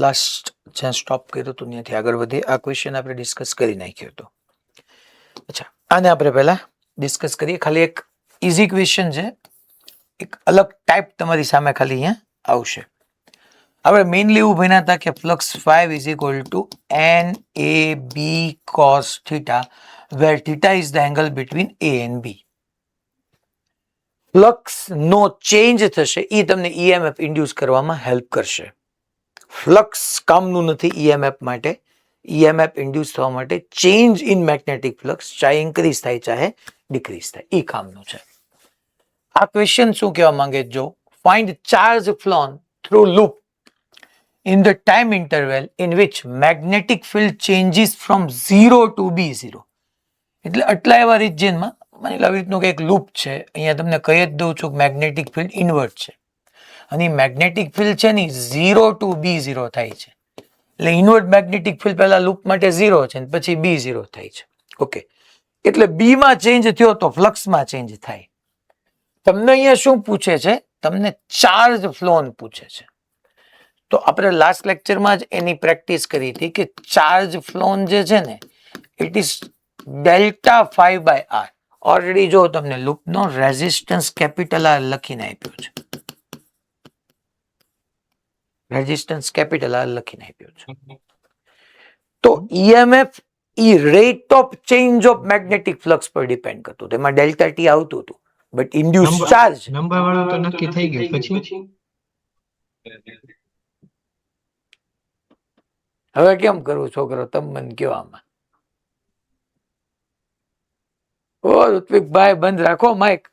Last જ્યાં stop કર્યું હતું ત્યાંથી આગળ વધીએ. આ ક્વેશ્ચન આપણે ડિસ્કસ કરી નાખ્યો હતો. અચ્છા, આને આપણે પહેલા ડિસ્કસ કરીએ. ખાલી એક ઇઝી ક્વેશ્ચન છે, એક અલગ ટાઈપ તમારી સામે ખાલી અહીંયા આવશે. આપણે મેઇનલી એવું ભણ્યા હતા કે flux 5 is equal to NAB cos theta where theta is the angle between A and B. Flux નો ચેન્જ થશે એ તમને EMF ઇન્ડ્યુસ કરવામાં હેલ્પ કરશે. ફ્લક્સ કામનું નથી EMF માટે. EMF ઇન્ડ્યુસ થવા માટે ચેન્જ ઇન મેગ્નેટિક ફ્લક્સ ચાહે ઇન્ક્રીઝ થાય ચાહે ડિક્રીઝ થાય એ કામનું છે. આ ક્વેશ્ચન શું કહેવા માંગે? જો find charge flown through loop in the time interval in which magnetic field changes from 0 to B0. એટલે આટલા એવા રિજિયનમાં માની લો આવી રીતનું કંઈક લૂપ છે. અહીંયા તમને કહી જ દઉં છું કે મેગ્નેટિક ફિલ્ડ ઇન્વર્ટ છે અને મેગ્નેટિક ફિલ્ડ છે ને 0 to B0 થાય છે. એટલે ઇન્વર્ટ મેગ્નેટિક ફિલ્ડ પહેલા લૂપ માટે 0 છે અને પછી B0 થાય છે. ઓકે, એટલે B માં ચેન્જ થયો તો ફ્લક્સમાં ચેન્જ થાય. તમને અહીંયા શું પૂછે છે? તમને ચાર્જ ફ્લોન પૂછે છે. તો આપણે લાસ્ટ લેક્ચરમાં જ એની પ્રેક્ટિસ કરી હતી કે ચાર્જ ફ્લોન જે છે ને it is delta 5 by R. Already જો તમને લૂપનો રેઝિસ્ટન્સ કેપિટલ આર લખીને આપ્યો છે. રેઝિસ્ટન્સ કેપિટલ આર લખીને આપ્યો છે. તો EMF E rate of change of magnetic flux પર ડિપેન્ડ કરતું. તેમાં ડેલ્ટા ટી આવતું હતું બટ ઇન્ડ્યુસ ચાર્જ નંબર વાળું તો નક્કી થઈ ગયું. પછી હવે કેમ કરવું છોકરો? તમે મને કયો આમાં. ઓ ઋત્વિકભાઈ બંધ રાખો માઇક.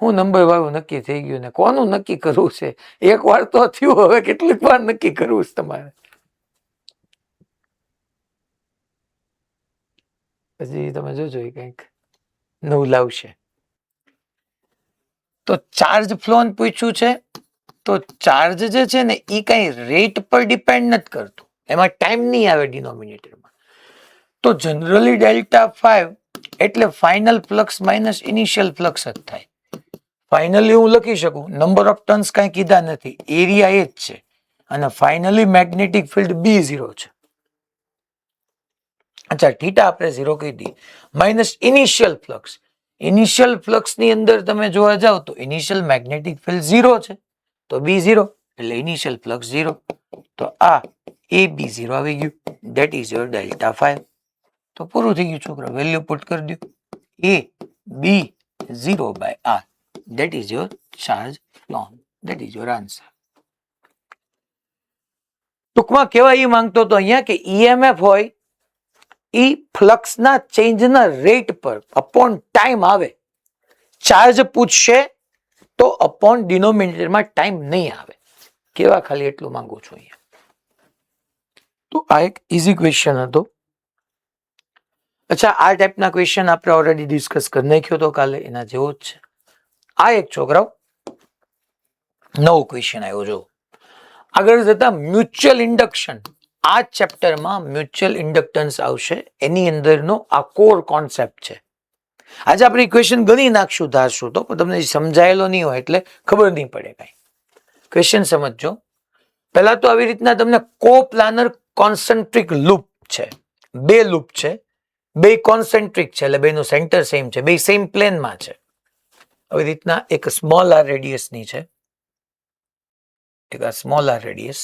હું નંબર વાળું નક્કી થઈ ગયું ને કોનું નક્કી કરવું છે? એક વાર તો થયું, હવે કેટલીક વાર નક્કી કરવું છે તમારે? પછી તમે જોજો કંઈક નવું લાવશે. તો ચાર્જ ફ્લોન પૂછ્યું છે. તો ચાર્જ જે છે ને એ કઈ રેટ પર ડિપેન્ડ નથી કરતું. એમાં ટાઈમ નહીં આવે ડિનોમિનેટરમાં. તો જનરલી ડેલ્ટા 5 એટલે final flux minus initial flux જ થાય. ફાઇનલી હું લખી શકું નંબર ઓફ ટર્ન્સ કઈ કીધા નથી, એરિયા એ જ છે અને ફાઇનલી મેગ્નેટિક ફિલ્ડ B0 છે. અચ્છા, થીટા આપણે 0 કહી દઈએ. Minus initial flux. Initial flux ની અંદર તમે જોવા જાવ તો ઇનિશિયલ મેગ્નેટિક ફિલ્ડ 0 છે તો B0 એટલે ઇનિશિયલ ફ્લક્સ 0. તો આ AB0 આવી ગયું. That is your delta 5. તો પૂરું થઈ ગયું છોકરા. વેલ્યુ પુટ કરી દો. AB0 by R. That is your charge flown. That is your answer. ટૂંકમાં કહેવા એ માંગતો તો અહીંયા કે EMF હોય એ ફ્લક્સના ચેન્જના રેટ પર અપોન ટાઈમ આવે. ચાર્જ પૂછશે તો અપોન ડિનોમિનેટરમાં ટાઈમ નહીં આવે. કેવા ખાલી એટલું માંગુ છું અહીંયા. તો આ એક ઇઝી ક્વેશ્ચન હતો. અચ્છા, આ ટાઈપના ક્વેશ્ચન આપણે ઓલરેડી ડિસ્કસ કરી નાખ્યો તો કાલે, એના જેવો જ છે. આ એક છોકરાઓ નવો ક્વેશ્ચન આવ્યો. જો આગળ જતા મ્યુચ્યુઅલ ઇન્ડક્શન, આ ચેપ્ટરમાં મ્યુચ્યુઅલ ઇન્ડક્ટન્સ આવશે. એની અંદરનો આ કોર કોન્સેપ્ટ છે. આજે આપણે ક્વેશ્ચન ગણી નાખશું ધારશું તો, પણ તમને સમજાયેલો નહીં હોય એટલે ખબર નહીં પડે કાંઈ. ક્વેશ્ચન સમજજો. પહેલા તો આવી રીતના તમને કો પ્લાનર કોન્સન્ટ્રિક લૂપ છે. બે લૂપ છે, બે કોન્સન્ટ્રિક છે એટલે બેનું સેન્ટર સેમ છે, બે સેમ પ્લેનમાં છે. આવી રીતના એક સ્મોલ આર રેડિયસની છે, એક આ સ્મોલ આર રેડિયસ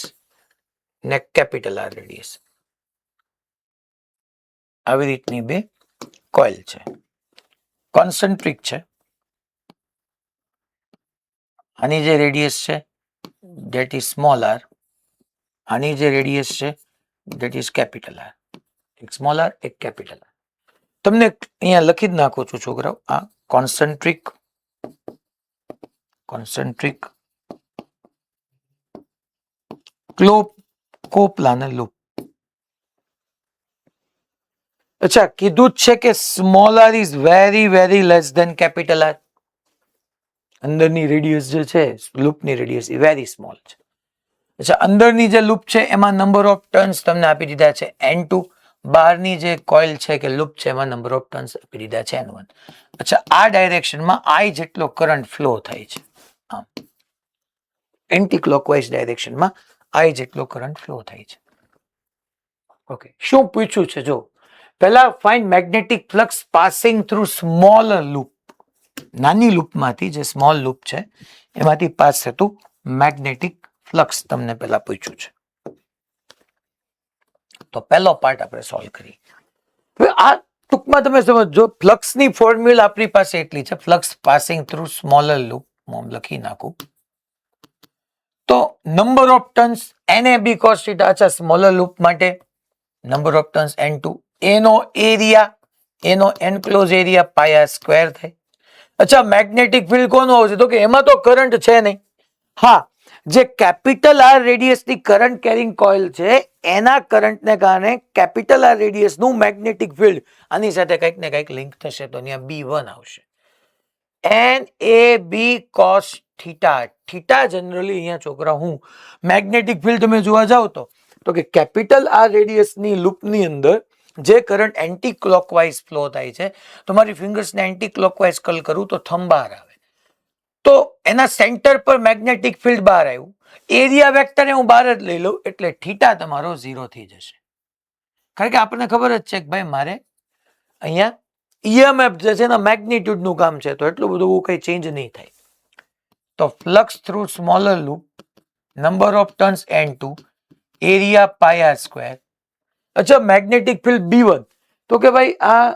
ને કેપિટલ આર રેડિયસ. આવી રીતની બે કોઇલ છે, કોન્સન્ટ્રિક છે. આની જે રેડિયસ છે ધેટ ઇઝ સ્મોલ આર, આની જે રેડિયસ છે ધેટ ઇઝ કેપિટલ આર. એક સ્મોલ આર એક કેપિટલ આર. તમને અહીંયા લખી જ નાખું છું છોકરાઓ. આ કોન્સન્ટ્રિક કોપ્લાનર લૂપ. અચ્છા, કીધું જ છે કે small R is very very less than capital R. અંદરની રેડિયસ જે છે લૂપની રેડિયસ એ વેરી સ્મોલ છે. અચ્છા, અંદરની જે લૂપ છે એમાં નંબર ઓફ ટર્ન્સ તમને આપી દીધા છે N2. બહારની જે કોઇલ છે કે લૂપ છે એમાં નંબર ઓફ ટર્ન્સ આપી દીધા છે N1. અચ્છા, આ ડાયરેક્શનમાં I જેટલો કરંટ ફ્લો થાય છે. એન્ટી ક્લોકવાઇઝ ડાયરેક્શનમાં આઈ જેટલો કરંટ ફ્લો થાય છે. ઓકે, શું પૂછ્યું છે જો પહેલા find magnetic flux passing through smaller loop. નાની લૂપમાંથી જે સ્મોલ લૂપ છે એમાંથી પાસ થતું મેગ્નેટિક ફ્લક્સ તમને પહેલા પૂછ્યું છે. તો પહેલો પાર્ટ આપણે સોલ્વ કરીએ. હવે આ ટૂંકમાં તમે સમજો, ફ્લક્સની ફોર્મ્યુલા આપણી પાસે એટલી છે, flux passing through smaller loop. હું લખી નાખું તો number of turns NAB cos θ. અચ્છા, સ્મોલર લૂપ માટે નંબર ઓફ ટર્ન્સ N2, એનો એરિયા, એનો enclose area pi R square થાય. અચ્છા, મેગ્નેટિક ફિલ્ડ કોનું આવશે તો કે એમાં તો કરંટ છે નહીં. હા, જે કેપિટલ આર રેડિયસની કરંટ કેરિંગ કોઇલ છે એના કરંટને કારણે કેપિટલ આર રેડિયસનું મેગ્નેટિક ફિલ્ડ આની સાથે કંઈક ને કંઈક લિંક થશે તો અહીંયા B1 આવશે. NAB cos theta. Theta generally અહીંયા છોકરા હું મેગ્નેટિક ફિલ્ડ તમે જોવા જાવ તો કે કેપિટલ આર રેડિયસની લૂપની અંદર જે કરંટ એન્ટી ક્લોકવાઇઝ ફ્લો થાય છે, તો મારી ફિંગર્સને એન્ટી ક્લોકવાઇઝ કલ કરું તો થંબ બહાર આવે, તો એના સેન્ટર પર મેગ્નેટિક ફિલ્ડ બહાર આવ્યું. એરિયા વેક્ટરને હું બહાર જ લઈ લઉં એટલે થીટા તમારો 0 થઈ જશે. કારણ કે આપણને ખબર જ છે કે ભાઈ મારે અહીંયા EMF જે છે એના મેગ્નિટ્યુડ નું કામ છે, તો એટલું બધું કઈ ચેન્જ નહીં થાય. તો flux through smaller loop, number of turns N2, area pi R square. અચ્છા, મેગ્નેટિક ફિલ્ડ B1, તો કે ભાઈ આ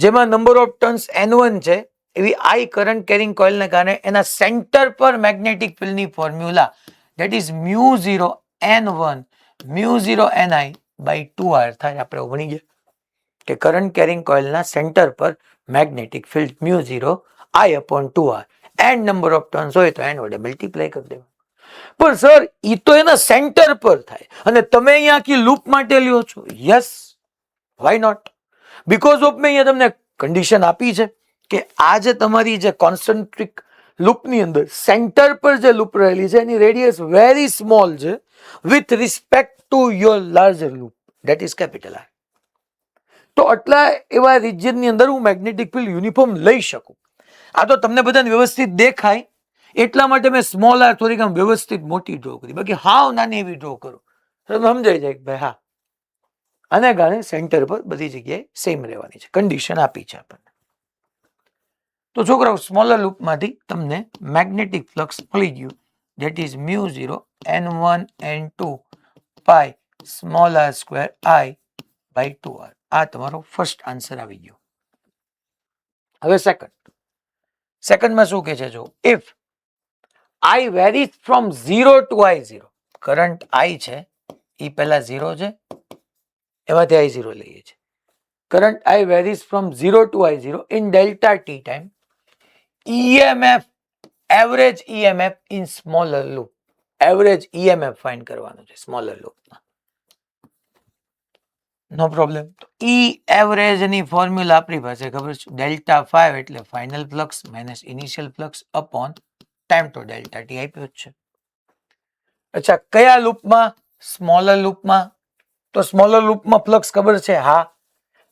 જેમાં નંબર ઓફ ટર્ન્સ N1 છે એવી આઈ કરંટ કેરિંગ કોઇલને કારણે એના સેન્ટર પર મેગ્નેટિક ફિલ્ડની formula that is μ0 N1 μ0 Ni by 2r થાય. આપણે ભણી ગયા કે કરંટ કેરિંગ કોઇલના સેન્ટર પર magnetic field μ0 I upon 2r, and number of turns હોય તો n વડે મલ્ટીપ્લાય કરી દેવાનું. પણ સર ઈ તો એના સેન્ટર પર થાય અને તમે અહીંયા આખી લૂપ માટે લ્યો છો. Yes, why not? Because of મેં અહીંયા તમને કન્ડિશન આપી છે કે આ જે તમારી જે કોન્સન્ટ્રિક લૂપની અંદર સેન્ટર પર જે લૂપ રહેલી છે એની રેડિયસ વેરી સ્મોલ છે with respect to your larger loop that is capital R. તો આટલા એવા રિજિયનની અંદર હું મેગ્નેટિક ફિલ્ડ યુનિફોર્મ લઈ શકું. આ તો તમને બધાને વ્યવસ્થિત દેખાય એટલા માટે મેં સ્મોલ આર થોડીક આમ વ્યવસ્થિત મોટી ડ્રો કરી, બાકી હાવ નાની એવી ડ્રો કરું તો સમજાઈ જાય કે ભાઈ હા આને કારણે સેન્ટર પર બધી જગ્યાએ સેમ રહેવાની છે, કન્ડિશન આપી છે આપણને. તો છોકરાઓ સ્મોલર લૂપમાંથી તમને મેગ્નેટિક ફ્લક્સ મળી ગયું, that is μ0 N1 N2 pi small R square I by 2r. આ તમારો ફર્સ્ટ આન્સર આવી ગયો. હવે સેકન્ડમાં શું કે છે જો, if I varies from 0 to I0, current I છે એ પહેલા 0 છે એમાંથી I0 લઈએ છીએ. Current I varies from 0 to I0 in delta t time, EMF average EMF in smaller loop. Average EMF find કરવાનું છે સ્મોલર લૂપમાં. નો પ્રોબ્લેમ. E એવરેજ ની ફોર્મ્યુલા આપણી પાસે ખબર છે, ડેલ્ટા 5 એટલે final flux minus initial flux upon time to delta T આપ્યો છે. અચ્છા, કયા લૂપમાં? સ્મોલર લૂપમાં. તો સ્મોલર લૂપમાં ફ્લક્સ ખબર છે? હા,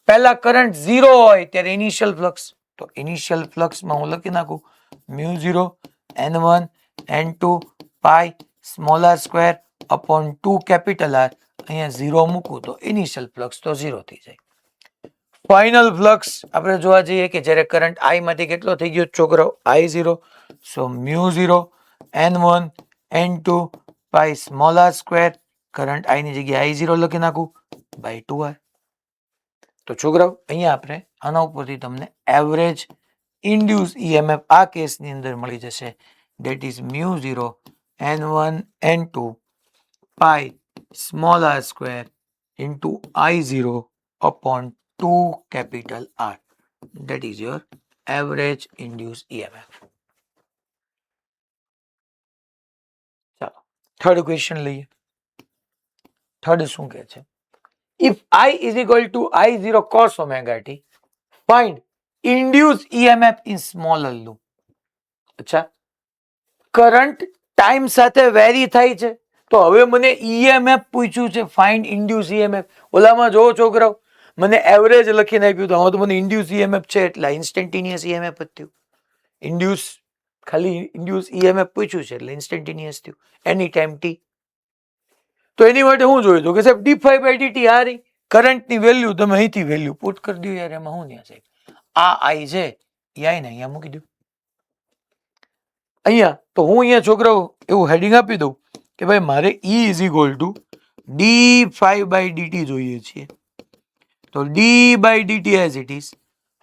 પહેલા કરંટ 0 હોય ત્યારે ઇનિશિયલ ફ્લક્સ, તો ઇનિશિયલ ફ્લક્સમાં હું લખી નાખું μ0 N1 N2 pi small R square upon 2 capital R. અહીંયા 0 મૂકું તો ઇનિશિયલ ફ્લક્સ તો 0 થઈ જાય. ફાઇનલ ફ્લક્સ આપણે જોવા જઈએ કે જ્યારે કરંટ I માંથી કેટલો થઈ ગયો છોકરાઓ? I0. So μ0 N1 N2 pi small R square, current I ની જગ્યાએ I0 લખી નાખું બાય 2r. તો છોકરાઓ અહીંયા આપણે આના ઉપરથી તમને એવરેજ ઇન્ડ્યુસ EMF આ કેસની અંદર મળી જશે, that is μ0 N1 N2 pi small r square into I0 upon 2 capital R. That is your average induced EMF. ચાલો થર્ડ ક્વેશ્ચન લઈએ. થર્ડ શું કહે છે? If I is equal to I0 cos omega t, find induced EMF in smaller loop. અચ્છા, current time સાથે very થાય છે તો હવે મને EMF પૂછ્યું છે, ફાઇન્ડ ઇન્ડ્યુસ EMF. ઓલામાં જો છોકરાઓ મને એવરેજ લખીને આપ્યું તો હવે તો મને ઇન્ડ્યુસ EMF છે એટલે ઇન્સ્ટન્ટેનિયસ EMF જ થયું. ઇન્ડ્યુસ ખાલી ઇન્ડ્યુસ EMF પૂછ્યું છે એટલે ઇન્સ્ટન્ટેનિયસ થયું એની ટાઈમ t. તો એની માટે હું જોયું હતું કે સાહેબ d5/dt આ રહી કરંટની વેલ્યુ, તમે અહીંથી વેલ્યુ પુટ કરી દો યાર, એમાં હું ત્યાં સાહેબ આ આઈ છે એ આઈને અહીંયા મૂકી દઉં અહીંયા. તો હું અહીંયા છોકરાઓ એવું હેડિંગ આપી દઉં કે ભાઈ મારે E is equal two d5/dt જોઈએ છીએ. તો d/dt એઝ ઇટ ઇઝ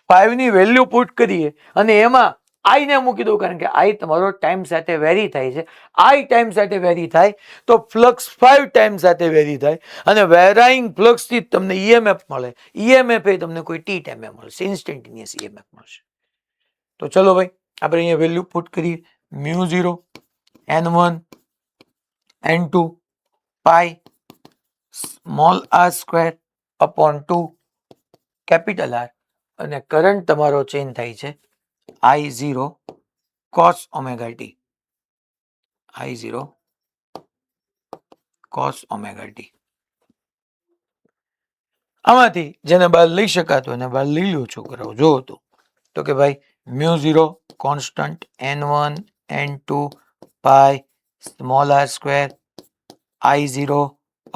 5 ની વેલ્યુ પુટ કરીએ અને એમાં I ને મૂકી દઉં, કારણ કે I તમારો ટાઈમ સાથે વેરી થાય છે. I ટાઈમ સાથે વેરી થાય તો ફ્લક્સ 5 ટાઈમ સાથે વેરી થાય અને વેરાઈંગ ફ્લક્સ થી તમને EMF મળે. EMF એ તમને કોઈ t ટાઈમે મળશે, ઇન્સ્ટન્ટેનિયસ EMF મળશે. તો ચલો ભાઈ આપણે અહીંયા વેલ્યુ પુટ કરીએ. μ0 n1 n2 pi small r square upon 2 capital R, અને કરંટ તમારો ચેન્જ થાય છે I0 cos omega t. I0 cos omega t. આમાંથી જેને બહાર લઈ શકાતો એને બહાર લઈ લો છોકરાઓ. જો તો કે ભાઈ μ0 constant n1 n2 pi small r square I0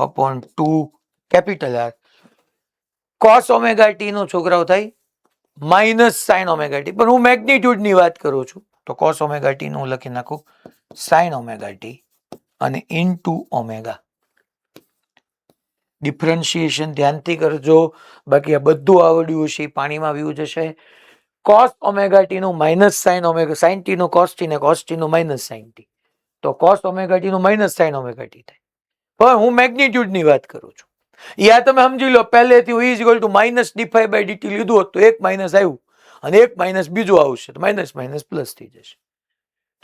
upon 2 capital R. cos omega t નો છોકરાઓ થાય માઇનસ સાઇન ઓમેગા ટી, પણ હું મેગ્નિટ્યુડ ની વાત કરું છું તો cos omega t નું લખી નાખું સાઇન ઓમેગા ટી અને ઇનટુ ઓમેગા. ડિફરન્શિએશન ધ્યાનથી કરજો, બાકી આ બધું આવડ્યું હશે પાણીમાં વ્યૂ જશે. cos omega t નું minus sine omega, sine T નું cos t ને cos t નું માઇનસ સાઇન ટી, તો cos omega t નું માઇનસ સાઇન ઓમેગા ટી થાય. પણ હું મેગ્નિટ્યુડ ની વાત કરું છું. યા તમે સમજી લો પહેલેથી E is equal two minus d5/dt લીધું હોત તો એક માઇનસ આવ્યું અને એક માઇનસ બીજું આવશે તો માઇનસ માઇનસ પ્લસ થઈ જશે.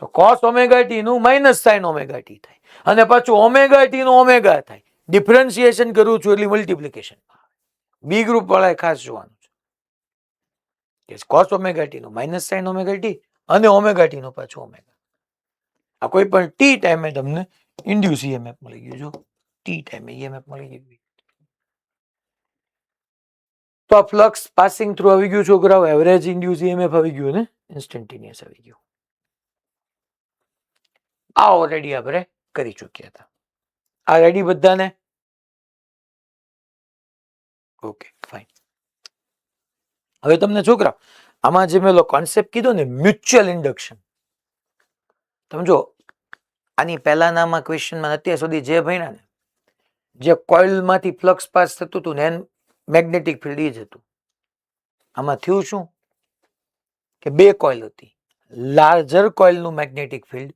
તો cos omega t નું માઇનસ સાઇન ઓમેગા ટી થાય અને પાછું ઓમેગા ટી નું ઓમેગા થાય. ડિફરન્શિએશન કરું છું એટલે મલ્ટિપ્લિકેશન. બી ગ્રુપ વાળાએ ખાસ જોવાનું છે કે cos omega t નું માઇનસ સાઇન ઓમેગા ટી અને ઓમેગા ટી નું પાછું ઓમેગા. આ કોઈ પણ ટી ટાઈમે તમને ઇન્ડ્યુસ EMF મળી ગયું. જો ટી ટાઈમે EMF મળી ગયું. તો આ ફ્લક્સ પાસિંગ થ્રુ આવી ગયું છોકરાઓ, એવરેજ ઇન્ડ્યુસ EMF આવી ગયું ને ઇન્સ્ટન્ટેનિયસ આવી ગયું. આ ઓલરેડી આપણે કરી ચૂક્યા હતા. આ રેડી બધાને? Okay fine. હવે તમને છોકરા આમાં જે મેં કોન્સેપ્ટ કીધો ને મ્યુચ્યુઅલ ઇન્ડક્શન, તમે જો આની પહેલાનામાં ક્વેશ્ચનમાં અત્યાર સુધી જે ભણ્યા ને, જે કોઇલમાંથી ફ્લક્સ પાસ થતું હતું ને મેગ્નેટિક ફિલ્ડ એ જ હતું. આમાં થયું શું કે બે કોઇલ હતી, લાર્જર કોઇલનું મેગ્નેટિક ફિલ્ડ,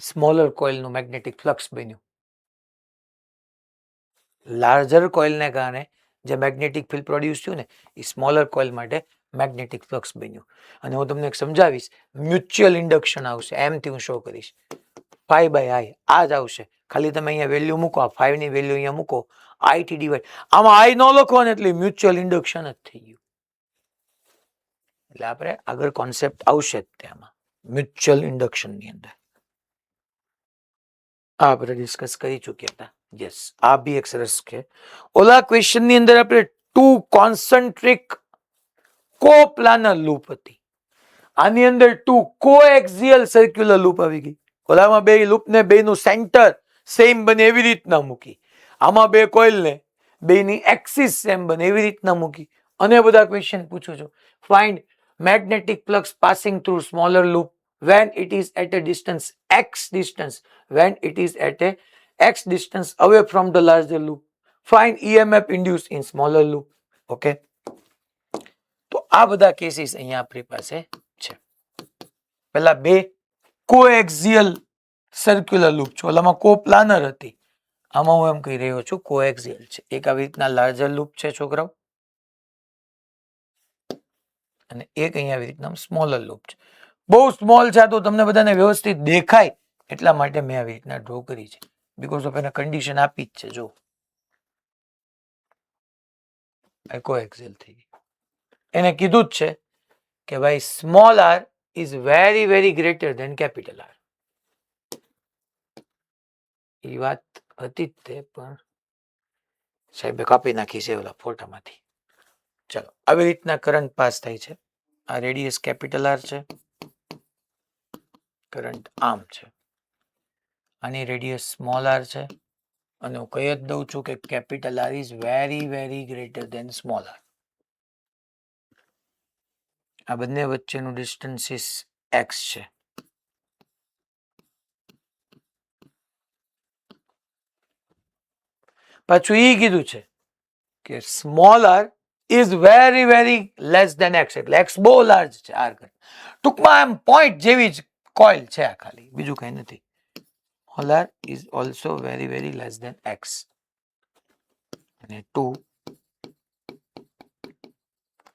સ્મોલર કોઇલનું મેગ્નેટિક ફ્લક્સ બન્યું. લાર્જર કોઇલને કારણે જે મેગ્નેટિક ફિલ્ડ પ્રોડ્યુસ થયું ને એ સ્મોલર કોઇલ માટે મેગ્નેટિક ફ્લક્સ બન્યું. અને હું તમને સમજાવીશ, મ્યુચ્યુઅલ ઇન્ડક્શન આવશે, એમથી હું શો કરીશ. 5/I આ જ આવશે. ખાલી તમે અહીંયા વેલ્યુ મૂકો, આ 5 ની વેલ્યુ અહીંયા મૂકો, I થી ડિવાઈડ. આમાં I ન લખો ને એટલે મ્યુચ્યુઅલ ઇન્ડક્શન જ થઈ ગયું. એટલે આપણે આગળ કોન્સેપ્ટ આવશે જ તેમાં મ્યુચ્યુઅલ ઇન્ડક્શન ની અંદર. આ આપણે ડિસ્કસ કરી ચૂક્યા હતા. યસ, આ બી એક સરસ છે. ઓલા ક્વેશ્ચન ની અંદર આપણે 2 કોન્સન્ટ્રિક કોપ્લાનર લૂપ હતી, આની અંદર 2 કોએક્સિયલ સર્ક્યુલર લૂપ આવી ગઈ. ઓલામાં બે લૂપ ને બેનું સેન્ટર સેમ બને એવી રીતના મૂકી, આમાં બે કોઇલ ને બેની એક્સિસ સેમ બને એવી રીતના મૂકી. અને બધા ક્વેશ્ચન પૂછું છું. Find magnetic flux passing through smaller loop when it is at a distance x distance, when it is at a x distance away from the larger loop. Find EMF induced in smaller loop. Okay, તો આ બધા cases અહીંયા આપણી પાસે છે. પહેલા બે coaxial circular loop છે, ઓલામાં કોપ્લાનર હતી, આમાં હું એમ કહી રહ્યો છું કોએક્સિયલ છે. એક આવી રીતના લાર્જર લૂપ છે છોકરાઓ, અને એક અહીંયા આવી રીતના સ્મોલર લૂપ છે. બહુ સ્મોલ છે તો તમને બધાને વ્યવસ્થિત દેખાય એટલા માટે મેં આવી રીતના ડ્રો કરી છે, બીકોઝ ઓફ એને કન્ડિશન આપી જ છે. જો કોએક્સિયલ થઈ ગઈ, એને કીધું જ છે કે ભાઈ small r is very very greater than capital R. એ વાત હતી જ તે, પણ સાહેબે કાપી નાખી છે ઓલા ફોટામાંથી. ચલો, આવી રીતના કરંટ પાસ થાય છે. આ રેડિયસ કેપિટલ R છે, કરંટ આમ છે, આની રેડિયસ સ્મોલ r છે, અને હું કહી જ દઉં છું કે capital R is very very greater than small R. આ બંને વચ્ચેનું ડિસ્ટન્સ ઇઝ એક્સ છે. પાછું ઈ કીધું છે કે small R is very very less than X, એટલે એક્સ બહુ લાર્જ છે આર કરતા. ટૂંકમાં એમ પોઈન્ટ જેવી જ કોઇલ છે આ, ખાલી બીજું કઈ નથી. Small R is also very very less than X. અને 2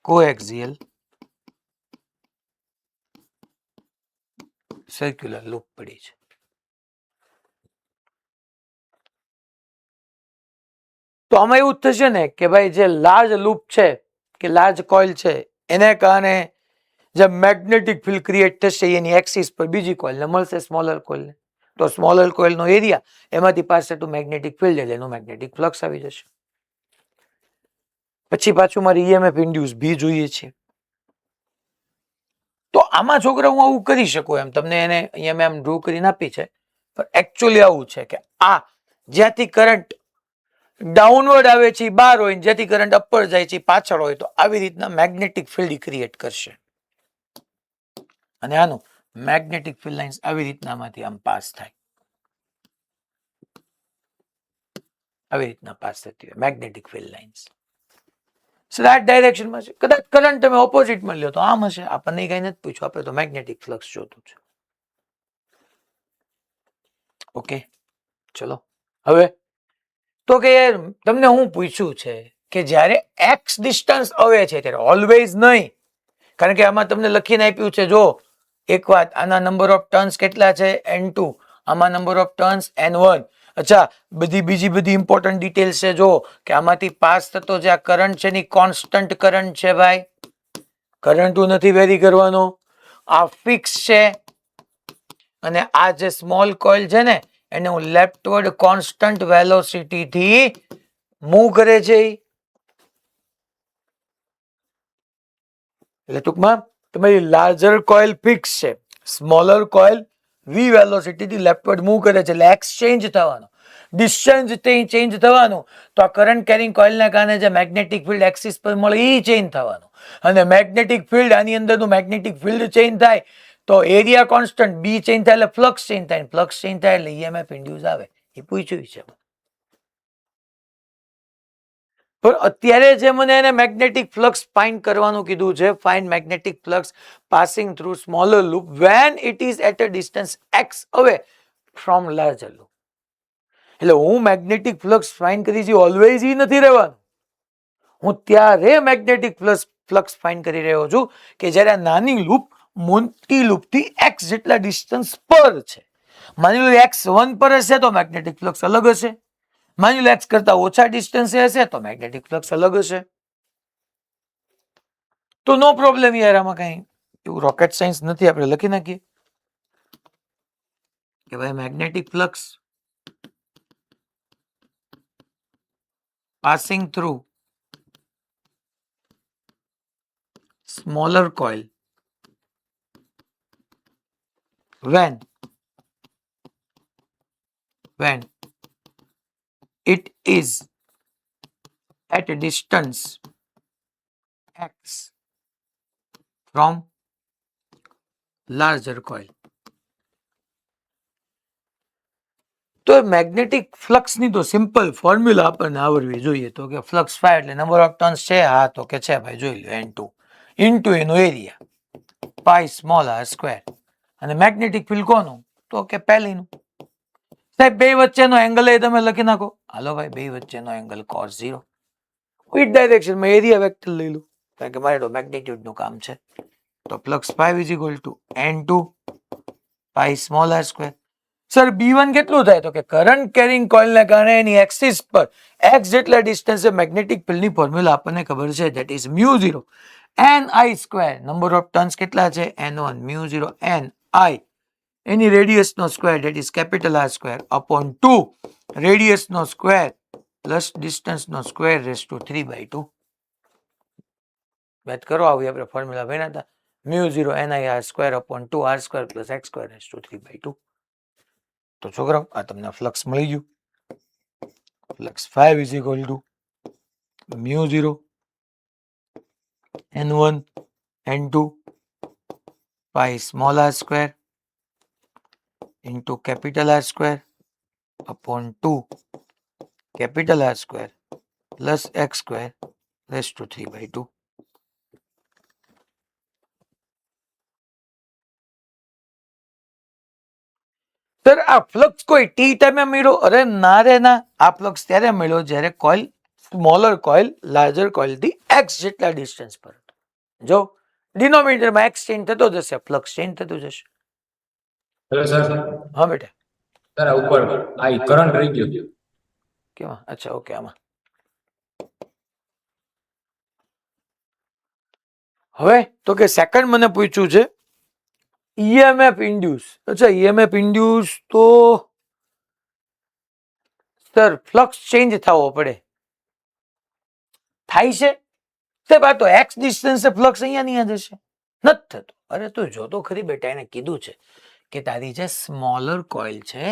કોએક્સિયલ સર્ક્યુલર લૂપ પડી છે. તો આમાં એવું થશે ને કે ભાઈ જે લાર્જ લૂપ છે કે લાર્જ કોઇલ છે એને કારણે જે મેગ્નેટિક ફિલ્ડ ક્રિએટ થશે એની એક્સિસ પર બીજી કોઇલને મળશે સ્મોલર કોઇલને. તો સ્મોલર કોઇલનો એરિયા એમાંથી પાસે ટુ મેગ્નેટિક ફિલ્ડ એટલે એનું મેગ્નેટિક ફ્લક્સ આવી જશે. પછી પાછું મારે ઈએમએફ ઇન્ડ્યુસ બી જોઈએ છે. તો આમાં છોકરા હું આવું કરી શકું એમ તમને એને અહીંયા મેં આમ ડ્રો કરીને આપી છે, પણ એકચ્યુઅલી આવું છે કે આ જ્યાંથી કરંટ ડાઉનવર્ડ આવે છે બહાર હોય, જેથી કરંટ અપર જાય છે પાછળ હોય, તો આવી રીતના મેગ્નેટિક ફિલ્ડ ક્રિએટ કરશે. અને આનું મેગ્નેટિક ફિલ્ડ લાઇન્સ આવી રીતનામાંથી આમ પાસ થાય, આવી રીતના પાસ થતી હોય મેગ્નેટિક ફિલ્ડ લાઇન્સ. સ્લેટ ડાયરેક્શનમાં છે. કદાચ કરંટ તમે ઓપોઝિટમાં લ્યો તો આમ હશે. આપણને કઈ નથી પૂછ્યું, આપણે તો મેગ્નેટિક ફ્લક્સ જોતું છે. ઓકે ચલો હવે તો કે તમને હું પૂછ્યું છે કે જ્યારે એક્સ ડિસ્ટન્સ આવે છે ત્યારે ઓલવેઝ નહીં, કારણ કે આમાં તમને લખીને આપ્યું છે. જો એક વાત, આના નંબર ઓફ ટર્ન્સ કેટલા છે n2, આમાં નંબર ઓફ ટર્ન્સ n1. અચ્છા, બીજી બધી ઇમ્પોર્ટન્ટ ડિટેલ્સ છે. જો કે આમાંથી પાસ થતો જે આ કરંટ છે એની કોન્સ્ટન્ટ કરંટ છે ભાઈ, કરંટ નથી વેરી કરવાનો, આ ફિક્સ છે. અને આ જે સ્મોલ કોઇલ છે ને એને હું લેફ્ટવર્ડ કોન્સ્ટન્ટ વેલોસિટી થી મૂવ કરે છે. એટલે ટૂંકમાં તમારી લાર્જર કોઇલ ફિક્સ છે, સ્મોલર કોઇલ વી વેલોસિટી થી લેફ્ટવર્ડ મૂવ કરે છે, એટલે એક્સચેન્જ થવાનો, ડિસ્ટન્સ ચેન્જ થવાનું. તો આ કરંટ કેરિંગ કોઇલના કારણે જે મેગ્નેટિક ફિલ્ડ એક્સિસ પર મળે એ ચેન્જ થવાનું. અને મેગ્નેટિક ફિલ્ડ આની અંદરનું મેગ્નેટિક ફિલ્ડ ચેન્જ થાય તો એરિયા કોન્સ્ટન્ટ, બી ચેન્જ થાય એટલે ફ્લક્સ ચેન્જ થાય, ફ્લક્સ ચેન્જ થાય એટલે ઈએમએફ ઇન્ડ્યુસ આવે. એ પૂછ્યું છે. પણ અત્યારે જે મને એને મેગ્નેટિક ફ્લક્સ ફાઇન્ડ કરવાનું કીધું છે, find magnetic flux passing through smaller loop when it is at a distance x away from larger loop. એટલે હું મેગ્નેટિક ફ્લક્સ ફાઇન્ડ કરી છે ઓલવેઝ ઈ નથી રહેવાનું. હું ત્યારે મેગ્નેટિક ફ્લક્સ ફાઇન્ડ કરી રહ્યો છું કે જ્યારે નાની લૂપ મોટી લૂપ થી એક્સ જેટલા ડિસ્ટન્સ પર છે. માની લો x1 પર હશે તો મેગ્નેટિક ફ્લક્સ અલગ હશે, માની લો એક્સ કરતા ઓછા ડિસ્ટન્સે હશે તો મેગ્નેટિક ફ્લક્સ અલગ હશે. તો નો પ્રોબ્લેમ યાર, આમાં કઈ એવું રોકેટ સાયન્સ નથી. આપણે લખી નાખીએ કે ભાઈ magnetic flux passing through smaller coil when it is at a distance x from larger coil. તો મેગ્નેટિક ફ્લક્સ ની તો સિમ્પલ ફોર્મ્યુલા આપણને આવડવી જોઈએ. તો કે ફ્લક્સ ફાય એટલે નંબર ઓફ ટર્ન્સ છે, હા તો કે છે ભાઈ, જોઈ લો n2 ઇન્ટુ એનો એરિયા પાઈ સ્મોલ આર સ્ક્વેર. અને મેગ્નેટિક ફિલ્ડ કોનું, તો કે પહેલીનું. સાહેબ બે વચ્ચેનો એંગલ એ તમે લખી નાખો. હાલો ભાઈ, બે વચ્ચેનો એંગલ cos 0. વિથ ડાયરેક્શનમાં એરિયા વેક્ટર લઈ લો, કારણ કે મારે તો મેગ્નિટ્યુડ નું કામ છે. તો flux phi is equal to n2 pi small R square. Sir B1 કેટલું થાય, તો કે કરંટ કેરિંગ કોઇલને કારણે એની એક્સિસ પર x જેટલા ડિસ્ટન્સે મેગ્નેટિક ફિલ્ડની ફોર્મ્યુલા આપણને ખબર છે, that is μ0 ni square. Number of turns કેટલા છે n1, μ0 ni એની રેડિયસ નો square, that is capital R square upon 2 radius નો સ્ક્વેર પ્લસ ડિસ્ટન્સ નો સ્ક્વેર રેસ ટુ 3/2. મેથ કરો, આવી આપણે ફોર્મ્યુલા ભણ્યા હતા, μ0 ni r square upon 2 r square plus x square raise to 3/2. તો છોકરાઓ આ તમને ફ્લક્સ મળી ગયું. flux 5 is equal to mu 0 n1 n2 pi small r square into capital R square upon 2 capital R square plus x square raised to 3/2. Sir આ flux કોઈ T ટાઈમે મળ્યો? અરે ના રે ના, આ ફ્લક્સ ત્યારે મળ્યો જ્યારે coil smaller coil larger coil થી x જેટલા ડિસ્ટન્સ પર હતો. જો ડિનોમિનેટરમાં x ચેન્જ થતો જશે, ફ્લક્સ ચેન્જ થતું જશે. Hello sir. હા બેટા. સર આ ઉપર આ કરંટ રહી ગયો. કેમાં? અચ્છા ઓકે. આમાં હવે તો કે સેકન્ડ મને પૂછ્યું છે ઈએમએફ ઇન્ડ્યુસ. અચ્છા ઈએમએફ ઇન્ડ્યુસ તો સર ફ્લક્સ ચેન્જ થવો પડે. થાય છે સાહેબ? આ તો એક્સ ડિસ્ટન્સે ફ્લક્સ અહીંયા ને અહીંયા જશે, નથી થતું. અરે તું જો તો ખરી બેટા, એને કીધું છે કે તારી જે સ્મોલર કોઇલ છે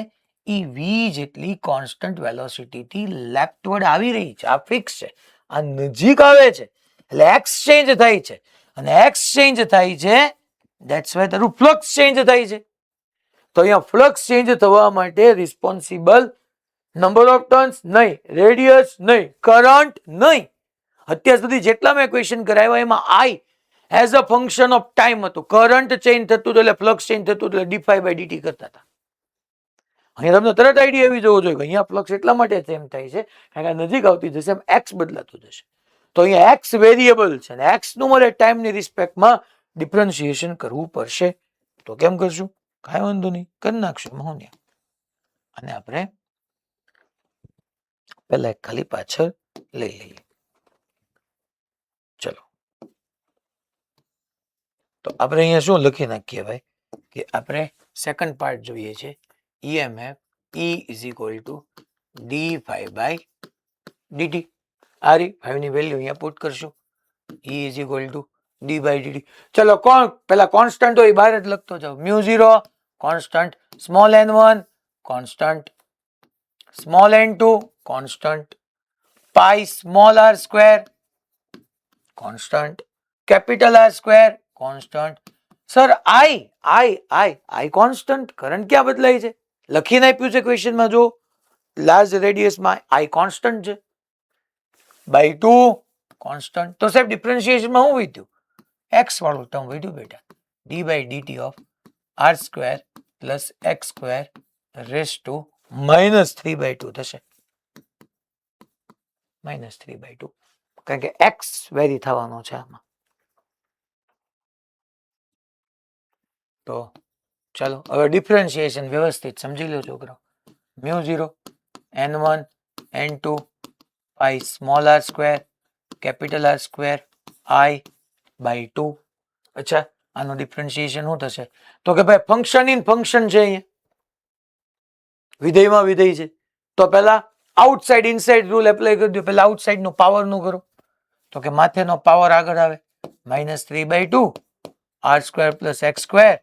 એ વી જેટલી કોન્સ્ટન્ટ વેલોસિટી થી લેફ્ટવર્ડ આવી રહી છે. આ ફિક્સ છે. આ નજીક આવે છે એટલે એક્સ ચેન્જ થાય છે, અને એક્સ ચેન્જ થાય છે ધેટ્સ વાય તારું ફ્લક્સ ચેન્જ થાય છે. તો અહીંયા ફ્લક્સ ચેન્જ થવા માટે રિસ્પોન્સિબલ નંબર ઓફ ટર્ન્સ નહીં, રેડિયસ નહીં, કરંટ નહીં. અત્યાર સુધી જેટલા મેં ક્વેશ્ચન કરાવ્યા એમાં I as a function of time હતું. કરંટ ચેન્જ થતું હતું એટલે ફ્લક્સ ચેન્જ થતું એટલે d∅/dt કરતા હતા. અહીંયા તમને તરત આઈડિયા એવી જોવો જોઈએ કે અહીંયા ફ્લક્સ એટલા માટે સેમ થાય છે કારણ કે નજીક આવતી જશે એમ એક્સ બદલાતું જશે. તો અહીંયા એક્સ વેરિયેબલ છે અને એક્સ નું મારે ટાઈમની રિસ્પેક્ટમાં ડિફરન્શિએશન કરવું પડશે. તો કેમ કરશું? કાંઈ વાંધો નહીં, કરી નાખશું મહોનિયા. અને આપણે પહેલા ખાલી પાછળ લઈ લઈએ. ચલો તો આપણે અહીંયા શું લખી નાખીએ ભાઈ કે આપણે સેકન્ડ પાર્ટ જોઈએ છે. EMF E is equal to d∅/dt. આ રી 5 ની વેલ્યુ અહીંયા પુટ કરશું. E is equal to d/dt. ચલો કોણ પેલા કોન્સ્ટન્ટ હોય બહાર જ લખતો જાવ. μ0 constant, small n1 constant, small n2 constant, pi small r square constant, capital R square constant. Sir I constant, current ક્યાં બદલાય છે? લખીને આપ્યું છે ક્વેશ્ચનમાં. જો લાર્જ રેડિયસમાં આઈ કોન્સ્ટન્ટ છે, બાય 2 કોન્સ્ટન્ટ. તો સાહેબ ડિફરન્શિએશનમાં શું વધ્યું? એક્સ વાળું ટર્મ વધ્યું બેટા. d/dt of r square plus x square raise to -3/2 થશે. -3/2 કારણ કે એક્સ વેરી થવાનો છે આમાં. તો ચાલો હવે ડિફરન્શિએશન વ્યવસ્થિત સમજી લો છોકરો. μ0 n1 n2 pi small r square capital R square i/2. અચ્છા આનું ડિફરન્શિએશન શું થશે? તો કે ભાઈ ફંક્શન ઇન ફંક્શન છે, અહીંયા વિધેયમાં વિધેય છે. તો પહેલા આઉટસાઇડ ઇનસાઇડ રૂલ એપ્લાય કરી દો. પહેલા આઉટસાઇડ નું પાવર નું કરો. તો કે માથેનો પાવર આગળ આવે -3/2 r square plus x square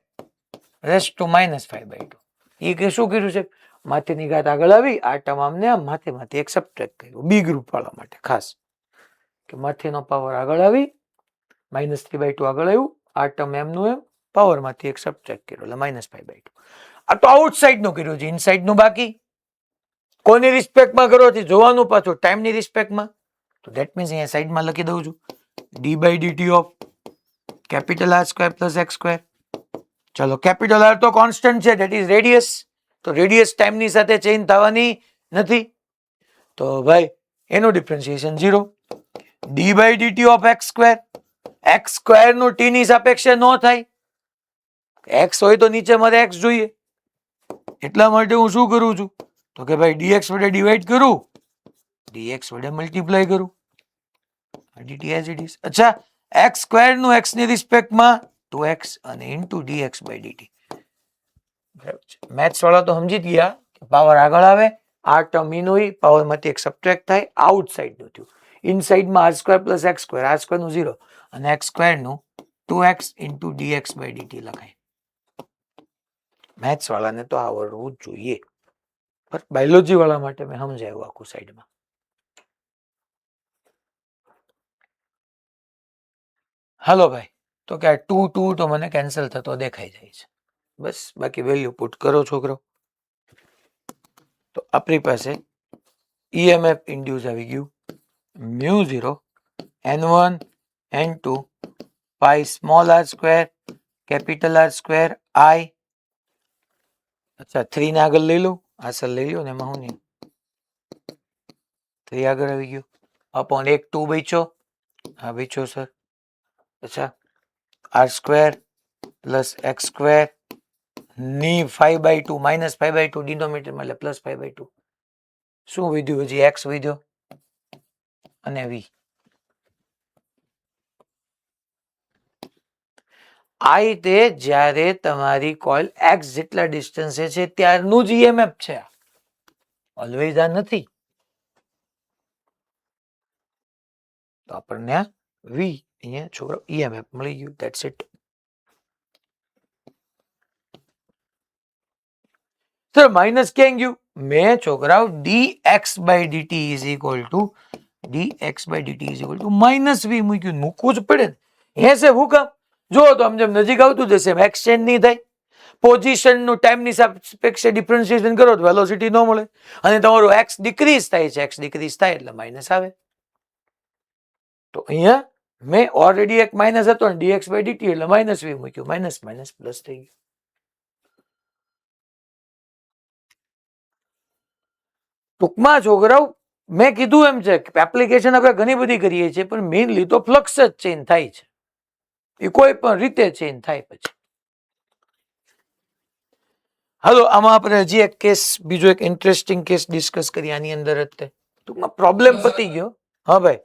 raise to -5/2. એ કે શું કર્યું છે? માથેની ઘાત આગળ આવી, આ તમામને આમ માથેમાંથી એક સબટ્રેક્ટ કર્યું બી ગ્રુપ વાળા માટે ખાસ, કે માથેનો પાવર આગળ આવી -3/2 આગળ આવ્યું, આ ટર્મ એમનું એમ પાવરમાંથી એક સબટ્રેક્ટ કર્યો એટલે -5/2. આ તો આઉટસાઇડ નું કર્યું છે, ઇનસાઇડ નું બાકી. કોની રિસ્પેક્ટમાં કરો છે જોવાનું પાછું, ટાઈમની રિસ્પેક્ટમાં. તો ધેટ મીન્સ અહીંયા સાઈડમાં લખી દઉં છું d/dt of capital R square plus x square. ચલો કેપિટલ R તો કોન્સ્ટન્ટ છે, ધેટ ઇઝ રેડિયસ. તો રેડિયસ ટાઈમની સાથે ચેન્જ થવાની નથી, તો ભાઈ એનું differentiation 0. d/dt of x square, x square નું ટી ની સાપેક્ષે ન થાય. એક્સ હોય તો નીચે મારે એક્સ જોઈએ, એટલા માટે હું શું કરું છું? તો કે ભાઈ dx વડે ડિવાઈડ કરું, dx વડે મલ્ટીપ્લાય કરું, dt as it is. અચ્છા એક્સ સ્ક્વેર નું એક્સ ની રિસ્પેક્ટમાં 2x અને ઇન્ટુ dx/dt. મેથ્સ વાળા તો સમજી જ ગયા કે પાવર આગળ આવે, આ ટર્મ ઇન હોય, પાવર માંથી એક સબટ્રેક્ટ થાય, આઉટસાઇડ નું થયું. ઇનસાઇડમાં r square plus x square, r square નું 0 અને એક્સ સ્ક્વેર નું 2x ઇન્ટુ dx/dt લખાય. મેથ્સ વાળાને તો આવડવું જ જોઈએ. પર બાયોલોજી વાળા માટે મેં સમજાવ્યું આખું સાઈડમાં. હાલો ભાઈ, તો કે આ 2 2 તો મને કેન્સલ થતો દેખાઈ જાય છે. બસ બાકી વેલ્યુ પુટ કરો છોકરો. તો આપણી પાસે EMF ઇન્ડ્યુસ આવી ગયું μ0 n1 n2 pi small r square capital R square I. અચ્છા 3 ને આગળ લઈ લો, આ સર લઈ લો ને એમાં હું નહીં, 3 આગળ આવી ગયું અપોન 1 2 બચ્યો, હા બચ્યો સર. અચ્છા R square plus x square ની 5/2 માઇનસ 5/2 ડિનોમિનેટરમાં એટલે પ્લસ 5/2. શું વધ્યું? હજી x વધ્યો અને v. આ રીતે જ્યારે તમારી કોઇલ x જેટલા ડિસ્ટન્સે છે ત્યારનું જ EMF છે, ઓલવેઝ આ નથી. તો આપણને v અહીંયા છોકરો EMF મળી ગયું. That's it. સર માઇનસ ક્યાં ગયું? મેં છોકરાઓ dx/dt is equal two minus v મૂક્યું. મૂકવું જ પડે ને, હે છે હું કામ? જો તો આમ જેમ નજીક આવતું જશે એમ એક્સચેન્જ નહીં થાય. પોઝિશન નું ટાઈમની સાપેક્ષે ડિફરન્શિએશન કરો તો વેલોસિટી ન મળે, અને તમારું x ડિક્રીઝ થાય છે, x ડિક્રીઝ થાય એટલે માઇનસ આવે. તો અહીંયા મેં ઓલરેડી એક માઇનસ હતો ને dx/dt એટલે માઇનસ v મૂક્યું, માઇનસ માઇનસ પ્લસ થઈ ગયું. ટૂંકમાં છોકરાઓ મેં કીધું એમ છે કે એપ્લિકેશન આપણે ઘણી બધી કરીએ છીએ, પણ મેઇનલી તો ફ્લક્સ જ ચેન્જ થાય છે, એ કોઈ પણ રીતે ચેન્જ થાય. પછી હાલો આમાં આપણે હજી એક કેસ, બીજો એક ઇન્ટરેસ્ટિંગ કેસ ડિસ્કસ કરીએ આની અંદર જ. ટૂંકમાં પ્રોબ્લેમ પતી ગયો. હા ભાઈ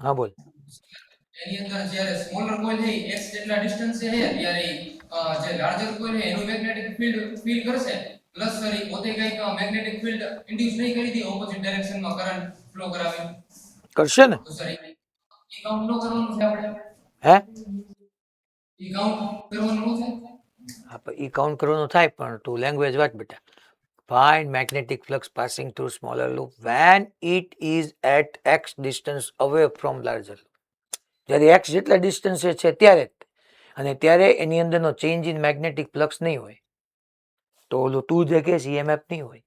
હા બોલ. એની અંદર જ્યારે સ્મોલર કોઇલ છે x જેટલા ડિસ્ટન્સ છે ત્યારે જે લાર્જર કોઇલ છે એનું મેગ્નેટિક ફીલ્ડ ફીલ કરશે, પ્લસ સર પોતે કંઈક મેગ્નેટિક ફીલ્ડ ઇન્ડ્યુસ નહીં કરી દે, ઓપોઝિટ ડાયરેક્શનમાં કરંટ ફ્લો કરાવે કરશે ને? તો સર ઈ કાઉન્ટ નો કરવાનું છે આપણે? હે ઈ કાઉન્ટ કરવાનું છે? હા પણ ઈ કાઉન્ટ કરવાનું થાય, પણ તું લેંગ્વેજ વાંચ બેટા. Find magnetic flux passing through smaller loop when it is at x distance away from larger loop. જ્યારે x જેટલા ડિસ્ટન્સ છે ત્યારે જ, અને ત્યારે એની અંદરનો ચેન્જ ઇન મેગ્નેટિક ફ્લક્સ નહીં હોય. તો ઓલું તું જે કહેશ EMF નહીં હોય.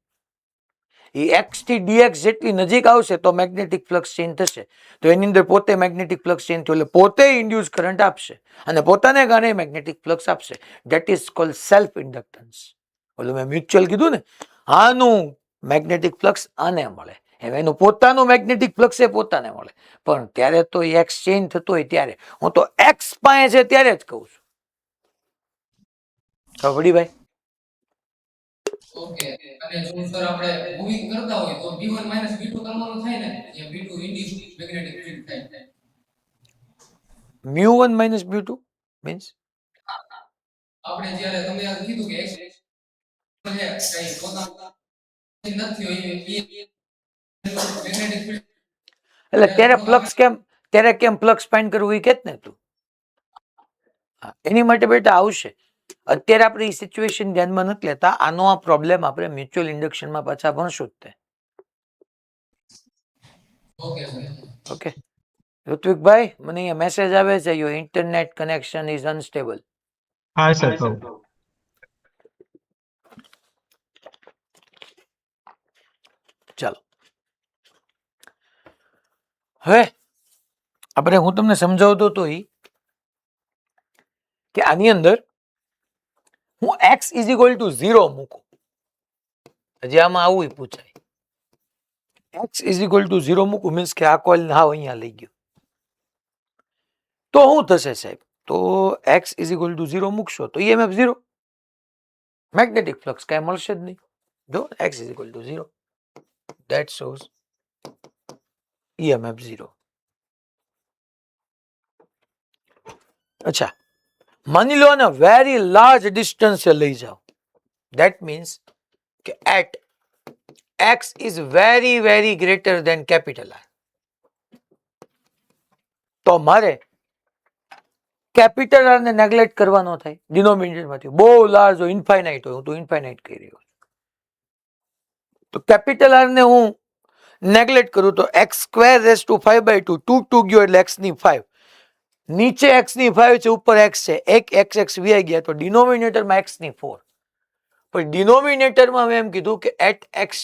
એ x થી dx જેટલી નજીક આવશે તો મેગ્નેટિક ફ્લક્સ ચેન્જ થશે. તો એની અંદર પોતે મેગ્નેટિક ફ્લક્સ ચેન્જ થયો એટલે પોતે ઇન્ડ્યુસ કરંટ આપશે અને પોતાને કારણે મેગ્નેટિક ફ્લક્સ આપશે. That is called self inductance. ઓલું મેં મ્યુચ્યુઅલ કીધું ને, આનું મેગ્નેટિક ફ્લક્સ આને મળે, હવે એનું પોતાનું મેગ્નેટિક ફ્લક્સ એ પોતાને મળે, પણ ત્યારે તો એ એક્સ ચેન્જ થતો હોય ત્યારે. હું તો એક્સ પાસે છે ત્યારે જ કહું છું. ખબડી ભાઈ? ઓકે. અને જો સર આપણે મૂવિંગ કરતા હોય તો v1 v2 કરવાનું થાય ને, જે v2 ઇન્ડ્યુસ મેગ્નેટિક ફીલ્ડ થાય. μ1 μ2 મીન્સ આપણે જ્યારે તમે આ કીધું કે x છે કઈ પોતાનું નથી હોય એ મેગ્નેટિક ફીલ્ડ, એટલે ત્યારે ફ્લક્સ કેમ, ત્યારે કેમ ફ્લક્સ ફાઇન્ડ કરવું એ કેત ને તું. હા, એની માટે બેટા આવશે. અત્યારે આપણે એ સિચ્યુએશન ધ્યાનમાં નથી લેતા. આનો આ પ્રોબ્લેમ આપણે મ્યુચ્યુઅલ ઇન્ડક્શનમાં પાછા ભણશું જ તે. Okay sir. ઓકે ઋત્વિકભાઈ, મને અહીંયા મેસેજ આવે છે your internet connection is unstable. હા સર કહું. ચાલો હવે આપણે, હું તમને સમજાવતો હતો કે આની અંદર હું x ઇઝ ઇક્વલ ટુ 0 મૂકું. હજી આમાં આવું પૂછાય. x ઇઝ ઇક્વલ ટુ 0 મૂકું મીન્સ કે આ કોઇલ હાવ અહીંયા લઈ ગયો તો શું થશે સાહેબ? તો x ઇઝ ઇક્વલ ટુ 0 મૂકશો તો EMF 0, મેગ્નેટિક ફ્લક્સ કાંઈ મળશે જ નહીં. જો x is equal two 0, that shows EMF 0. અચ્છા માની લો ને વેરી લાર્જ ડિસ્ટન્સે લઈ જાઓ, ધેટ મીન્સ કે at x is very very greater than capital R. તો મારે કેપિટલ આર ને નેગ્લેક્ટ કરવાનો થાય ડિનોમિનેટરમાંથી. બહુ લાર્જ હોય, ઇન્ફાઇનાઇટ હોય, હું તો ઇન્ફાઇનાઇટ કહી રહ્યો છું. તો કેપિટલ આર ને હું નેગ્લેક્ટ કરું તો એક્સ સ્ક્વેર રેસ ટુ 5/2 2 ગયો એટલે એક્સ ની 5. નીચે એક્સ ની 5 છે, ઉપર એક્સ છે, એક એક્સ એક્સ વ્યાઈ ગયા તો ડિનોમિનેટરમાં એક્સ ની 4. પણ ડિનોમિનેટરમાં મેં એમ કીધું કે at x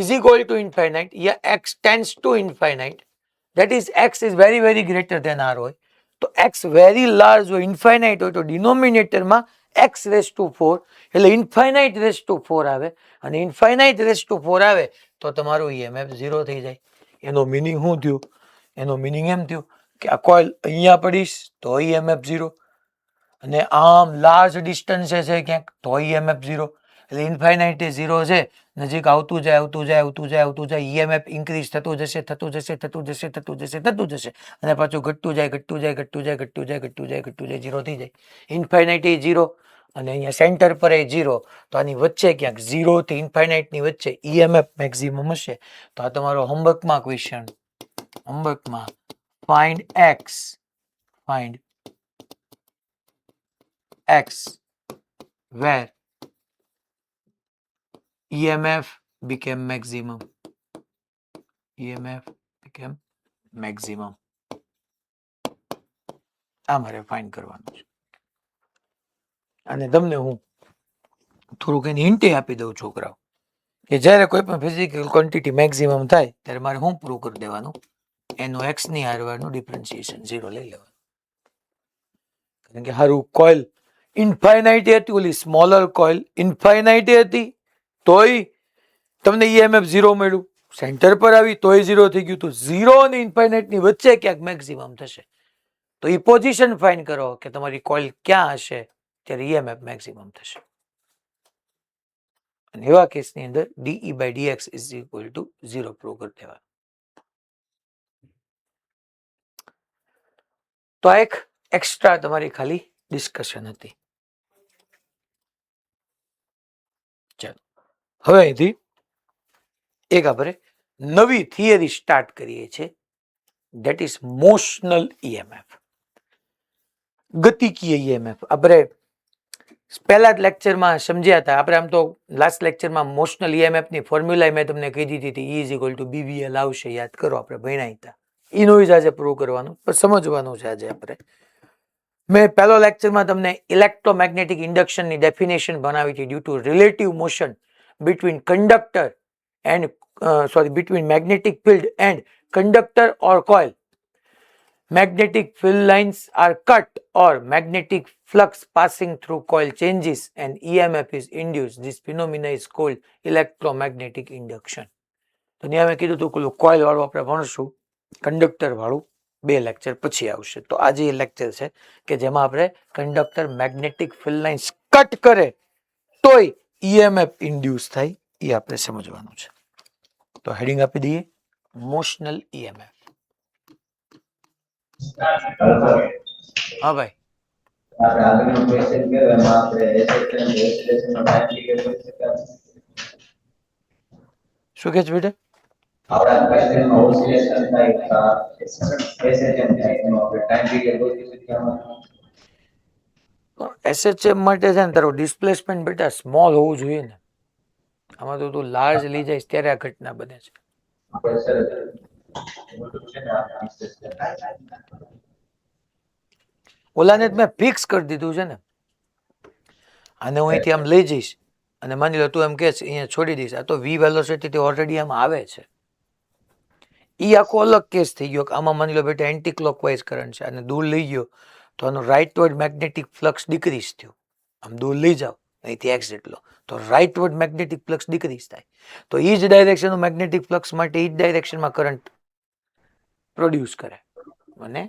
is equal to infinite या x tends to infinite, that is x is very very greater than r હોય તો x very large હોય, infinite હોય તો ડિનોમિનેટરમાં x raised to 4 એટલે infinite raised to 4 આવે અને infinite raised to 4 આવે તો તમારું EMF 0 થઈ જાય. એનો મીનિંગ શું થયું? એનો મીનિંગ એમ થયું કે આ કોઇલ અહીંયા પડીશ તો EMF 0 અને આમ લાર્જ ડિસ્ટન્સે છે ક્યાંક તો EMF 0 એટલે ઇન્ફાઇનાઇટ 0 છે, નજીક આવતું જાય આવતું જાય આવતું જાય આવતું જાય EMF ઇન્ક્રીઝ થતું જશે થતું જશે થતું જશે થતું જશે થતું જશે અને પાછું ઘટતું જાય ઘટતું જાય ઘટતું જાય ઘટતું જાય ઘટતું જાય ઘટતું જાય 0 થઈ જાય. ઇન્ફાઇનાઇટ 0 અને અહીંયા સેન્ટર પર 0 તો આની વચ્ચે ક્યાંક 0 થી ઇન્ફાઇનાઇટ ની વચ્ચે EMF મેક્સિમમ હશે. તો આ તમારો હોમવર્કમાં ક્વેશ્ચન, હોમવર્કમાં find x where EMF became maximum. EMF became maximum. આ મારે ફાઇન્ડ કરવાનું છે અને તમને હું થોડુંક એની હિન્ટ આપી દઉં છોકરાઓ કે જ્યારે કોઈ પણ ફિઝિકલ ક્વોન્ટિટી મેક્સિમમ થાય ત્યારે મારે શું પ્રૂવ કરી દેવાનું? એનું એક્સ ની હારવારનું ડિફરન્શિએશન 0 લઈ લેવાનું. કારણ કે હારું કોઇલ ઇન્ફાઇનાઇટ હતી, ઓલી સ્મોલર કોઇલ ઇન્ફાઇનાઇટ હતી તોય તમને EMF 0 મળ્યું, સેન્ટર પર આવી તોય 0 થઈ ગયું. તો 0 અને ઇન્ફાઇનાઇટ ની વચ્ચે ક્યાંક મેક્સિમમ થશે. તો એ પોઝિશન ફાઇન્ડ કરો કે તમારી કોઇલ ક્યાં હશે ત્યારે EMF મેક્સિમમ થશે. અને એવા કેસની અંદર DE/dx is equal to 0 prove કરી દેવા. તો આ એક એક્સ્ટ્રા તમારી ખાલી ડિસ્કશન હતી. ચાલો હવે અહીંથી એક આપણે નવી થિયરી સ્ટાર્ટ કરીએ છીએ, that is motional EMF, ગતિકીય EMF. આપણે પહેલા જ લેક્ચરમાં સમજ્યા હતા. આપણે આમ તો લાસ્ટ લેક્ચરમાં મોશનલ EMF ની ફોર્મ્યુલા મેં તમને કહી દીધી હતી, E = BVL આવશે, યાદ કરો, આપણે ભણ્યા હતા. એનું જ આજે પ્રૂવ કરવાનું પણ સમજવાનું છે. આજે આપણે મેં પહેલો લેક્ચરમાં તમને ઇલેક્ટ્રોમેગ્નેટિક ઇન્ડક્શનની ડેફિનેશન બનાવી હતી, due to relative motion between conductor and between magnetic field and conductor or coil. Magnetic field lines are cut or magnetic flux passing through coil changes and EMF is induced. This phenomena is called electromagnetic induction. તો ત્યાં મેં કીધું હતું coil વાળું આપણે ભણશું, conductor વાળું 2 lecture પછી આવશે. તો આજે એ લેક્ચર છે કે જેમાં આપણે conductor magnetic field lines cut કરે તોય EMF ઇન્ડ્યુસ થાય એ આપણે સમજવાનું છે. તો હેડિંગ આપી દઈએ, મોશનલ EMF. હા ભાઈ, આપણે આગળનો ક્વેશ્ચન કર્યો એમાં આપણે એસેશન ઓસિલેશનનો ટાઈમ પીરિયડ શોધી શકાય. શું કહે છે બેટા? આપણા ક્વેશ્ચનમાં ઓસિલેશન થાય એસેશન થાય એનો આપણે ટાઈમ પીરિયડ શોધી શક્યા. SHM માટે છે ને તારો ડિસ્પ્લેસમેન્ટ બેટા સ્મોલ હોવું જોઈએ ને. આમાં તો તું લાર્જ લઈ જાય ત્યારે આ ઘટના બને છે. આપણે સર મોટું છે ને ઓલાને જ મેં ફિક્સ કરી દીધું છે ને. આને હું અહીંથી આમ લઈ જઈશ અને માની લો તું એમ કે અહીંયા છોડી દઈશ, આ તો V વેલોસિટી ઓલરેડી આમાં આવે છે. એ આખો અલગ કેસ થઈ ગયો કે આમાં માની લો બેટા એન્ટી ક્લોકવાઇઝ કરંટ છે, અને દૂર લઈ ગયો તો આનો રાઇટવર્ડ મેગ્નેટિક ફ્લક્સ ડિક્રીઝ થયો. આમ દૂર લઈ જાઓ અહીંથી એક્સ જેટલો તો રાઇટવર્ડ મેગ્નેટિક ફ્લક્સ ડિક્રીઝ થાય. તો એ જ ડાયરેક્શનનું મેગ્નેટિક ફ્લક્સ માટે એ જ ડાયરેક્શનમાં કરંટ પ્રોડ્યુસ કરે અને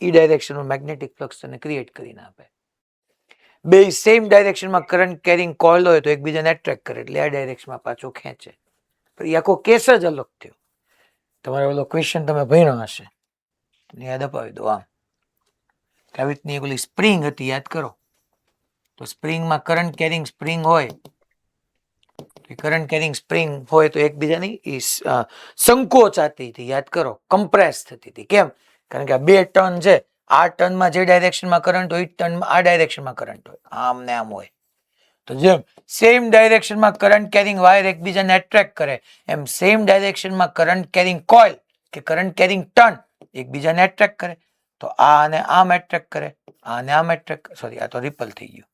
એ ડાયરેક્શનનું મેગ્નેટિક ફ્લક્સ તને ક્રિએટ કરીને આપે. બે સેમ ડાયરેક્શનમાં કરંટ કેરિંગ કોઇલ હોય તો એકબીજાને એટ્રેક્ટ કરે એટલે આ ડાયરેક્શનમાં પાછો ખેંચે. પણ એ આખો કેસ જ અલગ થયો. તમારે ઓલો ક્વેશ્ચન તમે ભણ્યો હશે, યાદ અપાવી દો. આમ આવી રીતની ઓલી સ્પ્રિંગ હતી, યાદ કરો. તો સ્પ્રિંગમાં કરંટ કેરિંગ સ્પ્રિંગ હોય, કરંટ કેરિંગ સ્પ્રિંગ હોય તો એકબીજાની સંકોચાતી હતી, યાદ કરો, કમ્પ્રેસ થતી હતી. કેમ? કારણ કે આ 2 ટર્ન છે આ ટર્નમાં જે ડાયરેક્શનમાં કરંટ હોય ટર્નમાં આ ડાયરેક્શનમાં કરંટ હોય, આમ ને આમ હોય. તો જેમ સેમ ડાયરેક્શનમાં કરંટ કેરિંગ વાયર એકબીજાને એટ્રેક્ટ કરે એમ સેમ ડાયરેક્શનમાં કરંટ કેરિંગ કોઇલ કે કરંટ કેરિંગ ટર્ન એકબીજાને એટ્રેક્ટ કરે. તો આને આમ એટ્રેક્ટ કરે, આને આમ એટ્રેક્ટ, સોરી આ તો રિપલ થઈ ગયું.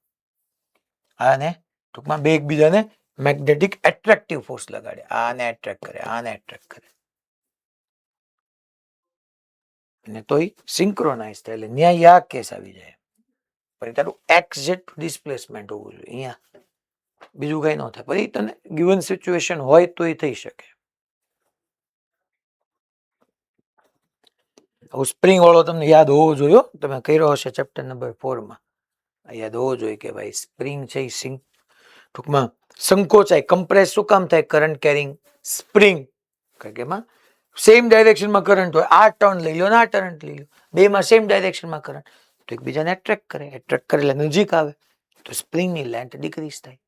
આને ટૂંકમાં બે એકબીજાને મેગ્નેટિક એટ્રેક્ટિવ ફોર્સ લગાડે, આને એટ્રેક્ટ કરે, આને એટ્રેક્ટ કરે, અને તોય સિંક્રોનાઇઝ થાય. એટલે ન્યાય આ કેસ આવી જાય. પછી તારું એક્સ જેટલું ડિસ્પ્લેસમેન્ટ હોવું જોઈએ, અહીંયા બીજું કઈ ન થાય. પછી તને ગિવન સિચ્યુએશન હોય તો એ થઈ શકે. સ્પ્રિંગ વાળો તમને યાદ હોવો જોઈએ, તમે કર્યો હશે ચેપ્ટર નંબર 4 માં. યાદ હોવો જોઈએ કે ભાઈ સ્પ્રિંગ છે એ ટૂંકમાં સંકોચાય, કમ્પ્રેસ શું કામ થાય? કરંટ કેરિંગ સ્પ્રિંગ, કારણ કે એમાં સેમ ડાયરેક્શનમાં કરંટ હોય. આ ટર્ન લઈ લો ને આ ટર્ન લઈ લો, બેમાં સેમ ડાયરેક્શનમાં કરંટ, તો એકબીજાને એટ્રેક્ટ કરે, એટ્રેક્ટ કરે એટલે નજીક આવે, તો સ્પ્રિંગની લેન્થ ડિક્રીઝ થાય.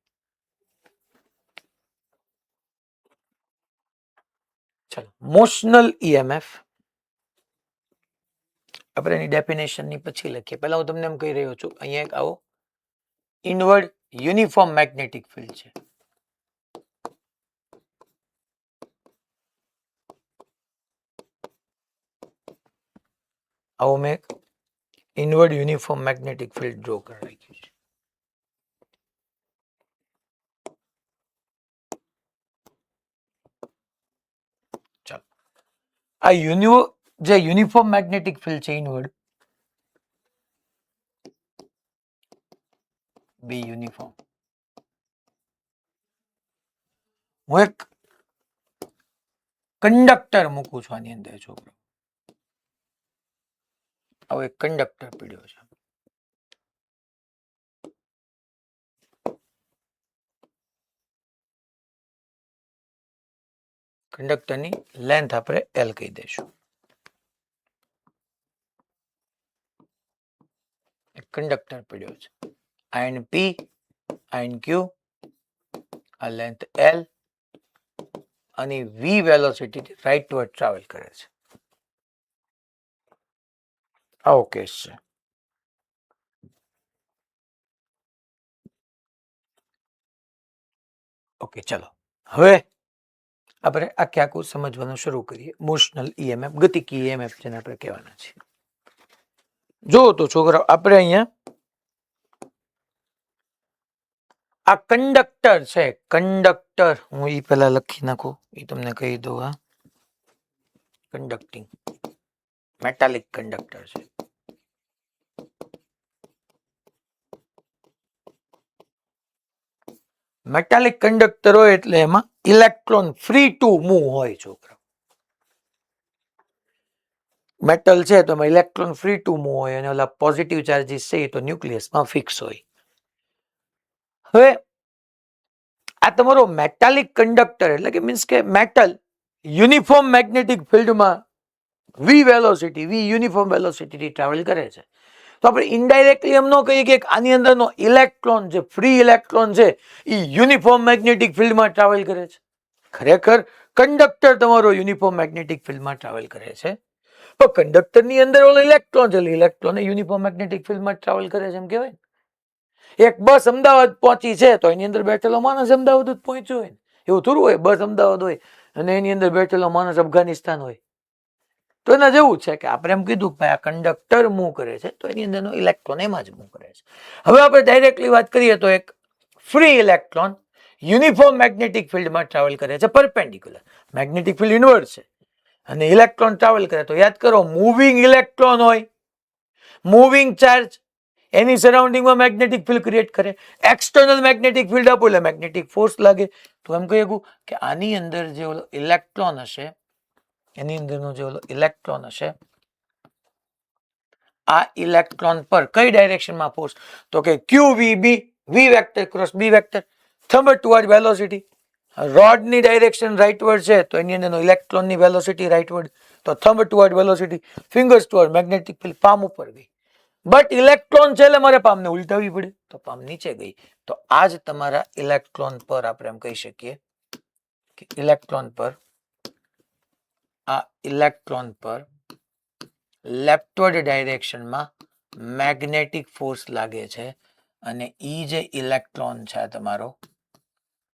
ચલો, મોશનલ ઈએમએફ આપણે એની ડેફિનેશન ની પછી લખીએ. પહેલા હું તમને એમ કહી રહ્યો છું, અહીંયા એક આવો ઇનવર્ડ યુનિફોર્મ મેગ્નેટિક ફિલ્ડ છે. આવો મેં inward uniform magnetic field draw કરી રાખ્યું છે. ચાલો, આ જે યુનિફોર્મ મેગ્નેટિક ફિલ્ડ છે ઇનવર્ડ, બી યુનિફોર્મ, હું એક કંડક્ટર મૂકું છું આની અંદર. છોકરો આવો એક કંડક્ટર પીડ્યો છે. કંડક્ટરની લેન્થ આપણે એલ કહી દઈશું. એક કંડક્ટર પીડ્યો છે, આયન પી, આયન ક્યુ, આ લેન્થ એલ, અને વી વેલોસિટી રાઈટ વર્ડ ટ્રાવેલ કરે છે. આવો કેસ છે. ઓકે, ચલો હવે આપણે આખું સમજવાનું શરૂ કરીએ. મોશનલ ઈએમએફ, ગતિકી ઈએમએફ જેને આપણે કહેવાના છીએ. જો તો છોકરા, આપણે અહીંયા આ કંડક્ટર છે, કંડક્ટર હું એ પેલા લખી નાખું, એ તમને કહી દઉં. આ કંડક્ટિંગ મેટાલિક કંડક્ટર છે. મેટાલિક કંડક્ટર હોય એટલે એમાં ઇલેક્ટ્રોન ફ્રી ટુ મૂવ હોય. છોકરા, મેટલ છે તો એમાં ઇલેક્ટ્રોન ફ્રી ટુ મૂવ હોય, અને ઓલા પોઝિટિવ ચાર્જીસ છે તો ન્યુક્લિયસમાં ફિક્સ હોય. હવે આ તમારો મેટાલિક કંડક્ટર એટલે કે મીન્સ કે મેટલ યુનિફોર્મ મેગ્નેટિક ફિલ્ડમાં વી વેલોસિટી, વી યુનિફોર્મ વેલોસિટી ટ્રાવેલ કરે છે. તો આપણે ઇનડાયરેક્ટલી એમ ન કહીએ કે આની અંદરનો ઇલેક્ટ્રોન જે ફ્રી ઇલેક્ટ્રોન છે એ યુનિફોર્મ મેગ્નેટિક ફિલ્ડમાં ટ્રાવેલ કરે છે. ખરેખર કંડક્ટર તમારો યુનિફોર્મ મેગ્નેટિક ફિલ્ડમાં ટ્રાવેલ કરે છે, પણ કંડક્ટરની અંદર ઓલો ઇલેક્ટ્રોન છે, ઇલેક્ટ્રોન યુનિફોર્મ મેગ્નેટિક ફિલ્ડમાં ટ્રાવેલ કરે છે એમ કહેવાય. એક બસ અમદાવાદ પહોંચી છે તો એની અંદર બેઠેલો માણસ અમદાવાદ જ પહોંચ્યો હોય. એવું થોડું હોય બસ અમદાવાદ હોય અને એની અંદર બેઠેલો માણસ અફઘાનિસ્તાન હોય. તો એના જેવું છે કે આપણે એમ કીધું કે આ કંડક્ટર મૂવ કરે છે તો એની અંદરનો ઇલેક્ટ્રોન એમાં જ મૂવ કરે છે. હવે આપણે ડાયરેક્ટલી વાત કરીએ તો એક ફ્રી ઇલેક્ટ્રોન યુનિફોર્મ મેગ્નેટિક ફિલ્ડમાં ટ્રાવેલ કરે છે, પરપેન્ડિક્યુલર. મેગ્નેટિક ફિલ્ડ ઇનવર્ડ છે અને ઇલેક્ટ્રોન ટ્રાવેલ કરે તો યાદ કરો, મૂવિંગ ઇલેક્ટ્રોન હોય, મૂવિંગ ચાર્જ, એની સરાઉન્ડિંગમાં મેગ્નેટિક ફિલ્ડ ક્રિએટ કરે. એક્સટર્નલ મેગ્નેટિક ફિલ્ડ આપો એટલે મેગ્નેટિક ફોર્સ લાગે. તો એમ કહી શકું કે આની અંદર જે ઓલો ઇલેક્ટ્રોન હશે, એની અંદરનો જે ઓલો ઇલેક્ટ્રોન હશે, આ ઇલેક્ટ્રોન પર કઈ ડાયરેક્શનમાં ફોર્સ? તો કે Q V B, V vector cross B vector, thumb toward velocity. રોડની ડાયરેક્શન રાઇટવર્ડ છે તો એની અંદરનો ઇલેક્ટ્રોનની વેલોસિટી રાઇટવર્ડ, તો thumb toward velocity, fingers toward magnetic field, palm ઉપર ગઈ. બટ ઇલેક્ટ્રોન છે એટલે મારે પામને ઉલટાવી પડે તો પામ નીચે ગઈ. તો આ જ તમારા ઇલેક્ટ્રોન પર આપણે એમ કહી શકીએ કે ઇલેક્ટ્રોન પર, આ ઇલેક્ટ્રોન પર લેફ્ટવર્ડ ડાયરેક્શનમાં મેગ્નેટિક ફોર્સ લાગે છે અને ઈ જે ઇલેક્ટ્રોન છે તમારો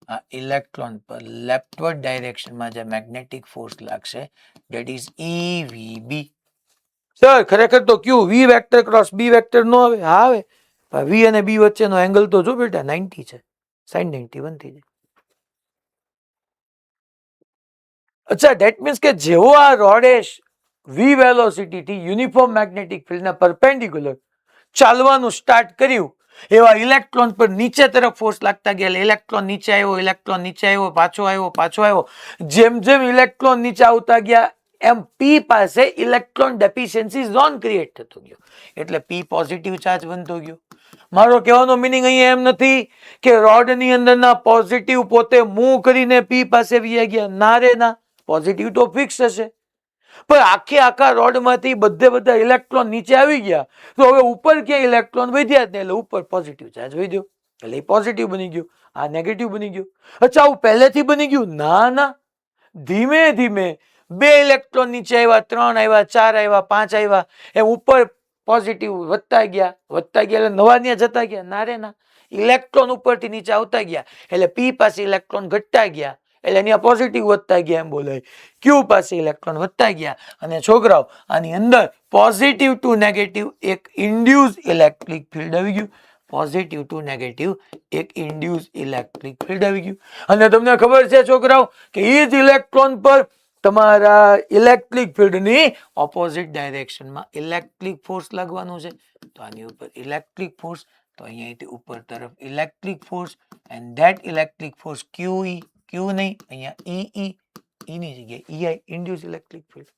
આ ઇલેક્ટ્રોન પર લેફ્ટવર્ડ ડાયરેક્શનમાં જે મેગ્નેટિક ફોર્સ લાગશે ધેટ ઇઝ EVB. સર ખરેખર તો ક્યુ વી વેક્ટર ક્રોસ બી વેક્ટર નો આવે? હા આવે. વી અને બી વચ્ચેનો એંગલ તો જો બેટા 90 છે, sin 91 થઈ જાય. અચ્છા ધેટ મીન્સ કે જેવો આ રોડે વી વેલોસિટી થી યુનિફોર્મ મેગ્નેટિક ફિલ્ડના પરપેન્ડિક્યુલર ચાલવાનું સ્ટાર્ટ કર્યું એવા ઇલેક્ટ્રોન પર નીચે તરફ ફોર્સ લાગતા ગયા. ઇલેક્ટ્રોન નીચે આવ્યો, ઇલેક્ટ્રોન નીચે આવ્યો, પાછો આવ્યો, પાછો આવ્યો. જેમ જેમ ઇલેક્ટ્રોન નીચે આવતા ગયા એમ પી પાસે ઇલેક્ટ્રોન ડેફિશિયન્સી ઝોન ક્રિએટ થતો ગયો એટલે પી પોઝિટિવ ચાર્જ બનતો ગયો. મારો કહેવાનો મિનિંગ અહીંયા એમ નથી કે રોડની અંદરના પોઝિટિવ પોતે મૂવ કરીને પી પાસે વી ગયા. ના રે ના, પોઝિટિવ તો ફિક્સ હશે પણ આખા રોડમાંથી બધા ઇલેક્ટ્રોન નીચે આવી ગયા તો હવે ઉપર ક્યાં ઇલેક્ટ્રોન વધ્યા જ નહીં એટલે ઉપર પોઝિટિવ ચાર્જ વધ્યો એટલે એ પોઝિટિવ બની ગયું, આ નેગેટિવ બની ગયું. અચ્છા આવું પહેલેથી બની ગયું? ના ના, ધીમે ધીમે 2 ઇલેક્ટ્રોન નીચે આવ્યા, 3 આવ્યા, 4 આવ્યા, 5 આવ્યા એમ ઉપર પોઝિટિવ વધતા ગયા એટલે નવા ત્યાં જતા ગયા. ના રે ના, ઇલેક્ટ્રોન ઉપરથી નીચે આવતા ગયા એટલે પી પાસે ઇલેક્ટ્રોન ઘટતા ગયા એટલે અહીંયા પોઝિટિવ વધતા ગયા એમ બોલાય. ક્યુ પાસે ઇલેક્ટ્રોન વધતા ગયા અને છોકરાઓ આની અંદર પોઝિટિવ ટુ નેગેટિવ એક ઇન્ડ્યુસ ઇલેક્ટ્રિક ફિલ્ડ આવી ગયું. પોઝિટિવ ટુ નેગેટિવ એક ઇન્ડ્યુસ ઇલેક્ટ્રિક ફિલ્ડ આવી ગયું અને તમને ખબર છે છોકરાઓ કે એ જ ઇલેક્ટ્રોન પર તમારા ઇલેક્ટ્રિક ફિલ્ડની ઓપોઝિટ ડાયરેક્શનમાં ઇલેક્ટ્રિક ફોર્સ લાગવાનું છે. તો આની ઉપર ઇલેક્ટ્રિક ફોર્સ તો અહીંયાથી ઉપર તરફ electric force and that electric force QE, ક્યુ નહીં અહીંયા EE ની જગ્યાએ EI ઇન્ડ્યુસ ઇલેક્ટ્રિક ફિલ્ડ.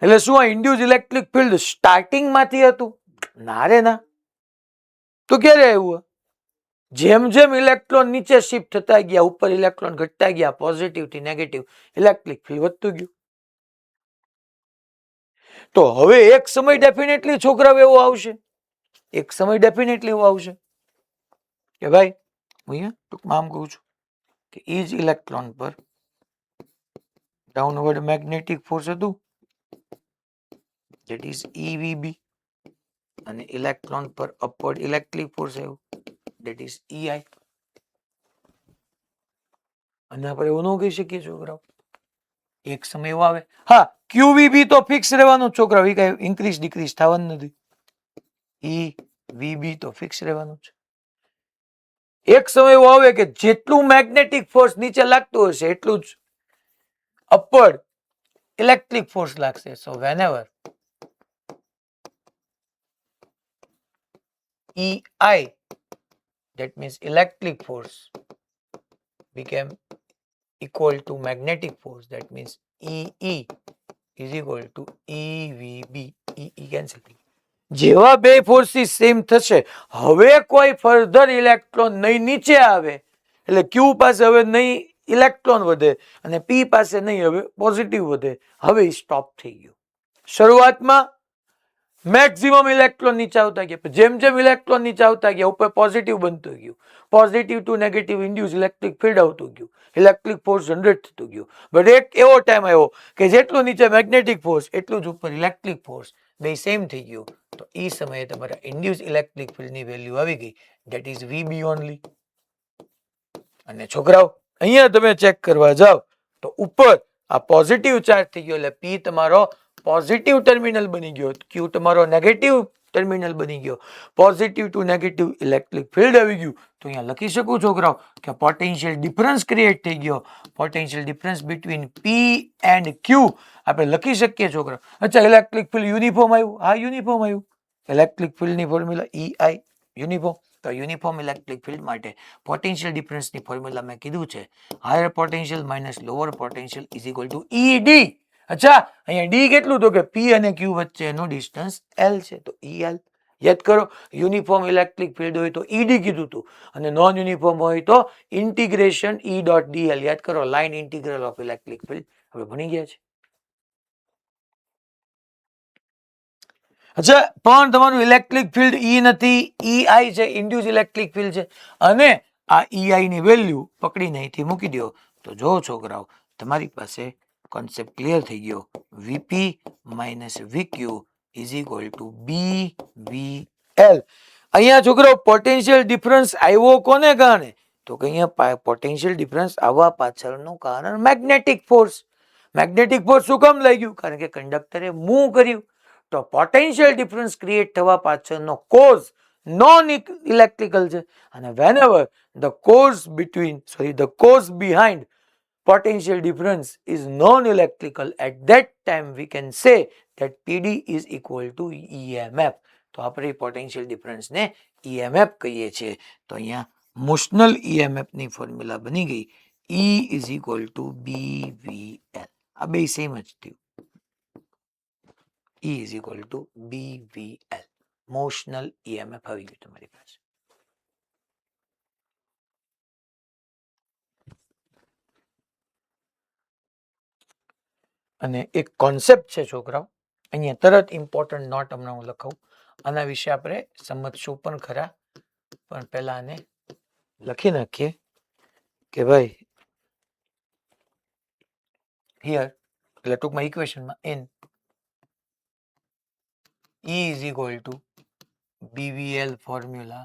એટલે શું આ ઇન્ડ્યુસ ઇલેક્ટ્રિક ફિલ્ડ સ્ટાર્ટિંગ માંથી હતું? ના રે ના. તો ક્યારે આવ્યું? જેમ જેમ ઇલેક્ટ્રોન નીચે શિફ્ટ થતા ગયા ઉપર ઇલેક્ટ્રોન ઘટતા ગયા પોઝિટિવ થી નેગેટિવ ઇલેક્ટ્રિક ફિલ્ડ વધતું ગયું. તો હવે એક સમય ડેફિનેટલી છોકરાઓ એવો આવશે, એક સમય ડેફિનેટલી એવો આવશે કે ભાઈ અહીંયા ટૂંકમાં આમ કહું છું કે એ જ ઇલેક્ટ્રોન પર ડાઉનવર્ડ મેગ્નેટિક ફોર્સ હતું ધેટ ઇઝ EVB અને ઇલેક્ટ્રોન પર અપવર્ડ ઇલેક્ટ્રિક ફોર્સ આવ્યો ધેટ ઇઝ EI. અને આપણે એવું ન કહી શકીએ છોકરાઓ એક સમય એવો આવે. હા QVB તો ફિક્સ રહેવાનું છોકરાઓ, એ કઈ ઇન્ક્રીઝ ડિક્રીઝ થવાનું નથી. EVB તો ફિક્સ રહેવાનું છે. એક સમય એવો આવે કે જેટલું મેગ્નેટિક ફોર્સ નીચે લાગતું હશે એટલું જ અપવર્ડ ઇલેક્ટ્રિક ફોર્સ લાગશે. સો whenever EI that means electric force became equal to magnetic force that means EE is equal to EVB. EE cancel. જેવા બે ફોર્સિસ સેમ થશે હવે કોઈ ફર્ધર ઇલેક્ટ્રોન નહીં નીચે આવે એટલે ક્યુ પાસે હવે નહીં ઇલેક્ટ્રોન વધે અને પી પાસે નહીં હવે પોઝિટિવ વધે. હવે સ્ટોપ થઈ ગયું. શરૂઆતમાં મેક્સિમમ ઇલેક્ટ્રોન નીચે આવતા ગયા જેમ જેમ ઇલેક્ટ્રોન નીચે આવતા ગયા ઉપર પોઝિટિવ બનતું ગયું, positive to negative induce electric field આવતું ગયું, ઇલેક્ટ્રિક ફોર્સ જનરેટ થતું ગયું. બટ એક એવો ટાઈમ આવ્યો કે જેટલું નીચે મેગ્નેટિક ફોર્સ એટલું જ ઉપર ઇલેક્ટ્રિક ફોર્સ, બે સેમ થઈ ગયું. તો એ સમયે તમારા ઇન્ડ્યુસ ઇલેક્ટ્રિક ફિલ્ડની વેલ્યુ આવી ગઈ ધેટ ઇઝ VB ઓનલી. અને છોકરાઓ અહીંયા તમે ચેક કરવા જાઓ તો ઉપર આ પોઝિટિવ ચાર્જ થઈ ગયો એટલે પી તમારો પોઝિટિવ ટર્મિનલ બની ગયો, ક્યુ તમારો નેગેટિવ ટર્મિનલ બની ગયો, positive to negative electric field આવી ગયું. તો અહીંયા લખી શકું છોકરાઓ કે પોટેન્શિયલ ડિફરન્સ ક્રિએટ થઈ ગયો. Potential difference between P and Q આપણે લખી શકીએ છોકરાઓ. અચ્છા ઇલેક્ટ્રિક ફિલ્ડ યુનિફોર્મ આવ્યું? હા યુનિફોર્મ આવ્યું. ઇલેક્ટ્રિક ફિલ્ડની ફોર્મ્યુલા EI યુનિફોર્મ. તો યુનિફોર્મ ઇલેક્ટ્રિક ફિલ્ડ માટે પોટેન્શિયલ ડિફરન્સની ફોર્મ્યુલા મેં કીધું છે higher potential minus lower potential is equal two ED. અચ્છા અહીંયા ડી કેટલું તો કે પી અને ક્યુ વચ્ચેનો ડિસ્ટન્સ L છે તો EL. યાદ કરો યુનિફોર્મ ઇલેક્ટ્રિક ફિલ્ડ હોય તો ED કીધું હતું અને નોન યુનિફોર્મ હોય તો ઇન્ટિગ્રેશન E.dl. યાદ કરો line integral of electric field આપણે ભણી ગયા છે. અચ્છા પણ તમારું ઇલેક્ટ્રિક ફિલ્ડ E નથી, EI છે ઇન્ડ્યુસ ઇલેક્ટ્રિક ફિલ્ડ છે અને આ EI ની વેલ્યુ પકડીને અહીંથી મૂકી દો તો જો છોકરાઓ તમારી પાસે કોન્સેપ્ટ ક્લિયર થઈ ગયો. VP minus VQ is equal to BVL. અહીંયા છોકરો પોટેન્શિયલ ડિફરન્સ આવ્યો કોને કારણે? તો કે અહીંયા પોટેન્શિયલ ડિફરન્સ આવવા પાછળનું કારણ મેગ્નેટિક ફોર્સ. મેગ્નેટિક ફોર્સ શું કામ લાગ્યું? કારણ કે કંડક્ટરે મૂવ કર્યું. તો પોટેન્શિયલ ડિફરન્સ ક્રિએટ થવા પાછળનો કોઝ નોન ઇલેક્ટ્રિકલ છે. અને whenever the cause behind potential difference is non-electrical, at that time we can say that PD is equal to EMF. તો આપણે પોટેન્શિયલ ડિફરન્સ ને EMF કહીએ છીએ. તો અહીંયા મોશનલ EMF ની ફોર્મ્યુલા બની ગઈ E is equal to BVL. આ બે સેમ જ થયું. E is equal to BVL. Motional EMF આવી ગયું તમારી પાસે. અને એક કોન્સેપ્ટ છે છોકરાઓ, અહીંયા તરત ઇમ્પોર્ટન્ટ નોટ હમણાં હું લખાવું, આના વિશે આપણે સમજશું પણ ખરા, પણ પહેલા આને લખી નાખીએ કે ભાઈ હિયર, એટલે ટૂંકમાં ઇક્વેશનમાં n E is equal to BVL formula.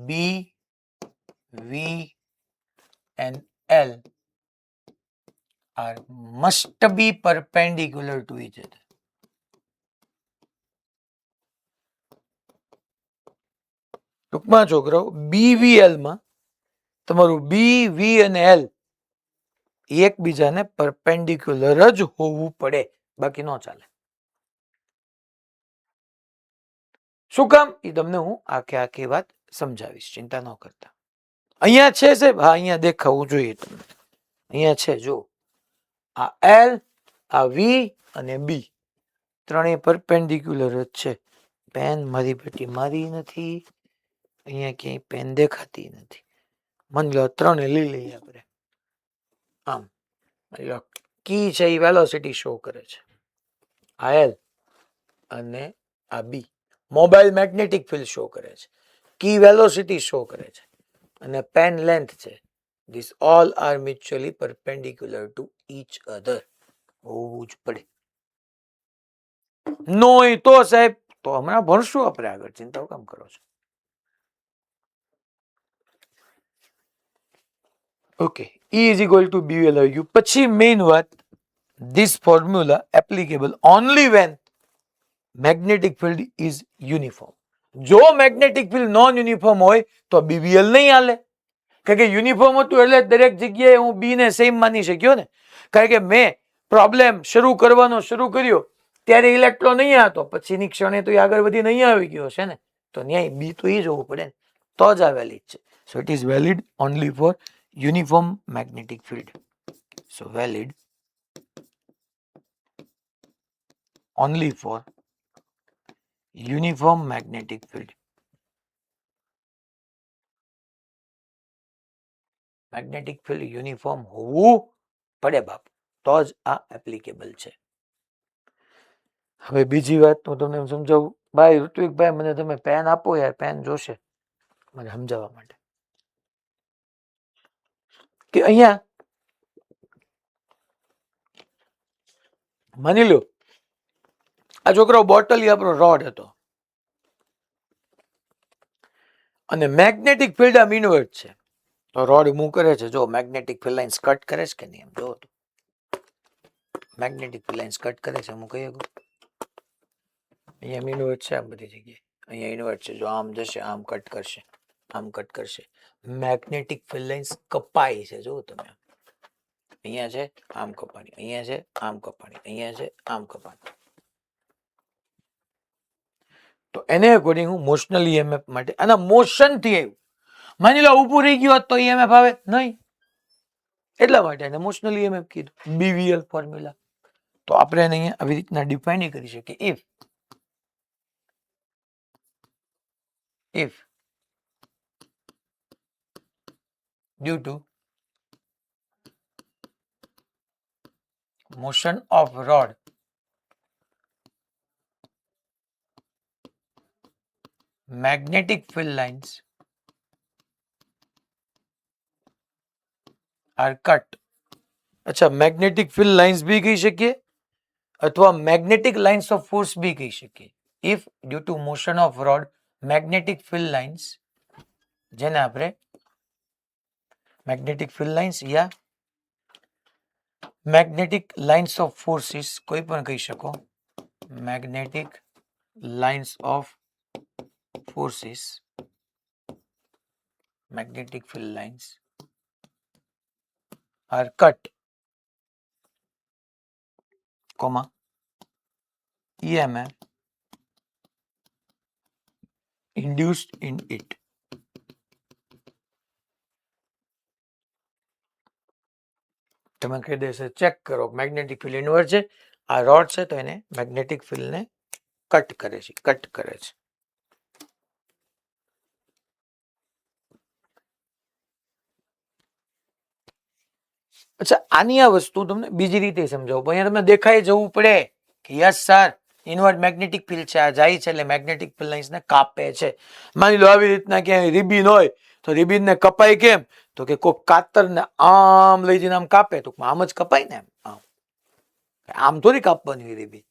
B, V and L are must be perpendicular to each other. ટૂંકમાં છોકરાઓ BVL માં તમારું B, V અને L એકબીજાને પરપેન્ડિક્યુલર જ હોવું પડે, બાકી ન ચાલે. શું કામ? એ તમને હું આખી વાત સમજાવીશ, ચિંતા ન કરતા. અહીંયા છે સાહેબ, હા અહીંયા દેખાવું જોઈએ તમને. અહીંયા છે જો, આ L, આ V અને B ત્રણેય પરપેન્ડિક્યુલર જ છે. પેન મારી પેટી મારી નથી, અહીંયા ક્યાંય પેન દેખાતી નથી. માની લો ત્રણે લઈ લઈએ આપણે. આમ કી છે એ વેલોસિટી શો કરે છે, આ L અને આ B. Mobile magnetic field show કરે છે, કી વેલોસિટી શો કરે છે, અને પેન લેન્થ છે. This all are mutually perpendicular to each અધર હોવું જ પડે. નો હોય તો સાહેબ, તો હમણાં ભણશું આપણે આગળ, ચિંતાઓ કામ કરો છો. Okay, E is equal to BVL આવી ગયું. પછી મેઇન વાત, this formula applicable only when magnetic field is uniform. જો મેગ્નેટિક ફિલ્ડ નોન યુનિફોર્મ હોય તો BVL નહીં હાલે. કારણ કે યુનિફોર્મ હતું એટલે દરેક જગ્યાએ હું B ને સેમ માની શક્યો ને. કારણ કે મેં પ્રોબ્લેમ શરૂ કર્યો ત્યારે ઇલેક્ટ્રોન અહીંયા હતો, પછીની ક્ષણે તો એ આગળ વધીને અહીંયા આવી ગયો છે ને, તો ન્યાય B તો એ જ હોવું પડે ને, તો જ આ વેલિડ છે. So it is valid only for uniform magnetic field. So valid only for uniform magnetic field. Magnetic field uniform હોવું પડે બાપ, તો જ આ એપ્લિકેબલ છે. હવે બીજી વાત હું તમને સમજાવું. ભાઈ ઋત્વિકભાઈ, મને તમે પેન આપો યાર, પેન જોશે મને સમજાવવા માટે. કે અહીંયા માની લો આ છોકરો બોટલ આપણો રોડ હતો અને મેગ્નેટિક ફિલ્ડ આમ ઇન્વર્ટ છે, તો રોડ મૂવ કરે છે. જો મેગ્નેટિક ફિલ્ડ લાઇન્સ કટ કરે છે કે નહીં, એમ જો તો મેગ્નેટિક ફિલ્ડ લાઇન્સ કટ કરે છે. હું કહી શકું અહીંયા ઇન્વર્ટ છે, આ બધી જગ્યાએ અહીંયા ઇન્વર્ટ છે. જો આમ જશે, આમ કટ કરશે, આમ કટ કરશે. મેગ્નેટિક ફિલ્ડ લાઇન્સ કપાય છે. જો તમે અહીંયા છે, આમ કપાણી, અહીંયા છે, આમ કપાણી, અહીંયા છે, આમ કપાણી. તો એને અકોર્ડિંગ હું મોશનલ EMF માટે આના મોશન થી આવ્યું. માની લો ઊભું રહી ગયું હોત તો EMF આવે નહીં, એટલા માટે એને મોશનલ EMF કીધું. BVL formula. તો આપણે એને અહીંયા આવી રીતના ડિફાઇન કરી શકીએ. if due to motion of rod magnetic field lines are cut. અચ્છા, મેગ્નેટિક ફિલ્ડ લાઇન્સ બી કહી શકીએ અથવા મેગ્નેટિક લાઇન્સ ઓફ ફોર્સ બી કહી શકીએ. If due to motion of rod magnetic field lines, જેને આપણે મેગ્નેટિક ફિલ્ડ લાઇન્સ યા મેગ્નેટિક લાઇન્સ ઓફ ફોર્સિસ કોઈ પણ કહી શકો. Magnetic lines of forces, magnetic field lines are cut, comma EMF induced in it. તમે કહી દેશે ચેક કરો મેગ્નેટિક ફિલ્ડ ઇન્વર્સ છે, આ રોડ છે તો એને મેગ્નેટિક ફિલ્ડ ને કટ કરે છે. અચ્છા, આની આ વસ્તુ તમને બીજી રીતે સમજાવું. અહીંયા તમને દેખાય જવું પડે કે yes sir inward magnetic field છે, આ જાય છે એટલે મેગ્નેટિક ફિલ્ડ લાઇન્સ ને કાપે છે. માની લો આવી રીતના ક્યાંય રિબિન હોય તો રિબિન ને કપાય કેમ? તો કે કોઈ કાતર ને આમ લઈ જઈને આમ કાપે તો આમ જ કપાય ને, આમ થોડી કાપવાની હોય રિબિન.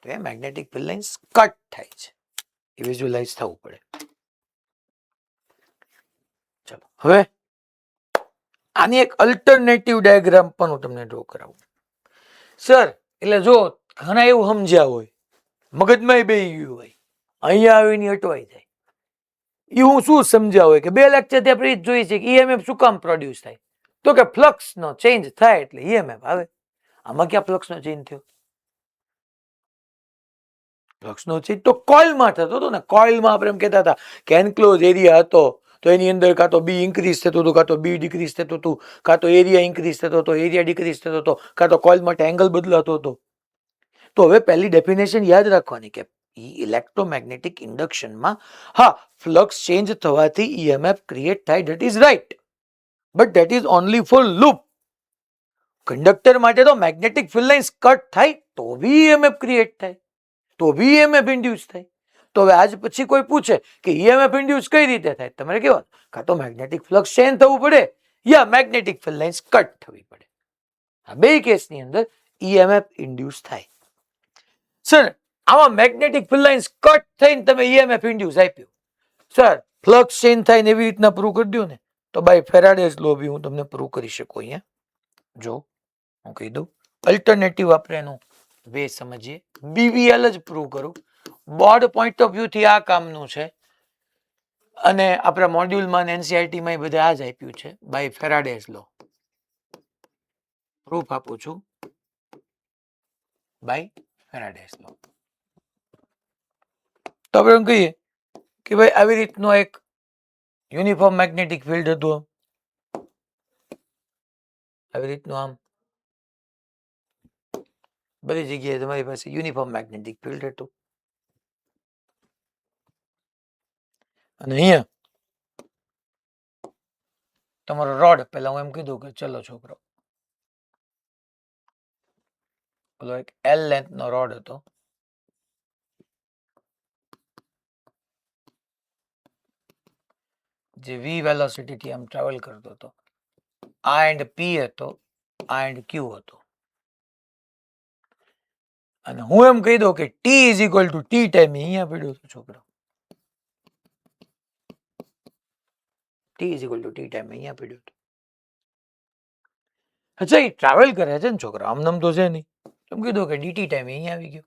તો એ મેગ્નેટિક ફિલ્ડ લાઇન્સ કટ થાય છે, એ વિઝ્યુઅલાઇઝ થવું પડે. ચલો હવે આની એક અલ્ટરનેટિવ ડાયાગ્રામ પણ હું તમને ડ્રો કરાવું. સર એટલે જો ઘણા એવું સમજ્યા હોય, મગજમાં બેહી ગયું હોય, અહીંયા આવીને અટવાઈ જાય. એ હું શું સમજ્યા હોય કે 2 લેક્ચર ત્યાં આપણે જોઈએ છે કે ઈએમએફ શું કામ પ્રોડ્યુસ થાય? તો કે ફ્લક્સ નો ચેન્જ થાય એટલે ઈએમએફ આવે. આમાં ક્યાં ફ્લક્સ નો ચેન્જ થયો? ફ્લક્સ નો ચેન્જ તો કોઇલમાં થતો હતો ને. કોઇલમાં આપણે એમ કહેતા હતા કે એન્ક્લોઝ એરિયા હતો તો એની અંદર કાં તો બી ઇન્ક્રીઝ થતું હતું, કાં તો બી ડિક્રીઝ થતું હતું, કાં તો એરિયા ઇન્ક્રીઝ થતો હતો, એરિયા ડિક્રીઝ થતો હતો, કાં તો કોઇલ માટે એંગલ બદલાતો હતો. તો હવે પહેલી ડેફિનેશન યાદ રાખવાની કે ઇલેક્ટ્રોમેગ્નેટિક ઇન્ડક્શનમાં હા ફ્લક્સ ચેન્જ થવાથી ઈએમએફ ક્રિએટ થાય, that is right, but that is only for loop. Conductor માટે તો મેગ્નેટિક ફિલ્ડ લાઇન્સ કટ થાય તો બી ઈએમએફ ક્રિએટ થાય, તો બી ઈએમએફ ઇન્ડ્યુસ થાય. તો હવે આજ પછી કોઈ પૂછે કે ઈએમએફ ઇન્ડ્યુસ કઈ રીતે થાય, તમારે કહેવાનું કાં તો મેગ્નેટિક ફ્લક્સ ચેન્જ થવું પડે યા મેગ્નેટિક ફિલ્ડ લાઇન્સ કટ થવી પડે. આ બે કેસની અંદર ઈએમએફ ઇન્ડ્યુસ થાય. સર આમાં મેગ્નેટિક ફિલ્ડ લાઇન્સ કટ થઈને તમે ઈએમએફ ઇન્ડ્યુસ આપ્યું, સર ફ્લક્સ ચેન્જ થાય ને એવી રીતના પ્રૂવ કરી દો ને, તો બાય ફેરાડેઝ લો બી હું તમને પ્રૂવ કરી શકું. અહીંયા જો હું કહી દઉં અલ્ટરનેટિવ આપણે એનું વે સમજીએ. બીવીએલ જ પ્રૂવ કરું. બોર્ડ પોઈન્ટ ઓફ વ્યૂ થી આ કામનું છે અને આપણા મોડ્યુલમાં એનસીઆરટીમાં બધે આ જ આપ્યું છે. બાય ફેરાડેઝ લો પ્રૂફ આપું છું, બાય ફેરાડેઝ લો. તો આપણે એમ કહીએ કે ભાઈ આવી રીતનો એક યુનિફોર્મ મેગ્નેટિક ફિલ્ડ હતું, આવી રીતનું આમ બધી જગ્યાએ તમારી પાસે યુનિફોર્મ મેગ્નેટિક ફિલ્ડ હતું અને અહીંયા તમારો રોડ, પેલા હું એમ કીધું કે ચલો છોકરો પેલો એક એલ લેન્થ નો રોડ હતો, જે વી વેલોસિટી થી આમ ટ્રાવેલ કરતો હતો. આ એન્ડ પી હતો, આ એન્ડ ક્યુ હતો. અને હું એમ કહી દઉં કે T is equal to T time અહીંયા પડ્યો હતો છોકરો. T is equal to T time અહીંયા પડ્યો હતો. અચ્છા એ ટ્રાવેલ કરે છે ને છોકરો, આમ નામ તો છે નહીં. એમ કીધું કે ડીટી ટાઈમ અહીંયા આવી ગયો.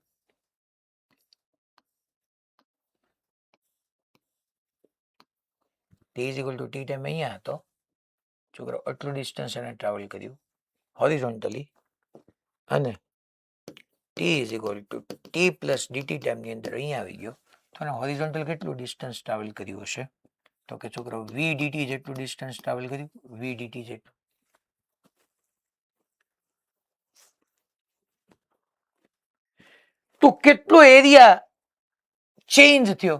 T is equal to T time અહીંયા હતો, છોકરો આટલું ડિસ્ટન્સ એને ટ્રાવેલ કર્યું હોરિઝોન્ટલી, અને T is equal to T plus DT ટાઈમની અંદર અહીંયા આવી ગયો. તો એને હોરિઝોન્ટલ કેટલું ડિસ્ટન્સ ટ્રાવેલ કર્યું હશે? તો કે છોકરો વી ડીટી જેટલું ડિસ્ટન્સ ટ્રાવેલ કર્યું, વી ડીટી જેટલું. તો કેટલો એરિયા ચેન્જ થયો?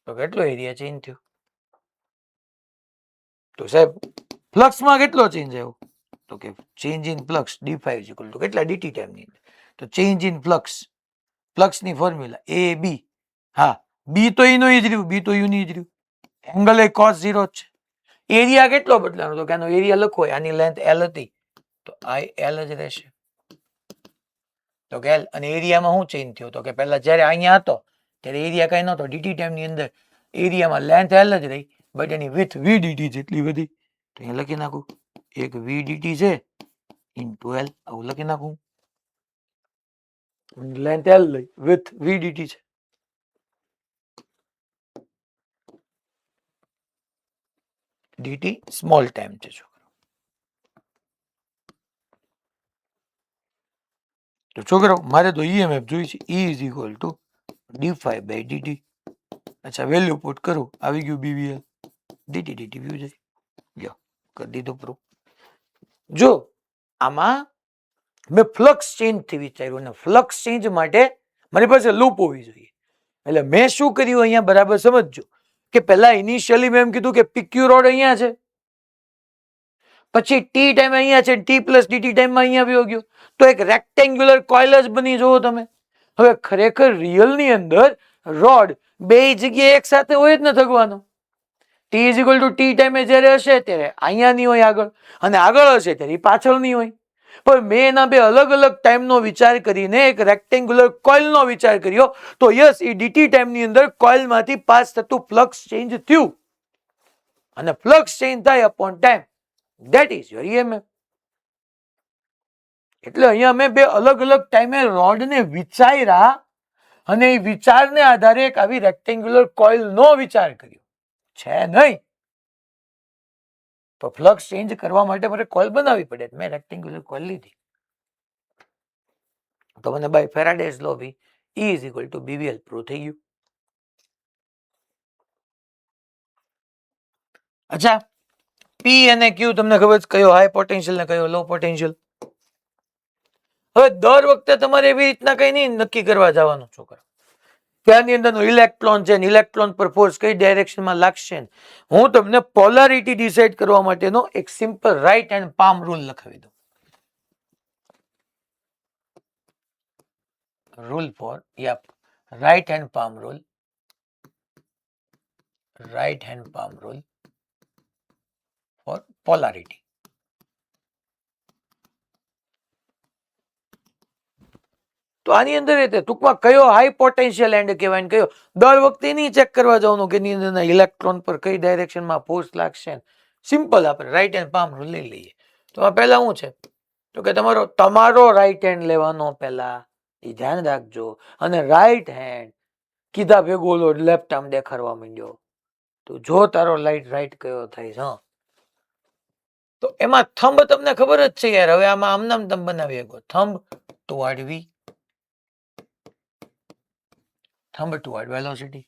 તો કેટલો એરિયા ચેન્જ થયો? તો સાહેબ ફ્લક્સમાં કેટલો ચેન્જ આવ્યો? તો કે change in flux d5 is equal two કેટલા dt ટાઈમ ની અંદર. તો ચેન્જ ઇન ફ્લક્સ, ફ્લક્સ ની ફોર્મ્યુલા a b, હા b તો ઈ નો જ રહ્યું, b તો યુ ની જ રહ્યું, એંગલ એ cos 0 જ છે, એરિયા કેટલો બદલાનો? તો કે આનો એરિયા લખો, આની લેન્થ એલ હતી તો આઈ એલ જ રહેશે. તો કે એલ, અને એરિયામાં શું ચેન્જ થયો? તો કે પહેલા જ્યારે અહીંયા હતો ત્યારે એરિયા કઈ નહોતો, ડીટી ટાઈમની અંદર એરિયામાં લેન્થ એલ જ રહી, બટ એની વિથ વીડીટી જેટલી વધી. તો અહીંયા લખી નાખું એક વીડીટી છે ઇન્ટુ એલ, આવું લખી નાખું. લેન્થ એલ લઈ વિથ વીડીટી છે. ડીટી સ્મોલ ટાઈમ છે છોકરો. તો છોકરો મારે તો ઈએમએફ જોઈ છે, E ઇઝ ઇક્વલ ટુ ડી5 બાય ડીટી. અચ્છા વેલ્યુ પુટ કરું, આવી ગયું બીવીએલ, ડીટી ડીટી વ્યૂ જાય. લ્યો કરી દીધું પ્રૂફ. જો આમાં મેં ફ્લક્સ ચેન્જ થી વિચાર્યું, અને ફ્લક્સ ચેન્જ માટે મારી પાસે લૂપ હોવી જોઈએ. એટલે મેં શું કર્યું અહીંયા બરાબર સમજજો કે પહેલા ઇનિશિયલી મેં એમ કીધું કે પીક્યુ રોડ અહીંયા છે, પછી ટી ટાઈમ અહીંયા છે, ટી પ્લસ ડીટી ટાઈમમાં અહીંયા આવ્યો ગયો, તો એક રેક્ટેન્ગ્યુલર કોઇલ જ બની જુઓ તમે. હવે ખરેખર રિયલ ની અંદર રોડ બે જગ્યાએ એક સાથે હોય જ ન થગવાનો. T is equal to T ટાઈમે જ્યારે હશે ત્યારે અહીંયા નહીં હોય આગળ, અને આગળ હશે ત્યારે પાછળ નહીં હોય. પણ મેં એના બે અલગ અલગ ટાઈમનો વિચાર કરીને એક રેક્ટેન્ગ્યુલર કોઇલનો વિચાર કર્યો, તો યસ એ ડીટી ટાઈમની અંદર કોઇલમાંથી પાસ થતું ફ્લક્સ ચેન્જ થયું, અને ફ્લક્સ ચેન્જ થાય upon time, that is your EMF. એટલે અહીંયા મેં બે અલગ અલગ ટાઈમે રોડને વિચાર્યા, અને એ વિચારને આધારે એક આવી રેક્ટેન્ગ્યુલર કોઇલનો વિચાર કર્યો છે નહીં. તો ફ્લક્સ ચેન્જ કરવા માટે મારે કોઇલ બનાવવી પડે, મેં રેક્ટેન્ગ્યુલર કોઇલ લીધી. તો મને by Faraday's law B E is equal to BVL prove થઈ ગયું. અચ્છા P અને Q તમને ખબર છે કયો હાઈ પોટેન્શિયલ ને કયો લો પોટેન્શિયલ? હવે દર વખતે તમારે એવી રીતના કઈ નહીં નક્કી કરવા જવાનું છોકરા કે આની અંદરનો ઇલેક્ટ્રોન છે, ઇલેક્ટ્રોન પર ફોર્સ કઈ ડાયરેક્શનમાં લાગશે. હું તમને પોલારિટી ડિસાઇડ કરવા માટેનો એક simple right hand palm rule લખાવી દઉં. Rule for right hand palm rule, right hand palm rule for polarity. તો આની અંદર ટૂંકમાં કયો હાઈ પોટેન્શિયલ એન્ડ કહેવાય ને કયો, દર વખતે નહીં ચેક કરવા જવાનું કે એની અંદરના ઇલેક્ટ્રોન પર કઈ ડાયરેક્શનમાં ફોર્સ લાગશે. સિમ્પલ આપણે રાઈટ હેન્ડ પામ રૂલ લઈ લઈએ. તો આ પહેલા શું છે તો કે તમારો રાઈટ હેન્ડ લેવાનો પહેલા, એ ધ્યાન રાખજો. અને રાઈટ હેન્ડ કીધા ભેગો ઓલો લેફ્ટ આર્મ દેખાડવા માંડ્યો, તો જો તારો રાઈટ કયો થાય છે, તો એમાં થંબ તમને ખબર જ છે યાર. હવે આમાં આમનામ તમે બનાવી શકો, thumb toward V, thumb toward velocity.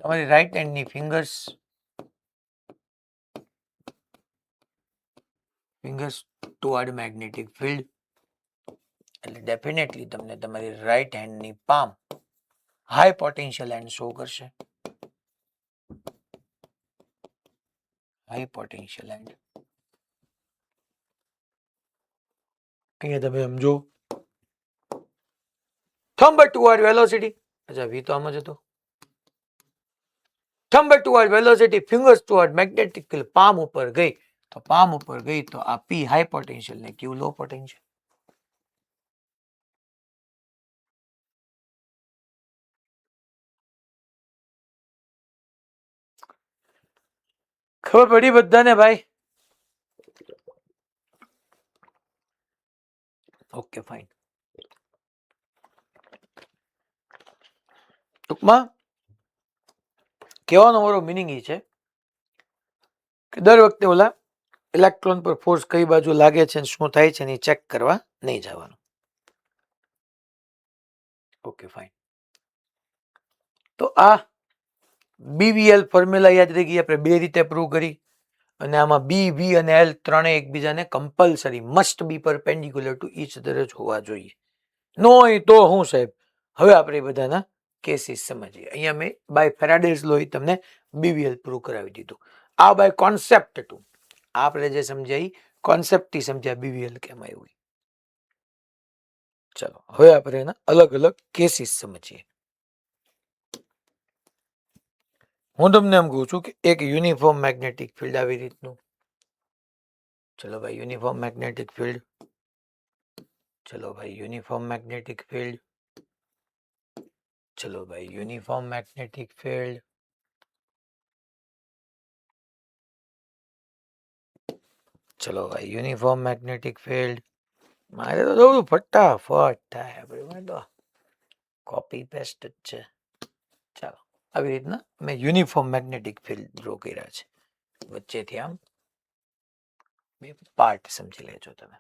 તમારી રાઈટ હેન્ડની ફિંગર્સ ટુવર્ડ મેગ્નેટિક ફિલ્ડ. એટલે ડેફિનેટલી તમને તમારી રાઈટ હેન્ડની palm high potential end show કરશે. હાઈ પોટેન્શિયલ એન્ડ અહીંયા તમે સમજો, થંબ ટુવર્ડ વેલોસિટી. અચ્છા વી તો આમ જ હતો. Thumb toward velocity, fingers toward magnetic field. Palm ઉપર ગઈ તો પામ ઉપર ગઈ તો આ પી હાઈ પોટેન્શિયલ ને ક્યુ લો પોટેન્શિયલ. ખબર પડી બધાને ભાઈ? Okay fine. ટૂંકમાં કહેવાનો મારો મિનિંગ એ છે કે દર વખતે ઓલા ઇલેક્ટ્રોન પર ફોર્સ કઈ બાજુ લાગે છે શું થાય છે એ ચેક કરવા નહીં જવાનું. Okay fine. તો આ બીવીએલ ફોર્મ્યુલા યાદ રહી ગઈ, આપણે બે રીતે પ્રૂવ કરી. અને આમાં બી, વી અને એલ ત્રણે એકબીજાને compulsory must be perpendicular to each અધર જ હોવા જોઈએ. નો હોય તો હું સાહેબ. હવે આપણે બધાના કેસીસ સમજીએ. અહીંયા મેં બાય ફેરાડેઝ લો તમને બીવીએલ પ્રૂવ કરાવી દીધું. આ બાય કોન્સેપ્ટ ટુ આપણે જે સમજાય કોન્સેપ્ટથી સમજ્યા બીવીએલ કેમ આવ્યું. ચલો હવે આપણે એના અલગ અલગ કેસીસ સમજીએ. હું તમને એમ કહું છું કે એક યુનિફોર્મ મેગ્નેટિક ફિલ્ડ આવી રીતનું, ચલો ભાઈ યુનિફોર્મ મેગ્નેટિક ફિલ્ડ, ચલો ભાઈ યુનિફોર્મ મેગ્નેટિક ફિલ્ડ, ચલો ભાઈ યુનિફોર્મ મેગ્નેટિક ફિલ્ડ, ચલો ભાઈ યુનિફોર્મ મેગ્નેટિક ફિલ્ડ. મારે તો જોવું ફટાફટ થાય, આપણે તો કોપી પેસ્ટ જ છે. ચાલો આવી રીતના મેં યુનિફોર્મ મેગ્નેટિક ફિલ્ડ ડ્રો કર્યા છે. વચ્ચેથી આમ બે પાર્ટ સમજી લેજો તમે.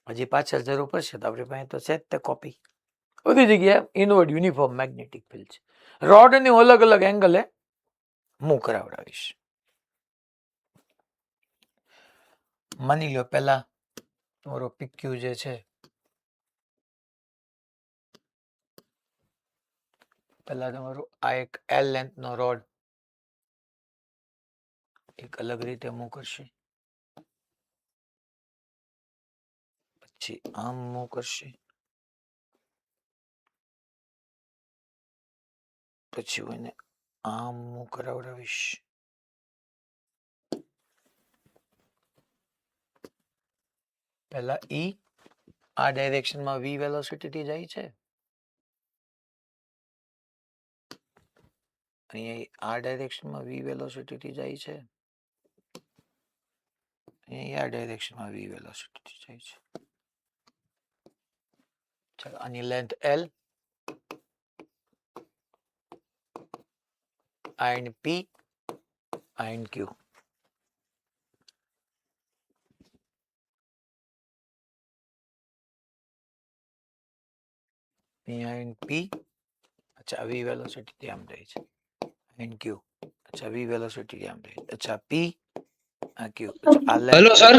હજી પાછળ જરૂર પડશે તો આપણી પાસે તો છે જ તે કોપી. બધી જગ્યાએ ઇનવર્ડ યુનિફોર્મ મેગ્નેટિક ફિલ્ડ છે. રોડને અલગ અલગ એંગલે મૂવ કરાવડાવીશ. માની લો પહેલા તમારો PQ જે છે, પહેલા તમારું આ એક L લેન્થ નો રોડ એક અલગ રીતે મૂવ કરશે, પછી આમ મૂવ કરશે, પછી હું એને આમ મૂવ કરાવડાવીશ. પહેલા E આ ડાયરેક્શનમાં V વેલોસિટીથી જાય છે, અહીંયા આ ડાયરેક્શનમાં V વેલોસિટીથી જાય છે, અહીંયા આ ડાયરેક્શનમાં V વેલોસિટીથી જાય છે. ચાલો આની લેન્થ L, આ એન્ડ P, આ એન્ડ Q. અહીંયા એન્ડ P, અચ્છા V વેલોસિટીથી આમ જાય છે, એન્ડ Q, અચ્છા V વેલોસિટી આમ જાય છે, અચ્છા P, આ Q, અચ્છા આ હેલો લેન્થ. સર,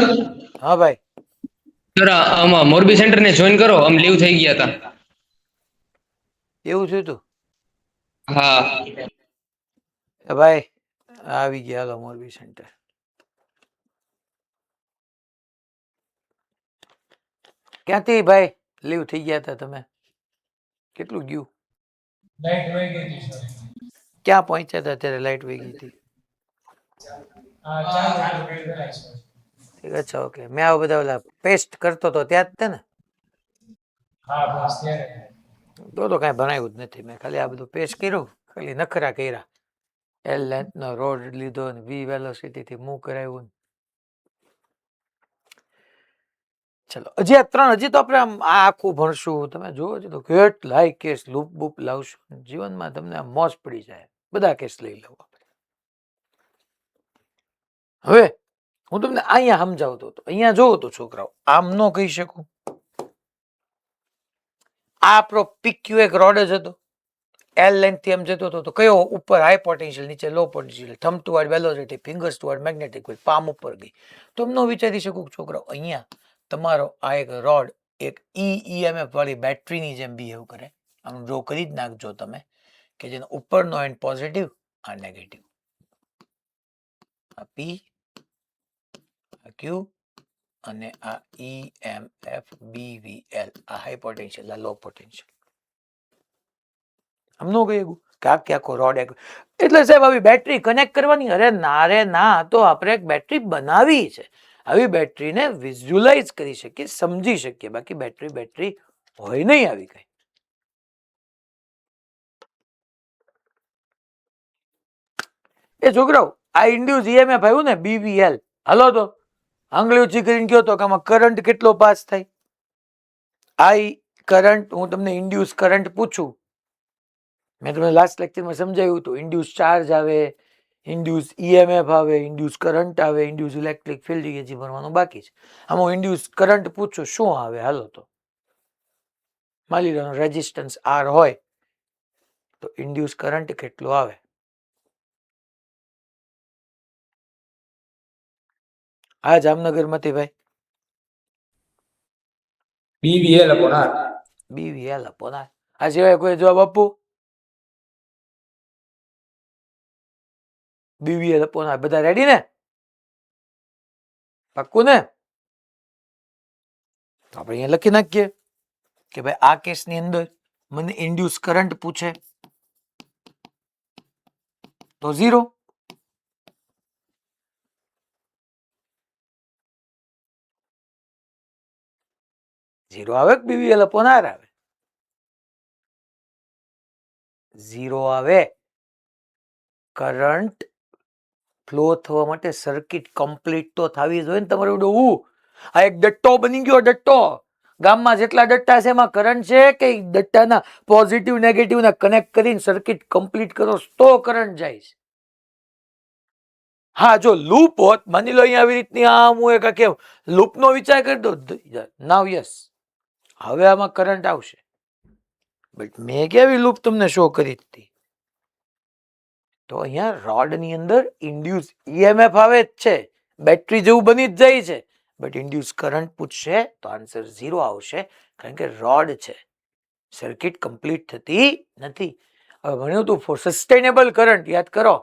હા ભાઈ, સર આમાં મોરબી સેન્ટર ને જોઈન કરો, આમ લીવ થઈ ગયા હતા. એવું થયું તું? હા ભાઈ આવી ગયા, હાલો મોરબી સેન્ટર. ક્યાંથી ભાઈ લીવ થઈ ગયા હતા તમે? કેટલું ગયું? લાઈટ વહી ગઈ હતી સર. ક્યાં પહોંચ્યા હતા ત્યારે લાઈટ વહી ગઈ હતી? ચાલુ કરી દેવાય સર. ઠીક, અચ્છા ઓકે. મેં આવા બધા ઓલા પેસ્ટ કરતો હતો ત્યાં જ તે ને? હા બસ ત્યારે. તો કાંઈ ભણાવ્યું જ નથી મેં, ખાલી આ બધું પેસ્ટ કર્યું, ખાલી નખરા કર્યા. L લેન્થ નો રોડ લીધો ને V વેલોસિટીથી મૂવ કરાવ્યું. ચલો હજી આ ત્રણ, હજી તો આપણે આમ આ આખું ભણશું. તમે જોવો છો તો કેટલાય કેસ લૂપ બૂપ લાવશું જીવનમાં, તમને આમ મોજ પડી જાય. બધા કેસ લઈ લઉં આપણે. હવે હું તમને અહીંયા સમજાવતો હતો, અહીંયા જોવો તો છોકરાઓ આમ ન કહી શકું. આ આપણો PQ એક રોડ જ હતો, L લેન્થ થી એમ જતો હતો, તો કયો ઉપર હાઈ પોટેન્શિયલ, નીચે low potential, thumb toward velocity, fingers toward magnetic field, palm ઉપર ગઈ. તો એમ ન વિચારી શકું છોકરાઓ અહીંયા તમારો આ એક રોડ એક EMF વાળી બેટરીની જેમ બિહેવ કરે. આમ ડ્રો કરી જ નાખજો તમે કે જેનો ઉપરનો એન્ડ પોઝિટિવ, આ નેગેટિવ, આ P, આ Q અને આ EMF BVL, આ હાઈ પોટેન્શિયલ, આ લો પોટેન્શિયલ. આમ ન કહી શકું કે આખો રોડ એક. એટલે સાહેબ આવી બેટરી કનેક્ટ કરવાની, અરે ના રે ના, તો આપણે એક બેટરી બનાવી છે. આવી બેટરીને વિઝ્યુલાઇઝ કરી શકીએ, સમજી શકીએ, બાકી બેટરી હોય નહીં આવી કઈ. એ છોકરાઓ આ ઇન્ડ્યુસ EMF આવ્યું ને BVL, હાલો તો આંગળી ઊંચી કરીને કહો તો કે આમાં કરંટ કેટલો પાસ થાય? આ કરંટ, હું તમને ઇન્ડ્યુસ કરંટ પૂછું, મેં તમને લાસ્ટ લેક્ચરમાં સમજાવ્યું હતું. ઇન્ડ્યુસ ચાર્જ આવે, ઇન્ડ્યુસ EMF આવે, ઇન્ડ્યુસ કરંટ આવે, ઇન્ડ્યુસ ઇલેક્ટ્રિક ફિલ્ડ, હજી ભણવાનું બાકી છે. આમાં ઇન્ડ્યુસ કરંટ પૂછું શું આવે? હાલો તો માની લો રેઝિસ્ટન્સ R હોય તો ઇન્ડ્યુસ કરંટ કેટલો આવે? આ જામનગર માંથી ભાઈ BVL upon R. BVL upon R. આ સિવાય કોઈ જવાબ આપવું? BVL upon R. બધા રેડી ને? પાક્કું ને? તો આપણે અહીંયા લખી નાખીએ કે ભાઈ આ કેસની અંદર મને ઇન્ડ્યુસ કરંટ પૂછે તો 0. ઝીરો આવે બીવીએલ અપોન આર આવે, 0 આવે. કરંટ ફ્લો થવા માટે સર્કિટ કમ્પ્લીટ તો થવી જોઈએ ને તમારું ડોવું. આ એક ડટ્ટો બની ગયો, ડટ્ટો. ગામમાં જેટલા ડટ્ટા છે એમાં કરંટ છે કે ડટ્ટાના પોઝિટિવ નેગેટિવ ને કનેક્ટ કરીને સર્કિટ કમ્પ્લીટ કરો તો કરંટ જાય છે. હા, જો લૂપ હોત, માની લો અહીંયા આવી રીતની આમ હું એક કેમ લૂપનો વિચાર કરી દો નાવ, યસ, હવે આમાં કરંટ આવશે. બટ મેં કેવી લૂપ તમને શો કરી હતી? તો અહીંયા રોડની અંદર ઇન્ડ્યુસ ઈએમએફ આવે જ છે, બેટરી જેવું બની જ જાય છે, બટ ઇન્ડ્યુસ કરંટ પૂછશે તો આન્સર 0 આવશે, કારણ કે રોડ છે, સર્કિટ કમ્પ્લીટ થતી નથી. હવે ભણ્યું હતું ફોર સસ્ટેનેબલ કરંટ, યાદ કરો,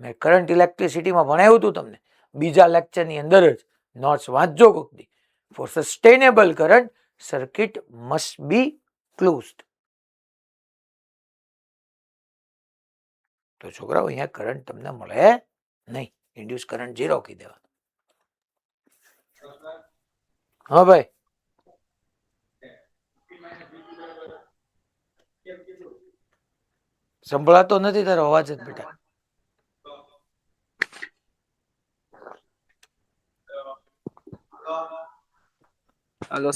મેં કરંટ ઇલેક્ટ્રિસિટીમાં ભણાવ્યું હતું તમને બીજા લેક્ચરની અંદર જ, નોટ્સ વાંચજો કોક દી. Four sustainable current circuit must be closed. તો છોકરાઓ અહીંયા કરંટ તમને મળે નહીં, ઇન્ડ્યુસ કરંટ 0 કહી દેવા. હા ભાઈ, સંભળાતો નથી તારો અવાજ જ બેટા.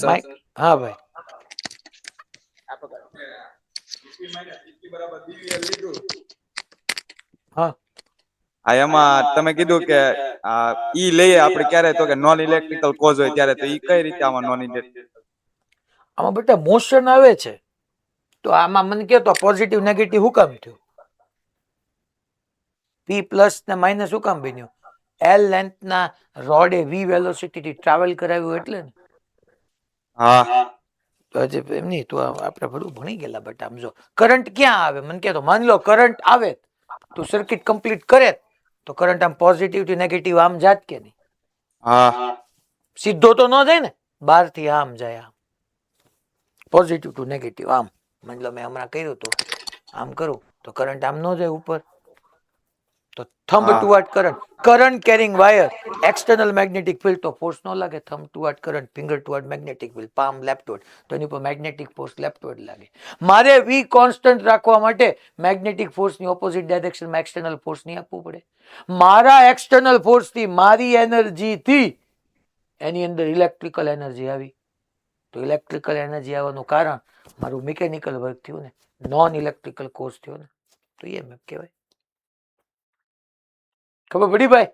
માઈક, હા ભાઈ, હા એમાં તમે કીધું કે ઈ લઈએ આપણે ક્યારે, તો કે નોન ઇલેક્ટ્રિકલ કોઝ હોય ત્યારે, તો ઈ કઈ રીતે આમાં નોન ઇલેક્ટ્રિકલ? આમાં બેટા મોશન આવે છે, તો આમાં મને કહો તો પોઝિટિવ નેગેટિવ શું કામ થયું? P પ્લસ ને માઇનસ શું કામ બન્યું? L લેન્થ ના રોડે V વેલોસિટી થી ટ્રાવેલ કરાવ્યું એટલે ને. હા, તો હજી એમ નહીં, તો આપણે બધું ભણી ગયેલા. બટ આમ જો કરંટ ક્યાં આવે મને કહે તો, માની લો કરંટ આવે તો સર્કિટ કમ્પ્લીટ કરે તો કરંટ આમ પોઝિટિવ થી નેગેટિવ આમ જાત કે નહીં? હા, સીધો તો ન જાય ને, બહાર થી આમ જાય, આમ પોઝિટિવ ટુ નેગેટિવ આમ. માની લો મેં હમણાં કર્યું તો આમ કરું તો કરંટ આમ ન જાય ઉપર, તો thumb toward current, current carrying wire, external magnetic field, તો ફોર્સ ન લાગે. Thumb toward current, finger toward magnetic field, palm leftward, તો એની ઉપર મેગ્નેટિક ફોર્સ લેફ્ટવર્ડ લાગે. મારે V કોન્સ્ટન્ટ રાખવા માટે મેગ્નેટિક ફોર્સની ઓપોઝિટ ડાયરેક્શનમાં એક્સટર્નલ ફોર્સ નહીં આપવું પડે. મારા એક્સટર્નલ ફોર્સથી, મારી એનર્જીથી એની અંદર ઇલેક્ટ્રિકલ એનર્જી આવી, તો ઇલેક્ટ્રિકલ એનર્જી આવવાનું કારણ મારું મિકેનિકલ વર્ક થયું ને, નોન ઇલેક્ટ્રિકલ કોઝ થયો ને, તો EMF કહેવાય. ખબર પડી ભાઈ?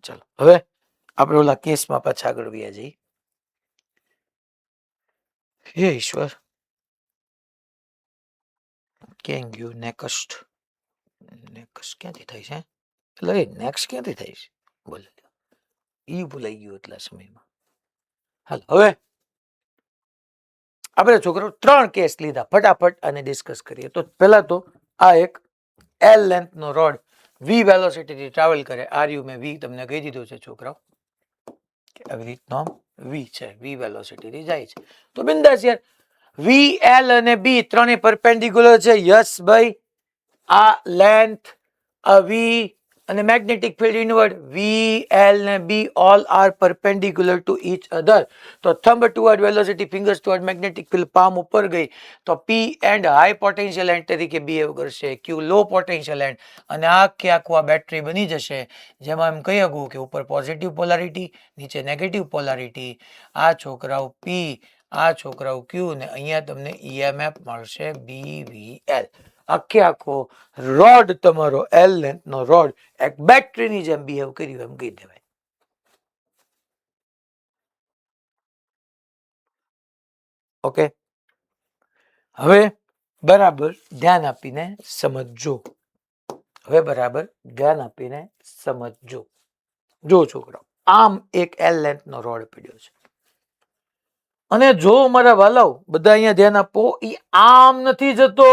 ચલો હવે આપણે ઓલા કેસમાં પાછા આગળ વ્યા જઈએ. હે ઈશ્વર, ક્યાં ગયું નેક્સ્ટ? નેક્સ્ટ ક્યાંથી થાય છે? એટલે નેક્સ્ટ ક્યાંથી થાય છે? બોલ, ઈ ભૂલાઈ ગયું એટલા સમયમાં. હાલ હવે આપણે છોકરો 3 કેસ લીધા, ફટાફટ અને ડિસ્કસ કરીએ. તો પહેલા તો આ એક L લેન્થ નો રોડ V વેલોસિટી થી ટ્રાવેલ કરે. આર મેં V તમને કહી દીધું છે છોકરાઓ, કે આવી રીતનો V છે, V વેલોસિટી થી જાય છે. તો બિંદાસ યાર, V, L અને B ત્રણે પરપેન્ડિક્યુલર છે. યસ ભાઈ, આ લેન્થ, આ V અને magnetic field inward, V, L ને B all are perpendicular to each other. તો thumb toward velocity, fingers toward magnetic field, palm ઉપર ગઈ તો P and high potential and તરીકે બિહેવ કરશે, Q લો પોટેન્શિયલ એન્ડ, અને આખે આખું આ બેટરી બની જશે, જેમાં એમ કહી શકું કે ઉપર પોઝિટિવ પોલારિટી, નીચે નેગેટિવ પોલારિટી. આ છોકરાઓ P, આ છોકરાઓ Q, ને અહીંયા તમને EMF મળશે BVL. આખે આખો રોડ તમારો L લેન્થ નો રોડ એક બેટરીની જેમ બિહેવ કર્યું એમ કહી દેવાય. ઓકે, હવે બરાબર ધ્યાન આપીને સમજજો. હવે બરાબર ધ્યાન આપીને સમજજો. જો છોકરાઓ, આમ એક L લેન્થ નો રોડ પડ્યો છે, અને જો મારા વાલાઓ બધા અહીંયા ધ્યાન આપો, ઈ આમ નથી જતો,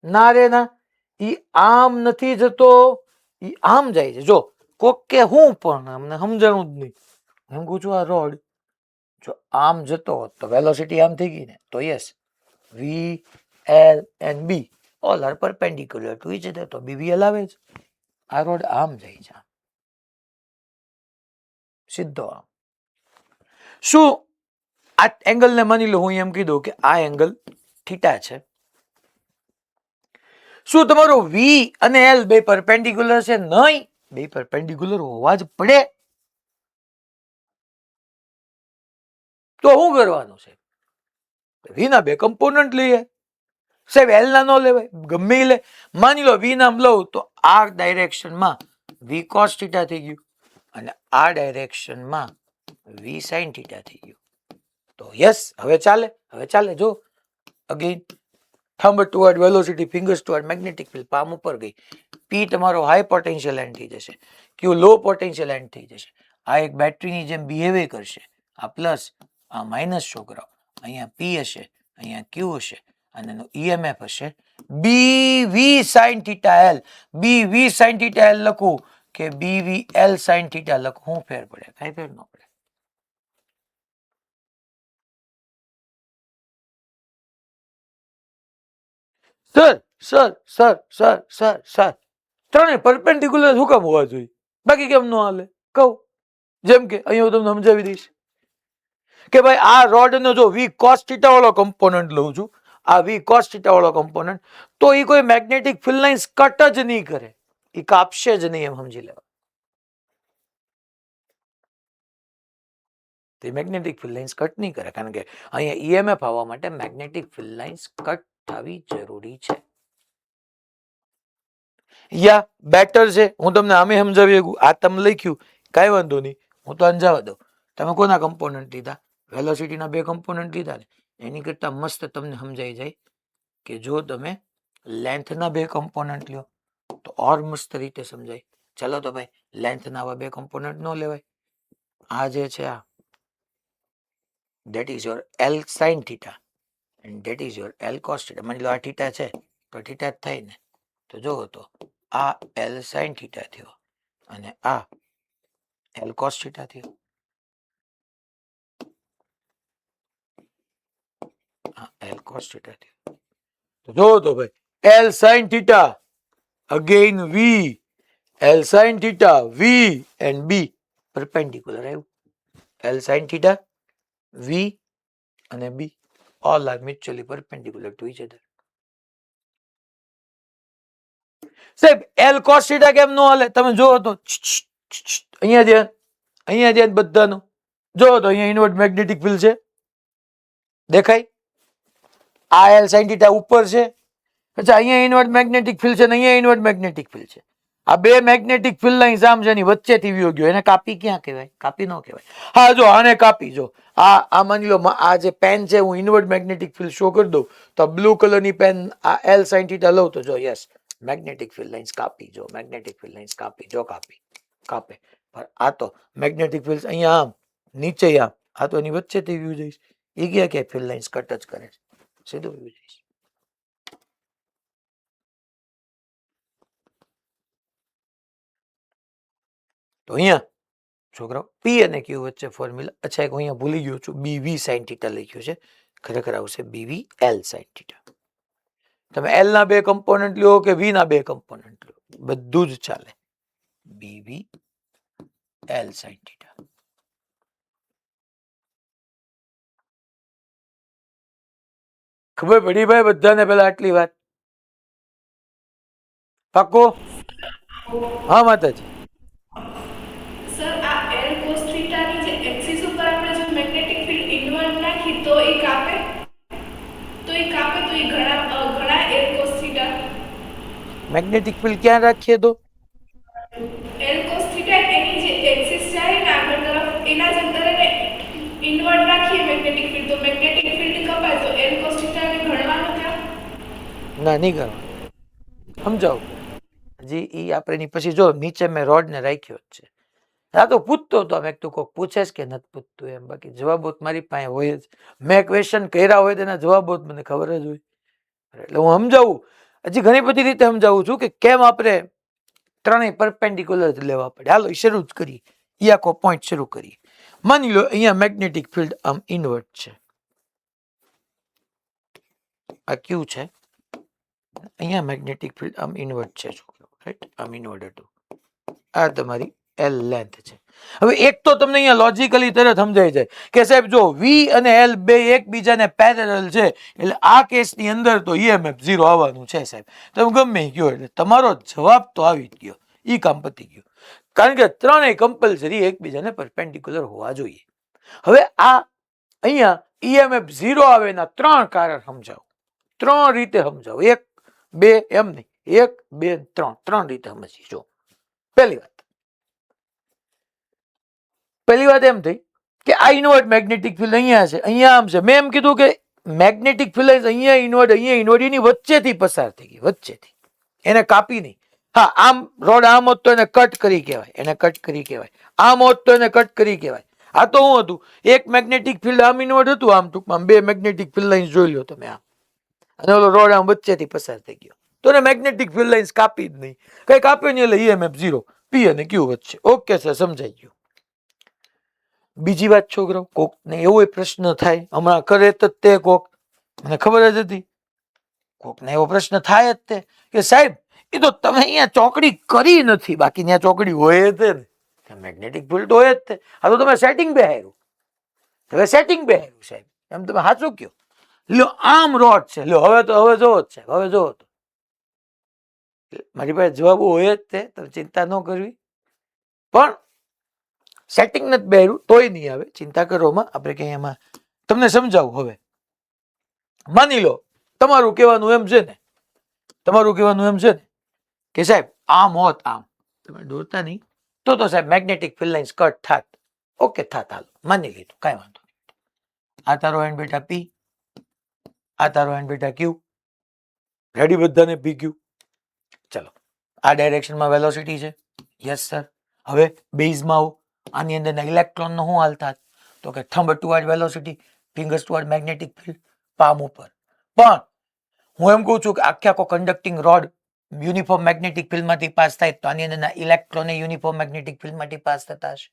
ના રે ના, ઈ આમ નથી જતો, ઈ આમ જાય છે. જો કોક કે હું પણ અમને સમજાણું જ નહીં. હું કહું છું આ રોડ જો આમ જતો હોત તો વેલોસિટી આમ થઈ ગઈ ને, તો yes v l and b all are perpendicular to each other, તો બીવીએલ આવે જ. આ રોડ આમ જાય છે, સીધો આમ. શું આ એંગલ ને માની લો હું એમ કીધું કે આ એંગલ થીટા છે, શું તમારો વી અને એલ બે પરપેન્ડિક્યુલર છે? નહીં, બે પરપેન્ડિક્યુલર હોવા જ પડે. તો શું કરવાનું છે? વી ના બે કમ્પોનન્ટ લઈએ. સાહેબ એલ ના નો લેવાય, ગમે ઈ લે. માની લો વી નામ લઉં તો આ ડાયરેક્શનમાં વી કોસ થીટા થઈ ગયું અને આ ડાયરેક્શનમાં વી સાઇન થીટા થઈ ગયું. તો યસ હવે ચાલે, હવે ચાલે. જો again thumb toward velocity, fingers toward magnetic field, palm ઉપર ગઈ. પી તમારો હાઈ પોટેન્શિયલ એન્ડ થઈ જશે, ક્યુ લો પોટેન્શિયલ એન્ડ થઈ જશે. આ એક બેટરીની જેમ બિહેવિયર કરશે. આ પ્લસ આ માઇનસ છોકરાઓ, અહીંયા પી હશે, અહીંયા ક્યુ હશે અને એનો ઈએમએફ હશે બી વી સાઇન થીટા એલ. બી વી સાઇન થીટા એલ લખું કે બી વી એલ સાઇન થીટા લખું, શું ફેર પડે? કઈ ફેર ન પડે. Sir sir sir sir sir sir ત્રણે પરપેન્ડિક્યુલર શું કામ હોવા જોઈએ? બાકી કેમ ન હાલે? કહું. જેમ કે અહીંયા હું તમને સમજાવી દઈશ કે ભાઈ આ રોડ નો જો વી કોસ થીટા વાળો કમ્પોનન્ટ લઉં છું, આ વી કોસ થીટા વાળો કમ્પોનન્ટ, તો એ કોઈ મેગ્નેટિક ફિલ્ડ લાઇન્સ કટ જ નહીં કરે, એ કાપશે જ નહીં, એમ સમજી લેવા. તે મેગ્નેટિક ફિલ્ડ લાઇન્સ કટ નહીં કરે, કારણ કે અહીંયા ઈએમએફ આવવા માટે મેગ્નેટિક ફિલ્ડ લાઇન્સ કટ થવી જરૂરી છે. યા બેટર છે, હું તમને આમે સમજાવી શકું. આ તમે લખ્યું કાંઈ વાંધો નહીં, હું તો અંજાવા દઉં. તમે કોના કમ્પોનન્ટ લીધા? વેલોસિટીના બે કમ્પોનન્ટ લીધા ને, એની કરતા મસ્ત તમને સમજાઈ જાય કે જો તમે લેન્થના બે કમ્પોનન્ટ લ્યો તો ઓર મસ્ત રીતે સમજાય. ચલો તો ભાઈ લેન્થના આવા બે કમ્પોનન્ટ ન લેવાય. આ જે છે આ that is your L sin theta and that is your L cos theta. માની લો આ થીટા છે તો થીટા જ થાય ને, તો જોવો તો આ L sin theta થયો અને આ L cos theta થયો. આ L cos theta થયો. તો જોવો તો ભાઈ L sin theta again V, L sin theta V and B perpendicular આવ્યું. L sin theta V અને B all are mutually perpendicular to each other. સાહેબ L cos theta કેમ નો હાલે? તમે જોવો તો અહીંયા ધ્યાન બધાનું. જોવો તો અહીંયા ઇનવર્ટ મેગ્નેટિક ફિલ્ડ છે, દેખાય? આ L sin theta ઉપર છે. અચ્છા અહીંયા ઇનવર્ટ મેગ્નેટિક ફિલ્ડ છે ને અહીંયા ઇનવર્ટ મેગ્નેટિક ફિલ્ડ છે. આ બે મેગ્નેટિક ફિલ્ડ લાઇન્સ આમ જેની વચ્ચેથી વ્યો ગયો, એને કાપી ક્યાં કહેવાય? કાપી ન કહેવાય. હા જો આને કાપી, જો આ માની લો આ જે પેન છે હું ઇનવર્ટ મેગ્નેટિક ફિલ્ડ શો કરી દઉં તો બ્લુ કલરની પેન આ L sin theta લઉં તો જો યસ મેગ્નેટિક ફિલ્ડ લાઇન્સ કાપી, જો મેગ્નેટિક ફિલ્ડ લાઇન્સ કાપી, જો કાપી કાપે. પણ આ તો મેગ્નેટિક ફિલ્ડ અહીંયા આમ નીચે આમ, આ તો એની વચ્ચેથી વ્યૂ જઈશ, એ ગયા કે ફિલ્ડ લાઇન્સ કટ જ કરે છે, સીધું વ્યૂ જઈશ. તો અહીંયા છોકરાઓ પી અને ક્યુ વચ્ચે ફોર્મ્યુલા, અચ્છા એક હું અહીંયા ભૂલી ગયો છું, બીવી સાઇન થીટા લખ્યું છે, ખરેખર આવશે બીવી એલ સાઇન થીટા. તમે એલ ના બે કમ્પોનન્ટ લ્યો કે વી ના બે કમ્પોનન્ટ લ્યો, બધું જ ચાલે. BV L sine theta. ખબર પડી ભાઈ બધાને? પેલા આટલી વાત પાકો? હા માતાજી. સર આ L cos theta ની જે એક્સિસ ઉપર આપણે જો મેગ્નેટિક ફિલ્ડ ઇનવર્ટ નાખી તો એ કાપે તો એ ઘણા L cos theta magnetic field ક્યાં રાખીએ તો? L cos theta એની જે એક્સિસ જાય ને આગળ તરફ એના જ અંદર એને ઇનવર્ટ રાખીએ મેગ્નેટિક ફિલ્ડ, તો મેગ્નેટિક ફિલ્ડ કપાય તો L cos theta ને ઘણવાનું ક્યાં? ના નહીં કરવાનું, સમજાવો. હજી ઈ આપણે પછી જો નીચે મેં રોડ ને રાખ્યો જ છે. આ તો પૂછતો હતો, મેં તું કોઈક પૂછે કે નથી પૂછતું એમ, બાકી જવાબો મારી પાસે હોય જ. મેં ક્વેશ્ચન કર્યા હોય તેના જવાબો મને ખબર જ હોય, એટલે હું સમજાવું. હજી ઘણી બધી રીતે સમજાવું છું કે કેમ આપણે ત્રણેય પરપેન્ડિક્યુલર લેવા પડે. હાલો એ શરૂ જ કરીએ, એ આખો પોઈન્ટ શરૂ કરીએ. માની લો અહીંયા મેગ્નેટિક ફિલ્ડ આમ ઇન્વર્ટ છે, આ ક્યુ છે, અહીંયા મેગ્નેટિક ફિલ્ડ આમ ઇન્વર્ટ છે છોકરાઓ, રાઈટ, આમ ઇન્વર્ટ હતું. આ તમારી એલ લેન્થ છે. હવે એક તો તમને અહીંયા લોજિકલી તરત સમજાઈ જાય કે સાહેબ જો વી અને એલ બે એકબીજાને પેરેલલ છે એટલે આ કેસની અંદર તો ઈએમએફ 0 આવવાનું છે સાહેબ. તમે ગમે કયો એટલે તમારો જવાબ તો આવી જ ગયો, ઈ કામ પતી ગયું. કારણ કે ત્રણેય કમ્પલસરી એકબીજાને પરપેન્ડિક્યુલર હોવા જોઈએ. હવે આ અહીંયા ઈએમએફ 0 આવે એના ત્રણ કારણ સમજાવો, ત્રણ રીતે સમજાવો, 1 2 એમ નહીં, 1 2 3 ત્રણ રીતે સમજી. જો પહેલી વાત એમ થઈ કે આ ઇન્વર્ટ મેગ્નેટિક ફિલ્ડ અહીંયા છે, અહીંયા આમ છે. મેં એમ કીધું કે મેગ્નેટિક ફિલ્ડ અહીંયા ઇન્વર્ટ એની વચ્ચેથી પસાર થઈ ગઈ, વચ્ચેથી, એને કાપી નહીં. હા, આમ રોડ આમ હોત તો એને કટ કરી કહેવાય, એને કટ કરી કહેવાય. આમ હોત તો એને કટ કરી કહેવાય. આ તો શું હતું, એક મેગ્નેટિક ફિલ્ડ આમ ઇન્વર્ટ હતું, આમ ટૂંકમાં બે મેગ્નેટિક ફિલ્ડ લાઇન્સ જોઈ લો તમે આમ, અને ઓલો રોડ આમ વચ્ચેથી પસાર થઈ ગયો તો એને મેગ્નેટિક ફિલ્ડ લાઇન્સ કાપી જ નહીં, કઈ કાપ્યો નહીં, એટલે ઈએમએફ 0, પી અને ક્યુ વચ્ચે. ઓકે સર, સમજાઈ ગયું. બીજી વાત છોકરો, કોક ને એવો પ્રશ્ન થાય, હમણાં કરે તો તે કોક, મને ખબર જ હતી, કોક ને એવો પ્રશ્ન થાય જ તે કે સાહેબ એ તો તમે અહીંયા ચોકડી કરી નથી, બાકી ત્યાં ચોકડી હોય જ ને, મેગ્નેટિક ફિલ્ડ હોય જ તે. આ તો તમે સેટિંગ બેહાર્યું, હવે સેટિંગ બેહાર્યું સાહેબ, એમ તમે સાચું કયો. લ્યો આમ રોડ છે, લ્યો હવે તો હવે જોવો જ સાહેબ, હવે જોવો તો મારી પાસે જવાબ હોય જ તે, તમે ચિંતા ન કરવી. પણ સેટિંગ નથી બેર્યું તોય નહીં આવે, ચિંતા કરવામાં આપણે કઈ એમાં તમને સમજાવું. હવે માની લો તમારું કહેવાનું એમ છે ને, તમારું કહેવાનું એમ છે ને કે સાહેબ આમ હોત, આમ તમે દોરતા નહીં તો સાહેબ મેગ્નેટિક ફિલ્ડ લાઇન્સ કટ થાત. ઓકે થાત, હાલો માની લીધું, કાંઈ વાંધો નહીં. આ તારો એન્ડ બેટા પી, આ તારો એન્ડ બેટા ક્યુ, રેડી બધાને પી ક્યુ. ચલો આ ડાયરેક્શનમાં વેલોસિટી છે, યસ સર. હવે બેઝમાં આવો, આની અંદરના ઇલેક્ટ્રોનનો શું હાલ થાત તો કે thumb toward velocity, fingers toward magnetic field, palm ઉપર. પણ હું એમ કહું છું કે આખે આખો કન્ડક્ટિંગ રોડ યુનિફોર્મ મેગ્નેટિક ફિલ્ડમાંથી પાસ થાય તો આની અંદરના ઇલેક્ટ્રોન યુનિફોર્મ મેગ્નેટિક ફિલ્ડમાંથી પાસ થતા હશે.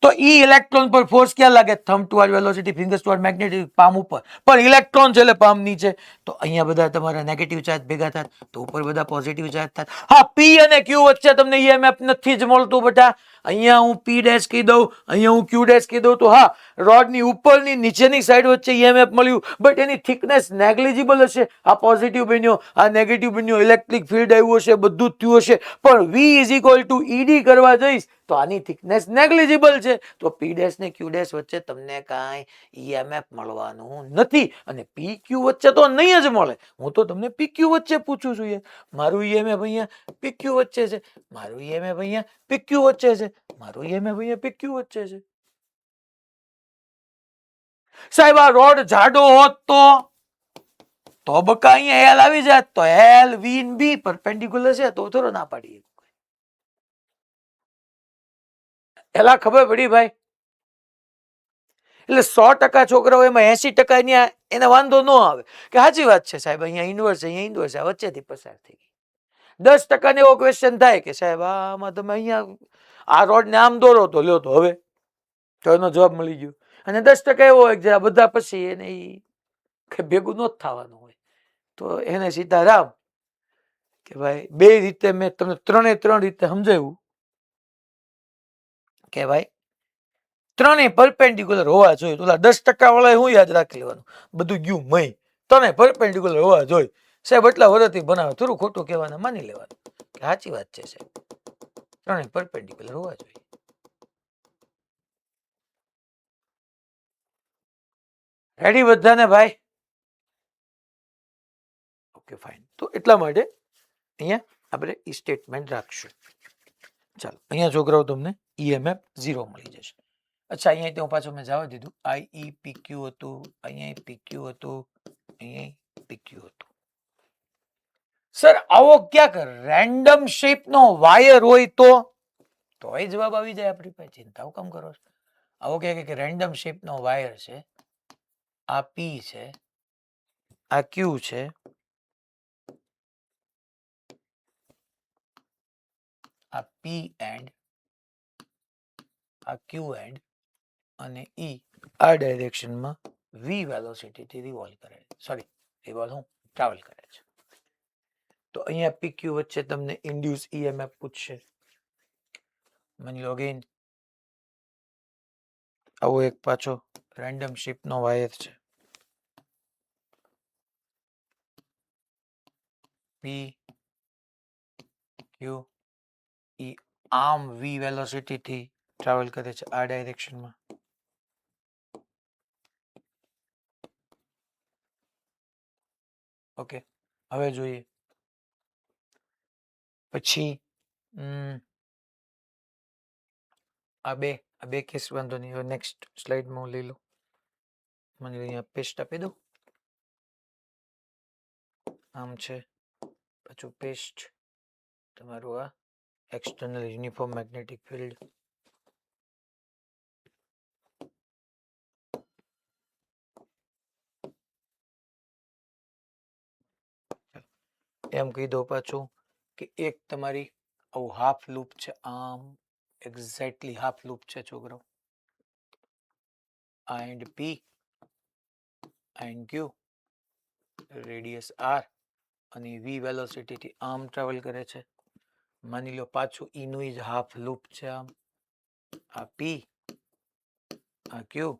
તો ઈ ઇલેક્ટ્રોન પર ફોર્સ ક્યાં લાગે, thumb toward velocity, fingers toward magnetic, palm ઉપર. પણ ઇલેક્ટ્રોન છે એટલે પામ નીચે, તો અહીંયા બધા તમારા નેગેટિવ ચાર્જ ભેગા થાય તો ઉપર બધા પોઝિટિવ ચાર્જ થાય. હા, પી અને ક્યુ વચ્ચે તમને ઈએમએફ નથી જ મળતું બેટા. અહીંયા હું પી ડેશ કહી દઉં, અહીંયા હું ક્યુ ડેશ કહી દઉં તો હા, રોડની ઉપરની નીચેની સાઈડ વચ્ચે ઈએમએફ મળ્યું, બટ એની થિકનેસ નેગ્લિજિબલ હશે. આ પોઝિટિવ બન્યો, આ નેગેટિવ બન્યો, ઇલેક્ટ્રિક ફિલ્ડ આવ્યું હશે, બધું જ થયું હશે. પણ v is equal to ED કરવા જઈશ તો આની થિકનેસ નેગ્લિજિબલ છે, તો પી ડેશ ને ક્યુ ડેશ વચ્ચે તમને કાંઈ ઈએમએફ મળવાનું નથી. અને પી ક્યુ વચ્ચે તો નહીં જ મળે. હું તો તમને પી ક્યુ વચ્ચે પૂછું છું, મારું ઈએમએફ અહીંયા પી ક્યુ વચ્ચે છે, મારું ઈએમએફ અહીંયા પી ક્યુ વચ્ચે છે, મારું ઈએમએફ અહીંયા પી ક્યુ વચ્ચે છે. સાહેબ આ રોડ જાડો હોત તો બકા અહીંયા એલ આવી જાત, તો એલ વી બી પરપેન્ડિક્યુલર છે તો થોડો ના પાડીએ. એલા ખબર પડી ભાઈ. એટલે 100% છોકરાઓ એમાં 80% એને વાંધો ન આવે કે સાચી વાત છે સાહેબ, અહીંયા ઇન્વર્સ છે, અહીંયા ઇન્વર્સ છે, વચ્ચેથી પસાર થઈ ગઈ. 10% એવો ક્વેશ્ચન થાય કે સાહેબ આમાં તમે અહીંયા આ રોડ ને આમ દોરો તો લ્યો, તો હવે તો એનો જવાબ મળી ગયો. અને 10% એવો હોય કે બધા પછી એને ભેગું ન થવાનું હોય, તો એને સીતારામ કે ભાઈ બે રીતે મેં તમને ત્રણ રીતે સમજાવ્યું કે ભાઈ ત્રણેય પરપેન્ડિક્યુલર હોવા જોઈએ. તો 10% વાળા શું યાદ રાખી લેવાનું, બધું ગયું મય, ત્રણેય પરપેન્ડિક્યુલર હોવા જોઈએ. સાહેબ એટલા વર્ષથી બનાવે, થોડું ખોટું કહેવાના માની લેવાનું કે સાચી વાત છે સાહેબ, ત્રણેય પરપેન્ડિક્યુલર હોવા જોઈએ. રેડી બધાને ભાઈ? Okay fine. તો એટલા માટે અહીંયા આપણે ઈ સ્ટેટમેન્ટ રાખશું. ચાલો અહીંયા છોકરાઓ તમને ઈએમએફ 0 મળી જશે. અચ્છા, અહીંયા હું પાછું મેં જવા દીધું, આઈ પીક્યુ હતું, અહીંયા પીક્યુ હતું, અહીંયા પીક્યુ હતું. સર આવો ક્યાંક રેન્ડમ શેપ નો વાયર હોય તો એ જવાબ આવી જાય આપણી પાસે, ચિંતા કેમ કરો છો? આવો કે રેન્ડમ શેપ નો વાયર છે, આ પી છે, આ ક્યુ છે, આ પી એન્ડ આ ક્યુ એન્ડ અને ઈ આ ડાયરેક્શનમાં વી વેલોસિટીથી રિવોલ્વ કરે છે, સોરી રિવોલ્વ હું ટ્રાવેલ કરે છે. તો અહીંયા પીક્યુ વચ્ચે તમને ઇન્ડ્યુસ ઈએમએફ પૂછશે. માની લો અગેન આવો એક પાછો રેન્ડમ શેપનો વાયર છે, પી ક્યુ ઈ આમ વી વેલોસિટીથી ટ્રાવેલ કરે છે આ ડાયરેક્શનમાં. ઓકે, હવે જોઈએ પછી આ બે કેસ વાંધો નહીં. હવે નેક્સ્ટ સ્લાઇડમાં હું લઈ લઉં. મને અહીંયા પેસ્ટ આપી દઉં. આમ છે પાછું પેસ્ટ તમારું આ એક્સટર્નલ યુનિફોર્મ મેગ્નેટિક ફિલ્ડ. એમ કહી દો પાછું કે એક તમારી આવું હાફ લૂપ છે, આમ એક્ઝેક્ટલી હાફ લૂપ છે છોકરો. આ end P and Q radius r અને વી વેલોસિટીથી આમ ટ્રાવેલ કરે છે. માની લો પાછું ઈનું જ હાફ લૂપ છે, આમ આ પી આ ક્યુ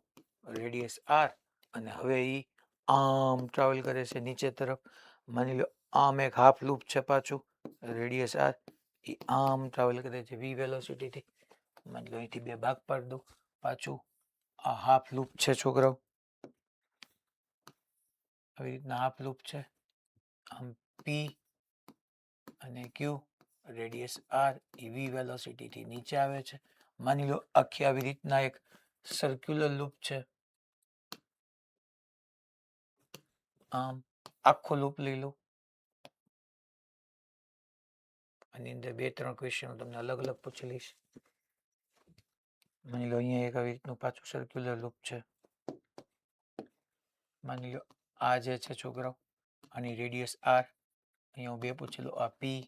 રેડિયસ આર અને હવે ઈ આમ ટ્રાવેલ કરે છે નીચે તરફ. માની લો આમ એક હાફ લૂપ છે પાછું રેડિયસ આર, એ આમ ટ્રાવેલ કરે છે વી વેલોસિટીથી. માની લો અહીંથી બે ભાગ પાડી દો. પાછું આ હાફ લૂપ છે છોકરાઓ, આવી રીતના હાફ લૂપ છે. આમ પી અને ક્યુ રેડિયસ આર એ વી વેલોસિટીથી નીચે આવે છે. માની લો આખી આવી રીતના એક સર્ક્યુલર લૂપ છે, આમ આખો લૂપ લઈ લો. આની અંદર 2-3 ક્વેશ્ચન તમને અલગ અલગ પૂછી લઈશ. માની લો અહીંયા એક આવી રીતનું પાછું સર્ક્યુલર લૂપ છે. માની લો આ જે છે છોકરાઓ આની રેડિયસ આર, અહીંયા હું 2 પૂછી લો, આ પી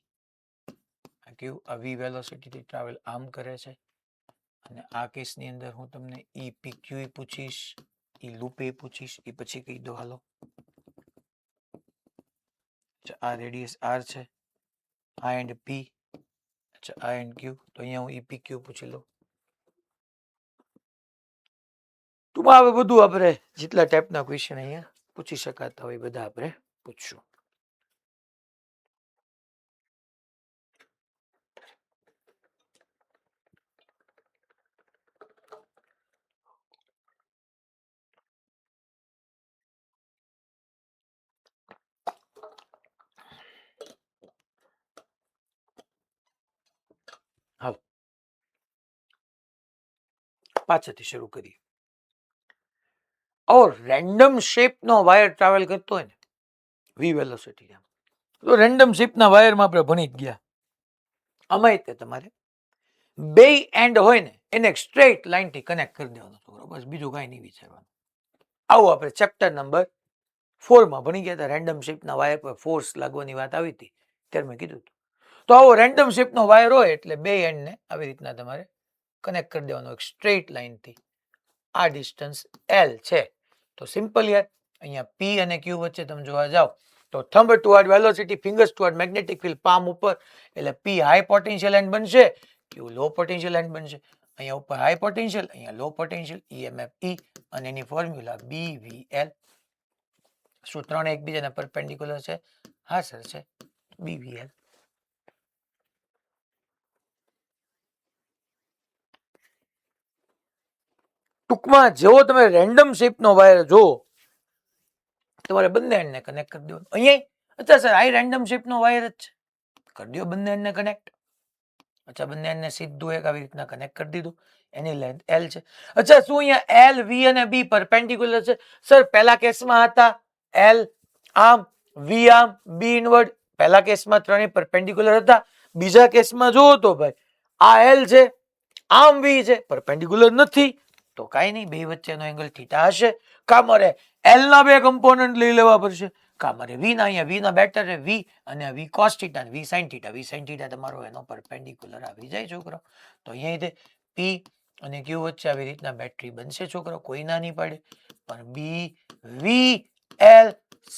આ ક્યુ આ વી વેલોસિટીથી ટ્રાવેલ આમ કરે છે. અને આ કેસની અંદર હું તમને ઈ પી ક્યુ પૂછીશ, ઈ લૂપ એ પૂછીશ, એ પછી કહી દો હાલો. આ રેડિયસ આર છે, આ એન્ડ પી, અચ્છા આ એન્ડ ક્યુ, તો અહીંયા હું ઈ પી ક્યુ પૂછી લઉં. ટૂંકમાં હવે બધું આપણે જેટલા ટાઈપના ક્વેશ્ચન અહીંયા પૂછી શકાતા હોય બધા આપણે પૂછશું. હાલ પાછળથી શરૂ કરીએ. और રેન્ડમ શેપનો વાયર ટ્રાવેલ કરતો હોય ને વી વેલોસિટી, તો રેન્ડમ શેપના વાયરમાં આપણે ભણી જ ગયા. આમાં તે તમારે બે એન્ડ હોય ને એને એક સ્ટ્રેટ લાઇનથી કનેક્ટ કરી દેવાનો છોકરો, બસ બીજું કાંઈ નહીં વિચારવાનું. આવું આપણે ચેપ્ટર નંબર 4 ભણી ગયા હતા. રેન્ડમ શેપના વાયર પર ફોર્સ લાગવાની વાત આવી હતી ત્યારે મેં કીધું હતું. તો આવો રેન્ડમ શેપનો વાયર હોય એટલે બે એન્ડને આવી રીતના તમારે કનેક્ટ કરી દેવાનો એક સ્ટ્રેટ લાઇનથી. આ ડિસ્ટન્સ એલ છે. તો સિમ્પલ યાર, અહીંયા પી અને ક્યુ વચ્ચે તમે જોવા જાઓ તો thumb toward velocity, fingers toward magnetic field, palm ઉપર, એટલે પી હાઈ પોટેન્શિયલ એન્ડ બનશે, ક્યુ લો પોટેન્શિયલ એન્ડ બનશે. અહીંયા ઉપર હાઈ પોટેન્શિયલ, અહીંયા લો પોટેન્શિયલ, ઈએમએફ ઈ અને એની ફોર્મ્યુલા BVL. શું ત્રણ એકબીજાના પરપેન્ડિક્યુલર છે? હા સર છે, BVL. ટૂંકમાં જેવો તમે રેન્ડમ શેપનો વાયર જો તમારે બંને એન્ડને કનેક્ટ કરી દેવાનું. અહીંયા અચ્છા સર આ રેન્ડમ શેપનો વાયર જ છે, કરી દો બંને એન્ડને કનેક્ટ. અચ્છા બંને એન્ડને સીધું એક આવી રીતના કનેક્ટ કરી દીધું, એની લેન્થ L છે. અચ્છા શું અહીંયા L, V અને B પરપેન્ડિક્યુલર છે? સર પહેલા કેસમાં હતા L આમ, V આમ, B ઇનવર્ડ. પહેલા કેસમાં ત્રણેય પરપેન્ડિક્યુલર હતા. બીજા કેસમાં જુઓ તો ભાઈ આ L છે, આમ V છે, પરપેન્ડિક્યુલર નથી. તો કાંઈ નહીં, બે વચ્ચેનો એંગલ થીટા હશે. કામ રે L ના બે કમ્પોનન્ટ લઈ લેવા પડશે. કામ અરે વી ના અહીંયા વી ના બેટર છે વી અને વી કોસ થીટા વી સાઇન થીટા તમારો એનો પરપેન્ડિક્યુલર આવી જાય છોકરો. તો અહીંયા પી અને ક્યુ વચ્ચે આવી રીતના બેટરી બનશે છોકરો, કોઈ ના નહીં પડે. પણ બી વી એલ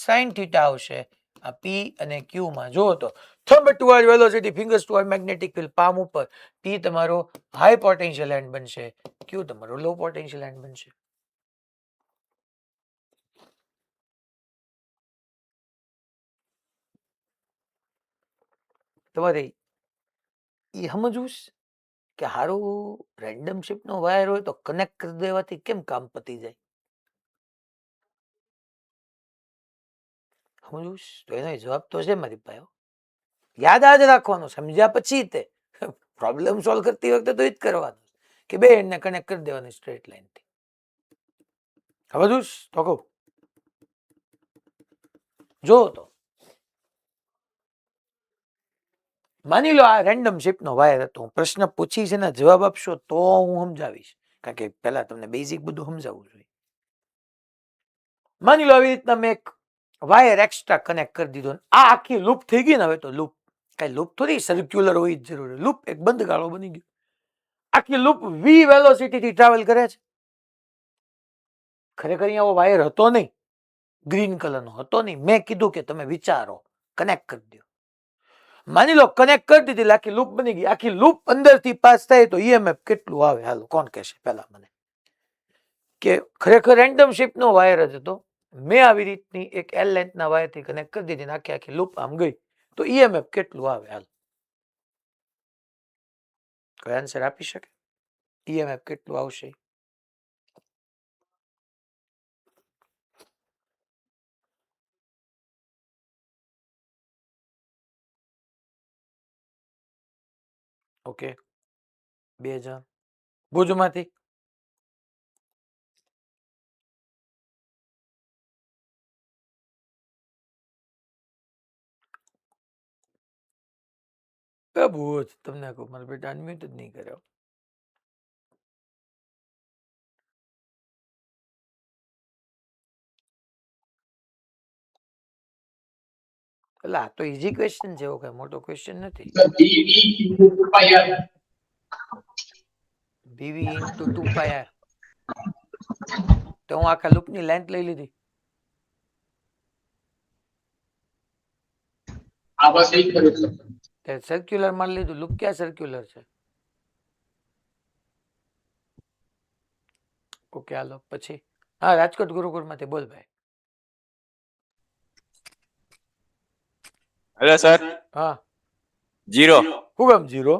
સાઇન થીટા આવશે. આ પી અને ક્યુ માં જો તો thumb toward velocity fingers toward magnetic field palm ઉપર પી તમારો હાઈ પોટેન્શિયલ એન્ડ બનશે, ક્યુ તમારો લો પોટેન્શિયલ એન્ડ બનશે. તમારે એ સમજવું કે હારું રેન્ડમ શિફ્ટ નો વાયર હોય તો કનેક્ટ કરી દેવાથી કેમ કામ પતી જાય, સમજવું તો એનો જવાબ તો છે મારી પાસે. યાદ આજ રાખવાનું, સમજ્યા પછી તે પ્રોબ્લેમ સોલ્વ કરતી વખતે તો જ કરવાનું કે બે એન્ડને કનેક્ટ કરી દેવાની સ્ટ્રેટ લાઈન થી. સમજવું તો કહું જો તો માની લો આ રેન્ડમ શિફ્ટ નો વાયર હતો, હું પ્રશ્ન પૂછીશ એના જવાબ આપશો તો હું સમજાવીશ, કારણ કે પહેલા તમને બેઝિક બધું સમજાવવું જોઈએ. માની લો આવી રીતના મેં એક વાયર એક્સ્ટ્રા કનેક્ટ કરી દીધો, આ આખી લૂપ થઈ ગઈ ને. હવે તો લૂપ કઈ લૂપ થોડી સર્ક્યુલર હોય જ જરૂરી, લૂપ એક બંધ ગાળો બની ગયો. આખી લૂપ વી વેલોસિટી થી ટ્રાવેલ કરે છે. ખરેખર અહીંયા વાયર હતો નહીં, ગ્રીન કલર નો હતો નહીં. મેં કીધું કે તમે વિચારો કનેક્ટ કરી દો. માની લો કનેક્ટ કરી દીધી, આખી લૂપ બની ગઈ. આખી લૂપ અંદરથી પાસ થાય તો ઈએમએફ કેટલું આવે? હાલો કોણ કહેશે પહેલા મને કે ખરેખર રેન્ડમ શિફ્ટ નો વાયર જ હતો. મેં આવી રીતની એક એલ લેન્થ ના વાયર થી કનેક્ટ કરી દીધી, આખી આખી લૂપ આમ ગઈ તો ઈએમએફ કેટલું આવે? હાલ કોઈ આન્સર આપી શકે? ઈએમએફ કેટલું આવશે? ઓકે 2000 ભુજમાંથી ભુજ તમને કહું મારા બેટા અનમ્યુટ જ નહીં કર્યો. એટલે આ તો ઈઝી ક્વેશ્ચન છે, એવો કઈ મોટો ક્વેશ્ચન નથી. બીવી ઇન્ટુ 2πr તો હું આખા લૂપની લેન્થ લઈ લીધી. સર્ક્યુલર માં લીધું. લૂપ ક્યાં સર્ક્યુલર છે? ઓકે હાલો પછી હા રાજકોટ ગુરુકુળ માંથી બોલ ભાઈ. Hello sir. હા 0 શું કામ 0?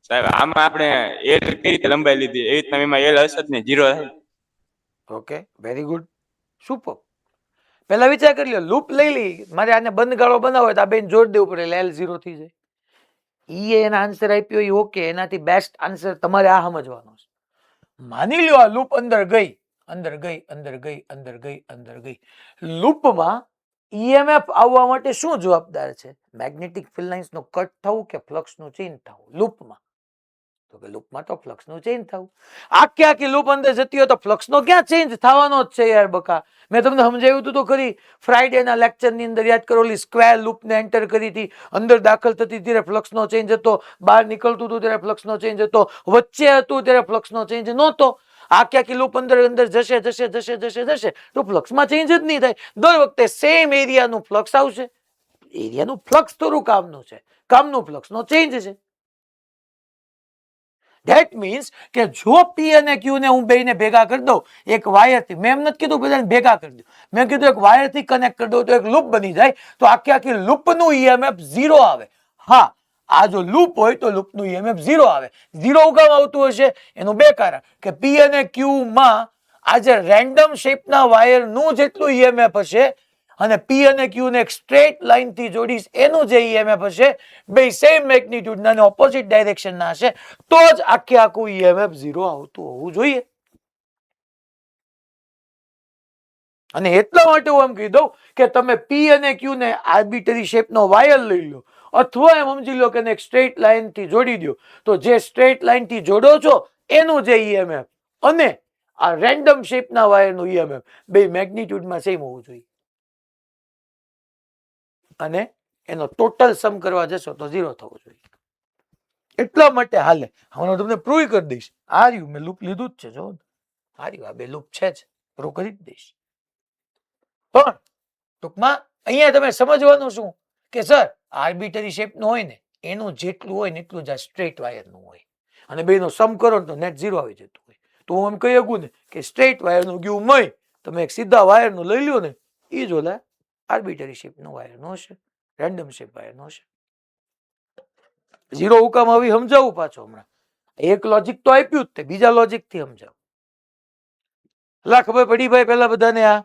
સાહેબ આમાં આપણે એલ કઈ રીતે લંબાઈ લીધી એવી રીતના એમાં એલ હશે જ ને 0 થાય. Okay very good super. પેલા વિચાર કરી લો, લૂપ લઈ લી, મારે આને બંધ ગાળો બનાવો હોય તો આ બેન જોડ દેવું પડે, એલ 0 થઈ જાય. ઈ એના આન્સર આપ્યો એ ઓકે, એનાથી બેસ્ટ આન્સર તમારે આ સમજવાનો છે. માની લો આ લૂપ અંદર ગઈ અંદર ગઈ અંદર ગઈ અંદર ગઈ અંદર ગઈ. લૂપમાં ઈએમએફ આવવા માટે શું જવાબદાર છે? મેગ્નેટિક ફિલ્ડ લાઇન્સ નો કટ થવું કે ફ્લક્સ નું ચેન્જ થવું? લૂપમાં તો કે લૂપમાં તો ફ્લક્સ નું ચેન્જ થવું. આખી આખી લૂપ અંદર જતી હોય તો ફ્લક્સ નો ક્યાં ચેન્જ થવાનો જ છે યાર બકા. મેં તમને સમજાવ્યું હતું તો ખરી ફ્રાઈડે ના લેક્ચર ની અંદર, યાદ કરો ઓલી સ્ક્વેર લૂપ ને એન્ટર કરી હતી, અંદર દાખલ થતી ત્યારે ફ્લક્સ નો ચેન્જ હતો, બહાર નીકળતું હતું ત્યારે ફ્લક્સ નો ચેન્જ હતો, વચ્ચે હતું ત્યારે ફ્લક્સ નો ચેન્જ નહોતો. આખી આખી લૂપ અંદર અંદર જશે જશે જશે જશે જશે તો ફ્લક્સમાં ચેન્જ જ નહીં થાય. દર વખતે સેમ એરિયાનું ફ્લક્સ આવશે. એરિયાનું ફ્લક્સ થોડું કામનું છે, કામનું ફ્લક્સ નો ચેન્જ છે. ધેટ મીન્સ કે જો પી અને ક્યુ ને હું બેને ભેગા કરી દઉં એક વાયર થી, મેં એમ નથી કીધું બધાને ભેગા કરી દઉં, મેં કીધું એક વાયર થી કનેક્ટ કરી દઉં તો એક લૂપ બની જાય તો આખી આખી લૂપ નું ઈએમએફ 0 આવે. હા આ જો લૂપ હોય તો લૂપ નું ઈએમએફ 0 આવે. 0 કેમ આવતું હશે? એનું બે કારણ કે પી અને ક્યુ માં આજે રેન્ડમ શેપ ના વાયર નું જેટલું ઈએમએફ હશે અને પી અને ક્યુ ને એક સ્ટ્રેટ લાઈન થી જોડીશ એનું જે ઈએમએફ હશે બે સેમ મેગ્નિટ્યુડ ના ઓપોઝિટ ડાયરેક્શન ના હશે તો જ આખે આખું ઈએમએફ 0 આવતું હોવું જોઈએ. અને એટલા માટે હું એમ કહી દઉં કે તમે પી અને ક્યુ ને આર્બિટરી શેપ નો વાયર લઈ લો અથવા એમ સમજી લો કે એક સ્ટ્રેટ લાઈન થી જોડી દો તો જે સ્ટ્રેટ લાઈન થી જોડો છો એનું જે ઈએમએફ અને આ રેન્ડમ શેપ ના વાયર નું ઈએમએફ બે મેગ્નિટ્યુડ માં સેમ હોવું જોઈએ. અને એનો ટોટલ સમ કરવા જશો તો 0 થવો જોઈએ. એટલા માટે હાલે. હું તમને પ્રૂવ કરી દઈશ. આ રહ્યું, મેં લૂપ લીધું જ છે. જો આ રહ્યું, આ બે લૂપ છે જ, પ્રૂવ કરી જ દઈશ. પણ ટૂંકમાં અહીંયા તમે સમજવાનું શું કે સર આર્બિટરી શેપ નું હોય ને એનું જેટલું હોય ને એટલું જ આ સ્ટ્રેટ વાયર નું હોય, અને બેનો સમ કરો તો નેટ 0 આવી જતું હોય. તો હું એમ કહી શકું ને કે સ્ટ્રેટ વાયર નું ગયું મય, તમે એક સીધા વાયર નું લઈ લ્યો ને, એ જ ઓલા આર્બિટરી શેપ નું વાયર નો હશે, રેન્ડમ શેપ વાયર નો હશે. 0 હુકામ આવી સમજાવું પાછો હમણાં. એક લોજિક તો આપ્યું જ તે, બીજા લોજિક થી સમજાવું. એટલે ખબર પડી ભાઈ પેલા બધાને? આ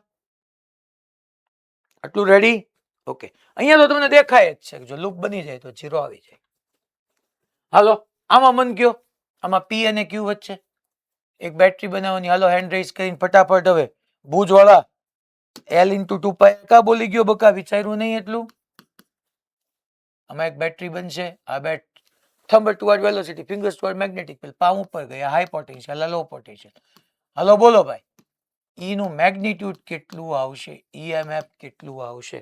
આટલું રેડી? ઓકે. અહીંયા તો તમને દેખાય જ છે કે જો લૂપ બની જાય તો 0 આવી જાય. હાલો આમાં મન કયો, આમાં પી અને ક્યુ વચ્ચે એક બેટરી બનાવવાની. હાલો હેન્ડ રેઝ કરીને ફટાફટ. હવે ભુજવાળા L × 2 પાઈ કા બોલી ગયો બકા? વિચાર્યું નહીં એટલું? આમાં એક બેટરી બનશે. આ બેટ thumb toward velocity, fingers toward magnetic field. Palm ઉપર ગયા, હાઈ પોટેન્શિયલ, લો પોટેન્શિયલ. હાલો બોલો ભાઈ, ઈ નું મેગ્નિટ્યુડ કેટલું આવશે? EMF કેટલું આવશે?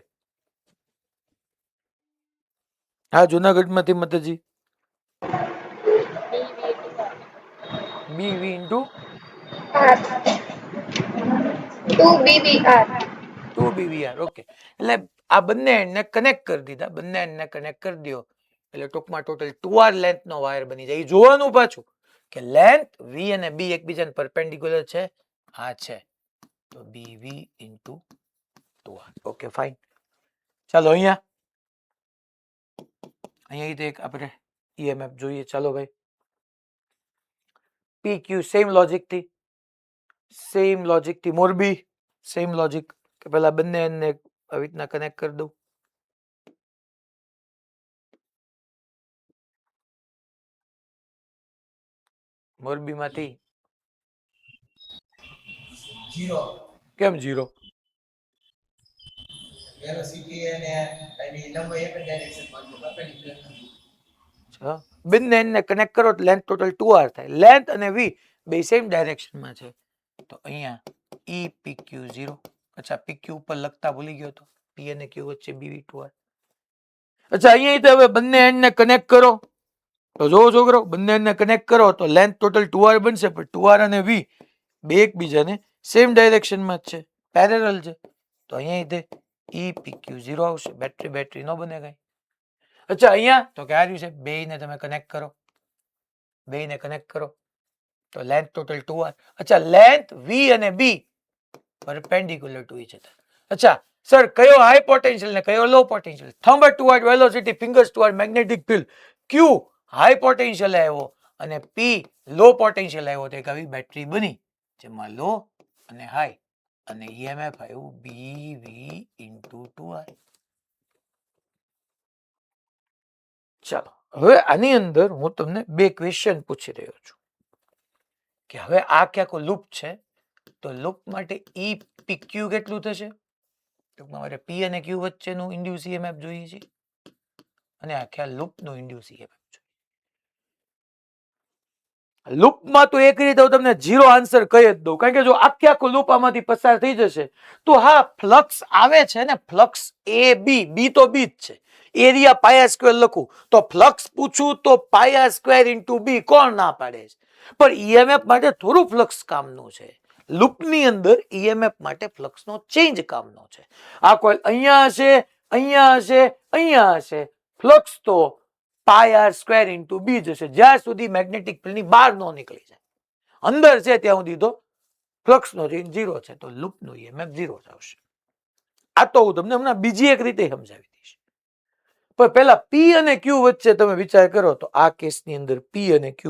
હા, જુનાગઢમાંથી મતજી. BV × 2BVR. ઓકે. એટલે આ બંને એન્ડને કનેક્ટ કરી દીધા. બંને એન્ડને કનેક્ટ કરી દો એટલે ટૂંકમાં ટોટલ 2R લેન્થ નો વાયર બની જાય. જોવાનું પાછું કે લેન્થ V અને B એકબીજાને પરપેન્ડિક્યુલર છે. હા છે, તો BV × 2R. Okay fine. ચાલો અહીંયા એક આપણે EMF જોઈએ. ચાલો ભાઈ, PQ સેમ લોજિક થી મોરબી સેમ લોજિક કે પેલા બંને એન્ડને આવી રીતના કનેક્ટ કરી દઉં. મોરબી માંથી 0 કેમ 0? વેલોસિટી અને એની લંબાઈ એક જ ડાયરેક્શનમાં છે, પરપેન્ડિક્યુલર. બંને એન્ડને કનેક્ટ કરો તો લેન્થ ટોટલ 2R થાય. લેન્થ અને V બે સેમ ડાયરેક્શનમાં છે. તો અહીંયા EPQ0. અચ્છા, PQ ઉપર લખતા ભૂલી ગયો તો. P અને Q વચ્ચે BV 2R. અચ્છા, અહીંયા હવે બંને એન્ડને કનેક્ટ કરો તો જો છોકરો, બંને એન્ડને કનેક્ટ કરો તો લેન્થ ટોટલ 2R બનશે, પણ 2R અને V બે એકબીજાને સેમ ડાયરેક્શનમાં જ છે, પેરેલલ છે. તો અહીંયા EPQ0 આવશે. બેટરી નો બને કઈ. અચ્છા, અહીંયા તો કે આવ્યું છે, બેયને તમે કનેક્ટ કરો. બેયને કનેક્ટ કરો તો લેન્થ ટોટલ 2R. અચ્છા, લેન્થ V અને B perpendicular to each other. અચ્છા સર, કયો હાઈ પોટેન્શિયલ ને કયો low potential? Thumb toward velocity, fingers toward magnetic field. Q high potential આવ્યો અને P લો પોટેન્શિયલ આવ્યો, તો એક આવી બેટરી બની જેમાં લો અને હાઈ, અને EMF આવ્યું BV × 2R. ચાલો હવે આની અંદર હું તમને બે ક્વેશ્ચન પૂછી રહ્યો છું કે હવે આ ક્યાંક લૂપ છે, તો લૂપ માટે EPQ કેટલું થશે? ટૂંકમાં મારે P અને Q વચ્ચેનું ઇન્ડ્યુસ EMF જોઈએ છે, અને આખા લૂપનું ઇન્ડ્યુસ EMF જોઈએ. લૂપમાં તો એક રીતે હું તમને 0 આન્સર કહી જ દઉં, કારણ કે જો આખું લૂપ આમાંથી પસાર થઈ જશે તો હા ફ્લક્સ આવે છે ને, ફ્લક્સ B તો B જ છે. એરિયા πr² લખું તો ફ્લક્સ પૂછું તો πr² × B, કોણ ના પાડે છે? પણ EMF માટે થોડું ફ્લક્સ કામનું છે. લૂપની અંદર EMF માટે ફ્લક્સનો ચેન્જ કામનો છે. આ કોઈ અહીંયા હશે, અહીંયા હશે, અહીંયા હશે, ફ્લક્સ તો πr² × B જશે, જ્યાં સુધી મેગ્નેટિક ફિલ્ડની બહાર ન નીકળી જાય. અંદર છે ત્યાં સુધી તો ફ્લક્સનો ચેન્જ 0 છે, તો લૂપનો EMF 0 જ આવશે. આ તો હું તમને હમણાં બીજી એક રીતે સમજાવી દઈશ. પણ પહેલા P અને Q વચ્ચે તમે વિચાર કરો તો આ કેસની અંદર P અને Q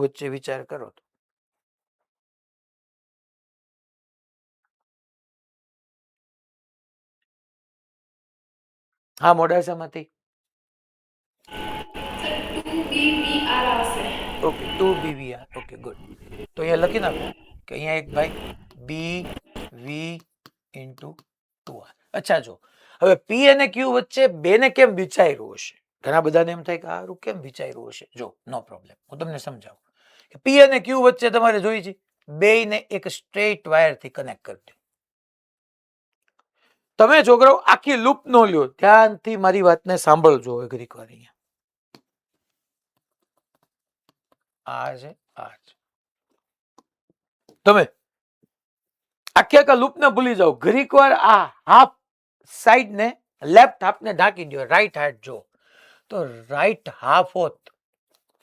વચ્ચે વિચાર કરો તો હા, મોડાસામાંથી 2BVR આવશે. Okay, 2BVR. Okay good. તો અહીંયા લખી નાખો કે અહીંયા એક ભાઈ BV × 2R. અચ્છા, જો હવે P અને Q વચ્ચે બેને કેમ વિચાર્યું હશે? ઘણા બધાને એમ થાય કે આ કેમ વિચાર્યું હશે. જો નો પ્રોબ્લેમ, હું તમને સમજાવું કે P અને Q વચ્ચે તમારે જોઈ છે, બેયને એક સ્ટ્રેટ વાયર થી કનેક્ટ કરી દો. તમે છોકરાઓ આખી લૂપ નો લ્યો, ધ્યાનથી મારી વાતને સાંભળજો ઘડીક વાર. અહીંયા આ છે, આ છે. તમે આખી આખા લૂપ ને ભૂલી જાઓ. ઘડીક વાર આ હાફ સાઈડ ને લેફ્ટ હાફ ને ઢાંકી દો. રાઈટ હાથ જો તો રાઈટ હાફ હોત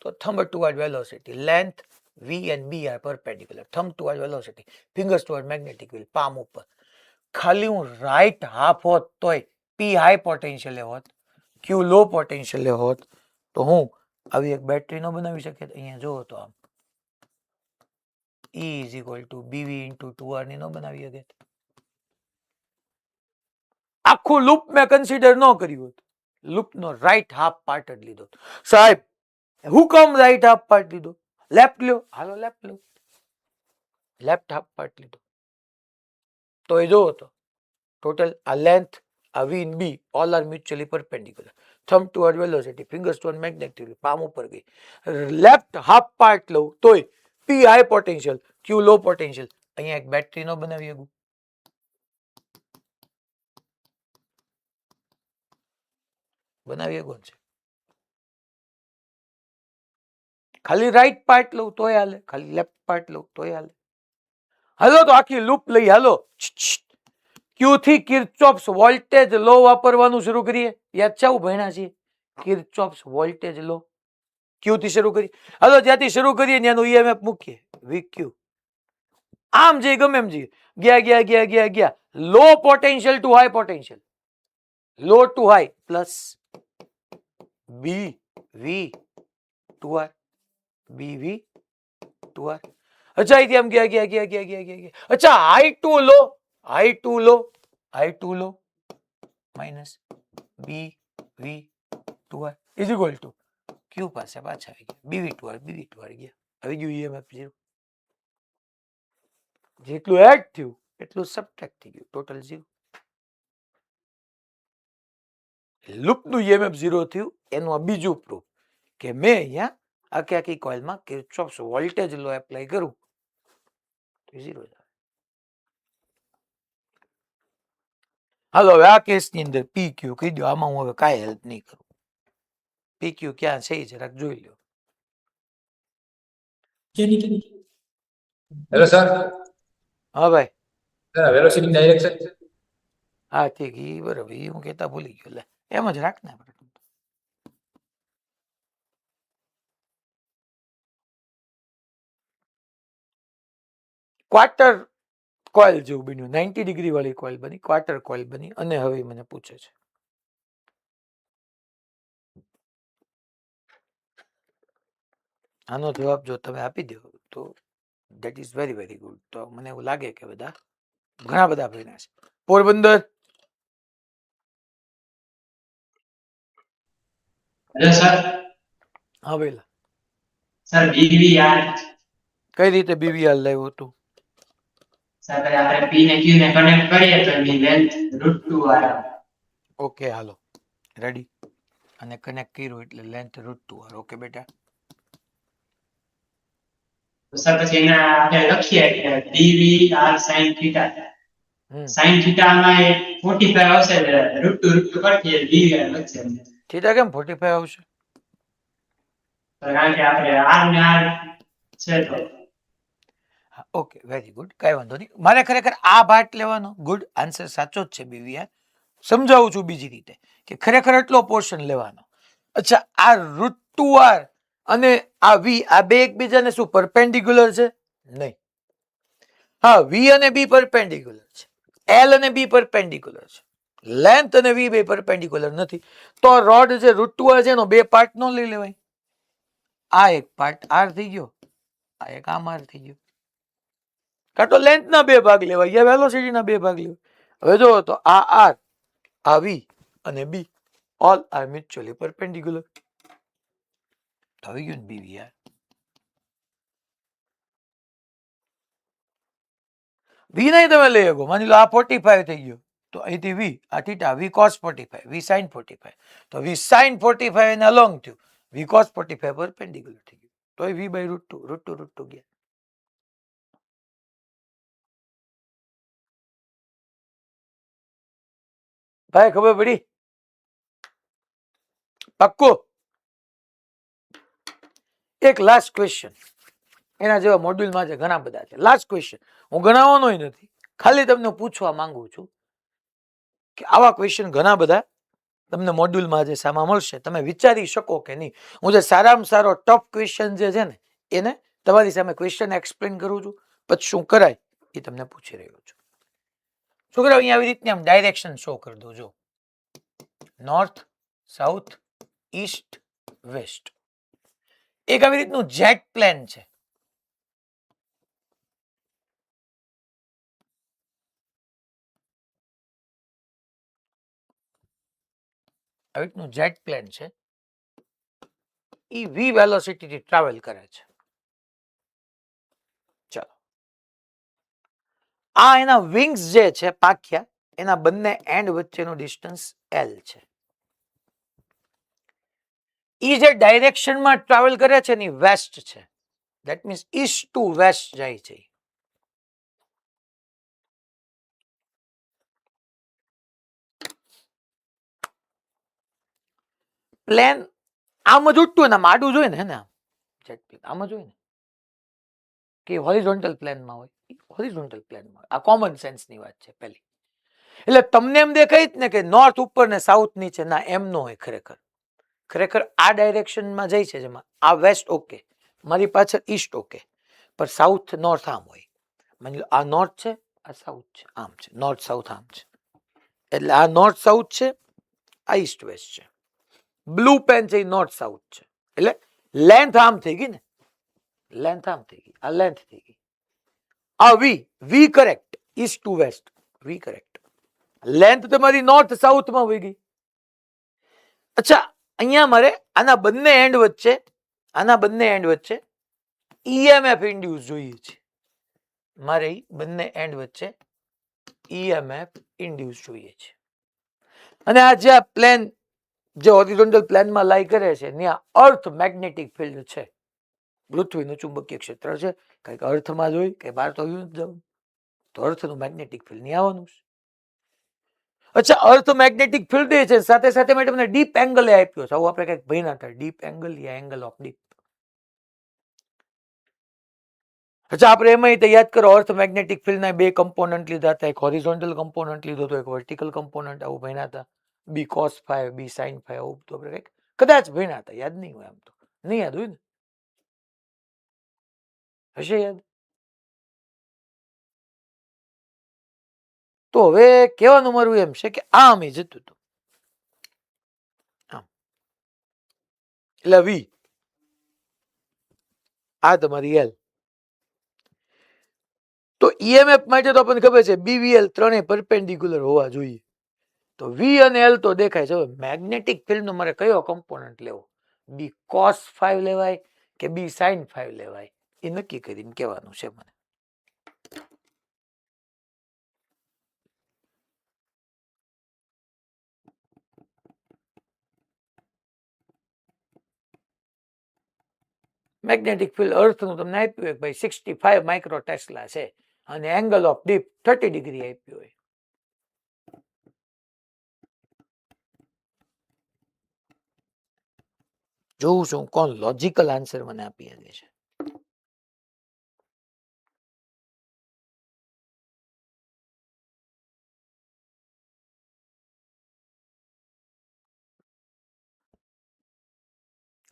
તો thumb toward velocity, length v and b are perpendicular, thumb toward velocity, fingers toward magnetic field, palm ઉપર. ખાલી હું રાઈટ હાફ હોત તોય p હાઈ પોટેન્શિયલ હોત, q લો પોટેન્શિયલ હોત, તો હું આવી એક બેટરી નો બનાવી શકે. અહીંયા જોવો તો આમ E is equal to BV into 2R ની નો બનાવી શકે. આખું લૂપ મેં કન્સિડર ન કર્યું હોત, લૂપ નો રાઈટ હાફ પાર્ટ જ લીધો. સાહેબ હું કમ રાઈટ હાફ પાર્ટ લીધો? લેફ્ટ લ્યો, હાલો લેફ્ટ લો, લેફ્ટ હાફ પાર્ટ લીધો. તો એ જોવો તો ટોટલ આ લેન્થ, આ V and B all are mutually perpendicular, thumb toward velocity, fingers toward magnetic field, palm ઉપર ગઈ. લેફ્ટ હાફ પાર્ટ લઉં તોય P હાઈ પોટેન્શિયલ, Q લો પોટેન્શિયલ. અહીંયા એક બેટરી નો બનાવી શકું. બનાવી શકો છે. ખાલી રાઈટ પાર્ટ લઉં તોય હાલે, ખાલી લેફ્ટ પાર્ટ લઉં તોય હાલે. હાલો તો આખી લૂપ લઈ હાલો. ક્યુ થી કિર્ચોફ્સ વોલ્ટેજ લો વાપરવાનું શરૂ કરીએ. યાદ છે આવું ભણ્યા છીએ? કિર્ચોફ્સ વોલ્ટેજ લો ક્યુ થી શરૂ કરીએ. હાલો જ્યાંથી શરૂ કરીએ ત્યાંનું ઈએમએફ મૂકીએ VQ. આમ જે ગમે એમ જઈએ, ગયા ગયા ગયા ગયા ગયા, low potential to high potential, low to high plus BV two R, BV two R. અચ્છા અહીંથી આમ ગયા ગયા ગયા ગયા ગયા ગયા ગયા. અચ્છા high to low, high to low, high to low minus BV two R is equal to Q પાસે પાછા આવી ગયા, BV two R, BV two R ગયા. આવી ગયું ઈએમએફ 0. જેટલું એડ થયું એટલું સબટ્રેક્ટ થઈ ગયું, ટોટલ 0. લૂપનું ઈએમએફ 0 થયું એનું આ બીજું પ્રૂફ કે મેં અહીંયા આખી આખી કોઇલમાં કિર્ચોફ્સ વોલ્ટેજ લો એપ્લાય કરું તો 0 જ આવે. હાલો હવે આ કેસની અંદર PQ કહી દો. આમાં હું હવે કાંઈ હેલ્પ નહીં કરું. PQ ક્યાં છે એ જરાક જોઈ લો. હેલો સર, હા ભાઈ, વેલોસિટી ડાયરેક્શન. હા ઠીક, એ બરાબર, એ હું કહેતા ભૂલી ગયો. લે એમ જ રાખ ને. ક્વાર્ટર કોઇલ જેવું બન્યું, 90 ડિગ્રી વાળી કોઇલ બની, ક્વાર્ટર કોઇલ બની. અને હવે મને પૂછે છે આનો જવાબ જો તમે આપી દો તો that is very very good. તો મને એવું લાગે કે બધા ઘણા બધા ભણ્યા છે. Porbandar, hello sir. હા ભાઈ, સર BVR. કઈ રીતે BVR લાવ્યું હતું? સર આપણે P ને Q ને કનેક્ટ કરીએ તો એની લેન્થ √2R. ઓકે હાલો રેડી. અને કનેક્ટ કર્યું એટલે લેન્થ √2R. ઓકે બેટા. તો સર પછી એના આપણે લખીએ કે BVR sin θ. sin θ માં એ 45 આવશે એટલે √2 કરતી BVR વધશે. થીટા કેમ 45 આવશે? કારણ કે આપણે R ને R છે તો. ઓકે વેરી ગુડ, કઈ વાંધો નહીં. મારે ખરેખર આ પાર્ટ લેવાનો. ગુડ આન્સર, સાચો જ છે BVR. સમજાવું છું બીજી રીતે કે ખરેખર એટલો પોર્શન લેવાનો. અચ્છા આ √2R અને આ V આ બે એકબીજાને શું પરપેન્ડિક્યુલર છે? નહીં. હા V અને B પરપેન્ડિક્યુલર છે, L અને B પરપેન્ડિક્યુલર છે, લેન્થ અને V બે પરપેન્ડિક્યુલર નથી. તો રોડ જે √2R છે એનો બે પાર્ટ નો લઈ લેવાય. આ એક પાર્ટ R થઈ ગયો, આ એક આમ R થઈ ગયો. કાં તો લેન્થ ના બે ભાગ લેવાય યા વેલોસિટી ના બે ભાગ લેવાય. હવે જો તો આ R, આ V અને B all are mutually perpendicular. આવી ગયું ને BVR. V નહીં તમે લઈ શકો. માની લો આ 45 થઈ ગયો તો અહીંથી V, આ theta V cos 45, V sin 45. તો V sin 45 એને અલોંગ થયું, V cos 45 પરપેન્ડિક્યુલર થઈ ગયું. તો V by √2 ગયા. ભાઈ ખબર પડી? પાક્કું? એક લાસ્ટ ક્વેશ્ચન, એના જેવા મોડ્યુલમાં છે ઘણા બધા છે. લાસ્ટ ક્વેશ્ચન, હું ગણાવવાનો નથી, ખાલી તમને પૂછવા માંગુ છું કે આવા ક્વેશ્ચન ઘણા બધા તમને મોડ્યુલમાં જે સામા મળશે, તમે વિચારી શકો કે નહીં. હું જે સારામાં સારો ટફ ક્વેશ્ચન જે છે ને એને તમારી સામે ક્વેશ્ચન એક્સપ્લેન કરું છું, પછી શું કરાય એ તમને પૂછી રહ્યો છું. છોકરાઓ અહીંયા આવી રીતની આમ ડાયરેક્શન શો કરી દો. જો નોર્થ, સાઉથ, ઈસ્ટ, વેસ્ટ, એક આવી રીતનું જેટ પ્લેન છે. આવી રીતનું જેટ પ્લેન છે, એ વી વેલોસિટીથી ટ્રાવેલ કરે છે. ચલો, આ એના વિંગ્સ જે છે પાંખિયા, એના બંને એન્ડ વચ્ચેનું ડિસ્ટન્સ L છે. એ જે ડાયરેક્શનમાં ટ્રાવેલ કરે છે ને વેસ્ટ છે. That means east to west જાય છે. પ્લેન આમ જ ઉડતું ને આમ આડું જોઈએ ને, જેટ પ્લેન આમ જ હોય ને કે હોરિઝોન્ટલ પ્લેનમાં હોય, હોરિઝોન્ટલ પ્લેનમાં. આ કોમન સેન્સની વાત છે પહેલી. એટલે તમને એમ દેખાય જ ને કે નોર્થ ઉપર ને સાઉથ નીચે, ના એમ ન હોય. ખરેખર ખરેખર આ ડાયરેક્શનમાં જાય છે, જેમાં આ વેસ્ટ ઓકે, મારી પાછળ ઈસ્ટ ઓકે, પણ સાઉથ નોર્થ આમ હોય. માની લો આ નોર્થ છે, આ સાઉથ છે, આમ છે, નોર્થ સાઉથ આમ છે. એટલે આ નોર્થ સાઉથ છે, આ ઈસ્ટ વેસ્ટ છે. બ્લુ પેન છે એ નોર્થ સાઉથ છે. એટલે લેન્થ આમ થઈ ગઈ ને, લેન્થ આમ થઈ ગઈ, આ લેન્થ થઈ ગઈ. આ વી correct, East to waste V correct. Length તમારી નોર્થ સાઉથમાં વહી ગઈ. અચ્છા, અહીંયા મારે આના બંને એન્ડ વચ્ચે EMF ઇન્ડ્યુસ જોઈએ છે. મારે બંને એન્ડ વચ્ચે EMF ઇન્ડ્યુસ જોઈએ છે. અને આ જે પ્લેન જે હોરિઝોન્ટલ પ્લેનમાં લાઈ કરે છે, ત્યાં અર્થ મેગ્નેટિક ફિલ્ડ છે, પૃથ્વીનું ચુંબકીય ક્ષેત્ર છે. કંઈક અર્થમાં જોઈ કે બહાર તો આવ્યું જ જવું, તો અર્થનું મેગ્નેટિક ફિલ્ડ નહીં આવવાનું છે. અચ્છા, અર્થ મેગ્નેટિક ફિલ્ડ એ છે, સાથે સાથે મેં તમને ડીપ એંગલ આપ્યો છે. આવું આપણે કંઈક ભણ્યા હતા, deep angle yeah angle of deep. અચ્છા, આપણે એમાં યાદ કરો, અર્થ મેગ્નેટિક ફિલ્ડના બે કમ્પોનન્ટ લીધા હતા, એક હોરિઝોન્ટલ કમ્પોનન્ટ લીધો હતો, એક વર્ટિકલ કમ્પોનન્ટ. આવું ભણ્યા હતા, બી કોસ ફાઈ, બી સાઇન ફાઈ. આવું તો આપણે કંઈક કદાચ ભણ્યા હતા, યાદ નહીં હોય. આમ તો નહીં યાદ હોય ને, હશે યાદ? તો હવે કહેવાનું મારું એમ છે કે આમ એ જતું હતું આમ, એટલે વી, આ તમારી એલ. તો EMF માટે તો આપણને ખબર છે BVL ત્રણેય પરપેન્ડિક્યુલર હોવા જોઈએ. તો V અને L તો દેખાય છે. હવે મેગ્નેટિક ફિલ્ડનો મારે કયો કમ્પોનન્ટ લેવો, બી કોસ 5 લેવાય કે બી સાઇન 5 લેવાય, એ નક્કી કરીને કહેવાનું છે મને. મેગ્નેટિક ફિલ્ડ અર્થનું તમને આપ્યું હોય ભાઈ 65 માઇક્રો ટેસ્લા છે, અને એંગલ ઓફ ડીપ 30 ડિગ્રી આપ્યું હોય. જોઉં છું કોણ લોજિકલ આન્સર મને આપી શકે છે.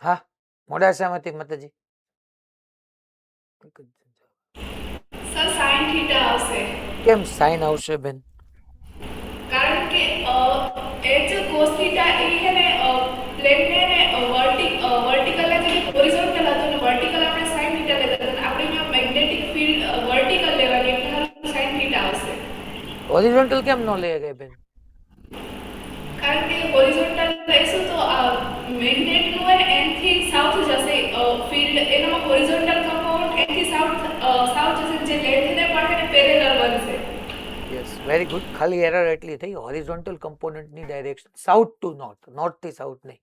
હા, મોડાસામાંથી માતાજી. સર સાઇન થીટા આવશે. કેમ સાઇન આવશે બેન? કારણ કે એ જે કોસ થીટા એ છે ને પ્લેનને ને વર્ટિકલ ને જે હોરિઝોન્ટલ હતું ને વર્ટિકલ આપણે સાઇન થીટા લેતા હતા, આપણે અહીંયા મેગ્નેટિક ફિલ્ડ વર્ટિકલ લેવાની એટલે સાઇન થીટા આવશે. હોરિઝોન્ટલ કેમ ન લે ગઈ બેન? કારણ કે હોરિઝોન્ટલ લઈશું તો મેગ્નેટનું હોય ને એનથી સાઉથ જશે ફિલ્ડ, એનામાં હોરિઝોન્ટલ કમ્પાઉન્ડ એનથી સાઉથ જશે, જે લેન્થને પડે ને પેરેલલ બનશે. Yes, very good. ખાલી એરર એટલી થઈ, હોરિઝોન્ટલ કમ્પોનન્ટની direction south to north, north થી સાઉથ નહીં.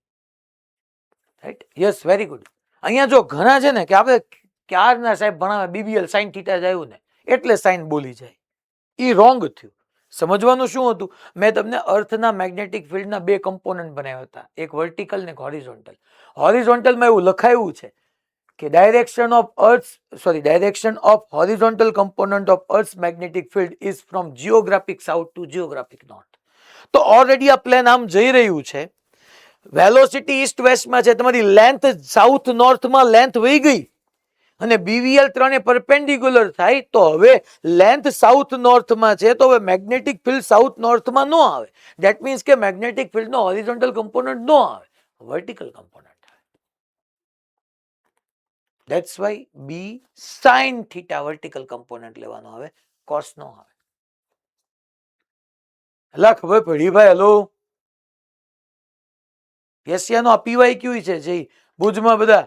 રાઈટ? Yes, very good. અહીંયા જો ઘણા છે ને કે આપણે ક્યારના સાહેબ ભણાવે BBL સાઇન થીટા જ આવ્યું ને એટલે સાઇન બોલી જાય, એ રોંગ થયું. સમજવાનું શું હતું? મેં તમને અર્થના મેગ્નેટિક ફિલ્ડના બે કમ્પોનન્ટ બનાવ્યા હતા, એક વર્ટિકલ ને એક હોરિઝોન્ટલ. હોરિઝોન્ટલમાં એવું લખાયું છે કે direction of horizontal component of earth magnetic field is from geographic south to geographic north. તો ઓલરેડી આ પ્લેન આમ જઈ રહ્યું છે, વેલોસિટી ઈસ્ટ વેસ્ટમાં છે, તમારી લેન્થ સાઉથ નોર્થમાં લેન્થ વહી ગઈ અને BVL ત્રણે પરપેન્ડિક્યુલર થાય તો હવે લેન્થ સાઉથ નોર્થમાં છે, તો હવે મેગ્નેટિક ફિલ્ડ સાઉથ નોર્થમાં ન આવે. ધેટ મીન્સ કે મેગ્નેટિક ફિલ્ડનો હોરિઝોન્ટલ કમ્પોનન્ટ ન આવે, વર્ટિકલ કમ્પોનન્ટ આવે. That's why B sin theta vertical component લેવાનો આવે, કોસ નો આવે. એટલે ખબર પડી ભાઈ? હેલો, એશિયાનો આ PYQ છે જે ભુજમાં બધા